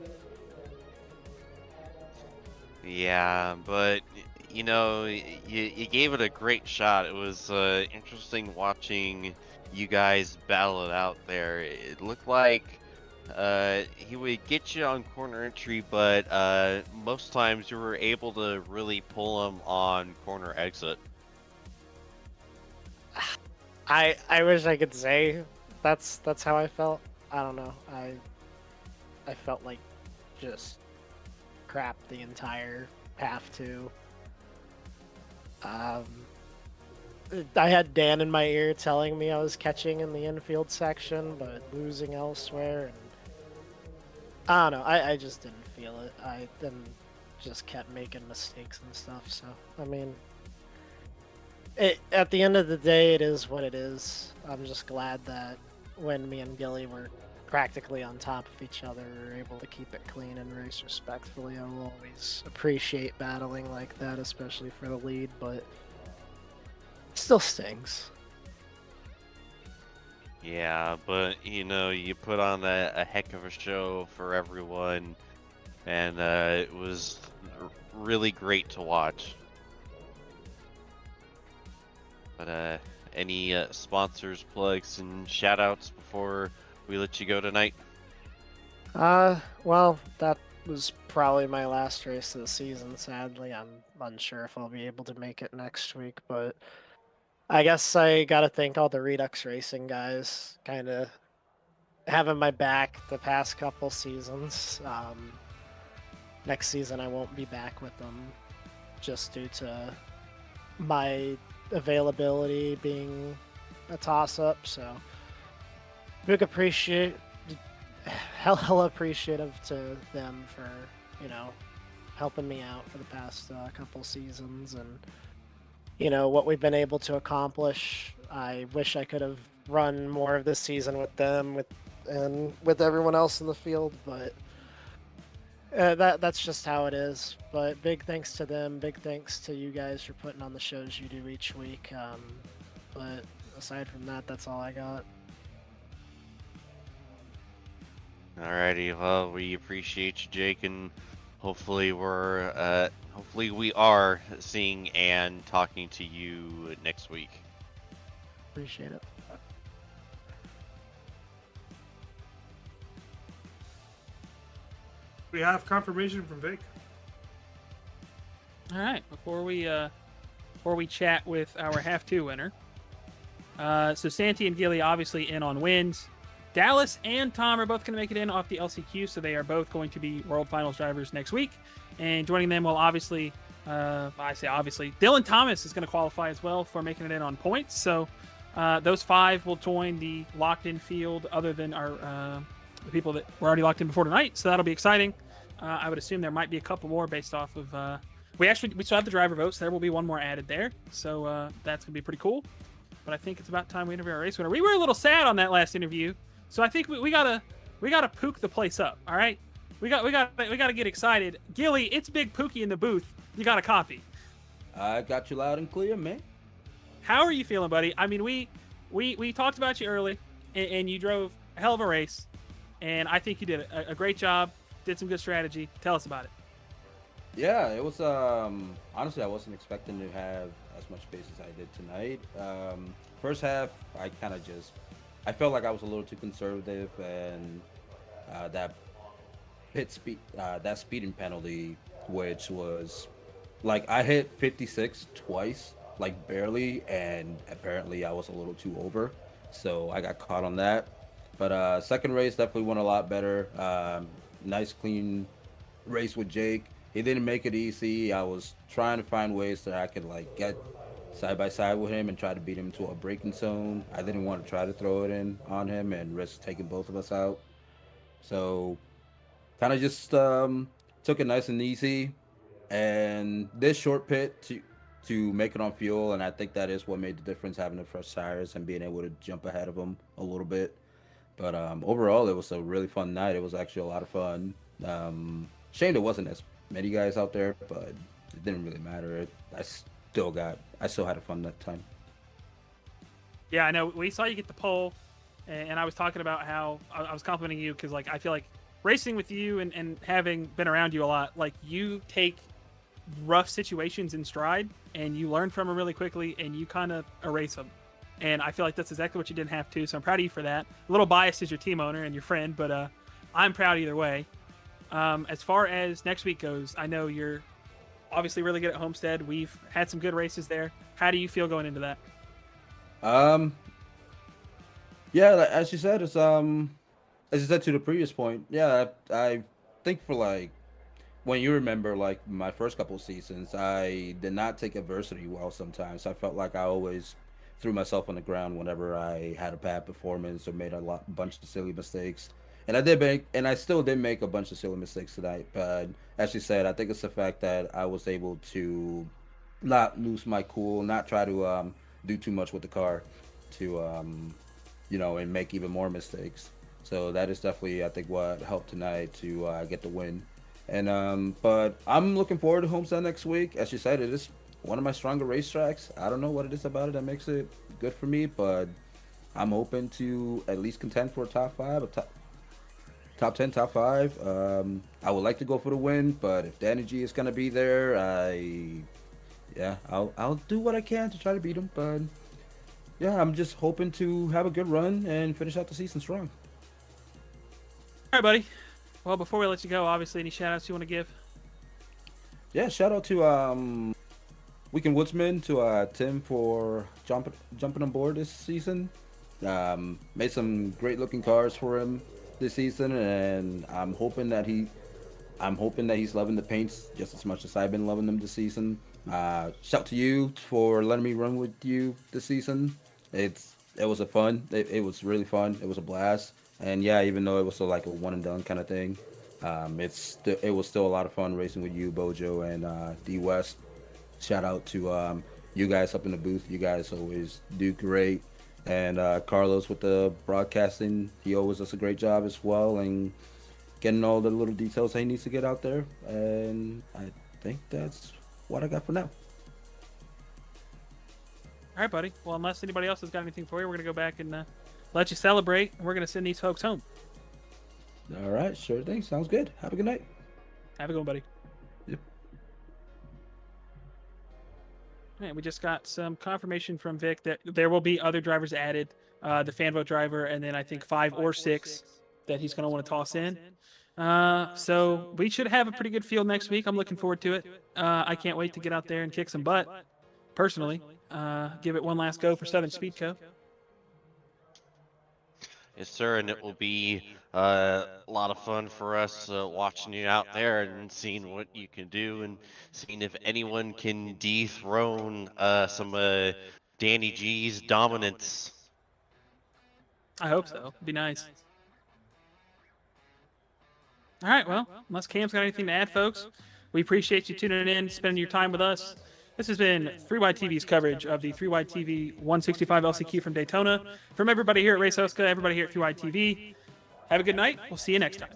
Yeah, but you gave it a great shot. It was interesting watching you guys battle it out there. It looked like he would get you on corner entry, but most times you were able to really pull him on corner exit. I wish I could say that's how I felt. I don't know. I felt like just crap the entire path to. I had Dan in my ear telling me I was catching in the infield section, but losing elsewhere, and I don't know. I just didn't feel it. I then just kept making mistakes and stuff. So I mean, at the end of the day, it is what it is. I'm just glad that when me and Gilly were practically on top of each other, we were able to keep it clean and race respectfully. I will always appreciate battling like that, especially for the lead, but it still stings. Yeah, but you put on a heck of a show for everyone, and it was really great to watch. But any sponsors, plugs, and shout outs before we let you go tonight? Well, that was probably my last race of the season, sadly. I'm unsure if I'll be able to make it next week, but I guess I gotta thank all the Redux Racing guys, kind of having my back the past couple seasons. Next season I won't be back with them just due to my availability being a toss-up, so big hella appreciative to them for, helping me out for the past couple seasons, and what we've been able to accomplish. I wish I could have run more of this season with them and with everyone else in the field, but that's just how it is. But big thanks to them, big thanks to you guys for putting on the shows you do each week. But aside from that, that's all I got. Alrighty, well, we appreciate you, Jake, and hopefully we are seeing and talking to you next week. Appreciate it. We have confirmation from Vic. All right, before we chat with our half two winner. So Santi and Gilly obviously in on wins. Dallas and Tom are both going to make it in off the LCQ, so they are both going to be World Finals drivers next week. And joining them will obviously, Dylan Thomas is going to qualify as well for making it in on points. So those five will join the locked-in field, other than our the people that were already locked in before tonight. So that'll be exciting. I would assume there might be a couple more based off of. We still have the driver votes. There will be one more added there, so that's gonna be pretty cool. But I think it's about time we interview our race winner. We were a little sad on that last interview, so I think we gotta pook the place up. All right, we gotta get excited. Gilly, it's Big Pookie in the booth. You got a copy. I got you loud and clear, man. How are you feeling, buddy? I mean, we talked about you early, and you drove a hell of a race, and I think you did a great job. Did some good strategy. Tell us about it. Yeah, it was honestly, I wasn't expecting to have as much pace as I did tonight. First half, I felt like I was a little too conservative, and that speeding penalty, which was like I hit 56 twice, like barely, and apparently I was a little too over, so I got caught on that. But second race definitely went a lot better. Nice clean race with Jake. He didn't make it easy. I was trying to find ways that I could like get side by side with him and try to beat him to a braking zone. I didn't want to try to throw it in on him and risk taking both of us out. So kind of just took it nice and easy, and this short pit to make it on fuel, and I think that is what made the difference, having the fresh tires and being able to jump ahead of him a little bit. But overall, it was a really fun night. It was actually a lot of fun. Shame there wasn't as many guys out there, but it didn't really matter. I still had a fun that time. Yeah, I know. We saw you get the pole. and I was talking about how I was complimenting you because like I feel like racing with you and having been around you a lot, like you take rough situations in stride and you learn from them really quickly and you kind of erase them. And I feel like that's exactly what you didn't have to. So I'm proud of you for that. A little biased as your team owner and your friend, but I'm proud either way. As far as next week goes, I know you're obviously really good at Homestead. We've had some good races there. How do you feel going into that? Yeah, as you said, it's as you said to the previous point. Yeah, I think for like when you remember like my first couple of seasons, I did not take adversity well sometimes. I felt like I always threw myself on the ground whenever I had a bad performance or made a bunch of silly mistakes. And I still did make a bunch of silly mistakes tonight. But as you said, I think it's the fact that I was able to not lose my cool, not try to do too much with the car, to and make even more mistakes. So that is definitely, I think, what helped tonight to get the win. And but I'm looking forward to Homestead next week. As you said, it is one of my stronger racetracks. I don't know what it is about it that makes it good for me, but I'm hoping to at least contend for a top 5, top 10, top 5. I would like to go for the win, but if Danny G is gonna be there, I'll do what I can to try to beat him. But yeah, I'm just hoping to have a good run and finish out the season strong. All right, buddy. Well, before we let you go, obviously, any shout-outs you want to give? Yeah, shout out to Weekend Woodsman, to Tim for jumping on board this season. Made some great looking cars for him this season, and I'm hoping that he's loving the paints just as much as I've been loving them this season. Shout to you for letting me run with you this season. It was it was really fun. It was a blast. And yeah, even though it was like a one and done kind of thing, it was still a lot of fun racing with you, Bojo, and D West. Shout out to you guys up in the booth. You guys always do great. And Carlos with the broadcasting, he always does a great job as well, and getting all the little details that he needs to get out there. And I think that's what I got for now. All right, buddy. Well, unless anybody else has got anything for you, we're going to go back and let you celebrate, and we're going to send these folks home. All right, sure thing. Sounds good. Have a good night. Have a good one, buddy. Yep. All right, we just got some confirmation from Vic that there will be other drivers added, the fan vote driver, and then I think 5 or 6 that he's going to want to toss in. So we should have a pretty good field next week. I'm looking forward to it. I can't wait to get out there and kick some butt, personally. Give it one last go for Southern Speed Co. Yes, sir, and it will be a lot of fun for us watching you out there and seeing what you can do and seeing if anyone can dethrone some Danny G's dominance. I hope so. It'd be nice. All right, well, unless Cam's got anything to add, folks, we appreciate you tuning in, spending your time with us. This has been 3YTV's coverage of the 3YTV 165 LCQ from Daytona. From everybody here at Race OSCA, everybody here at 3YTV, have a good night. We'll see you next time.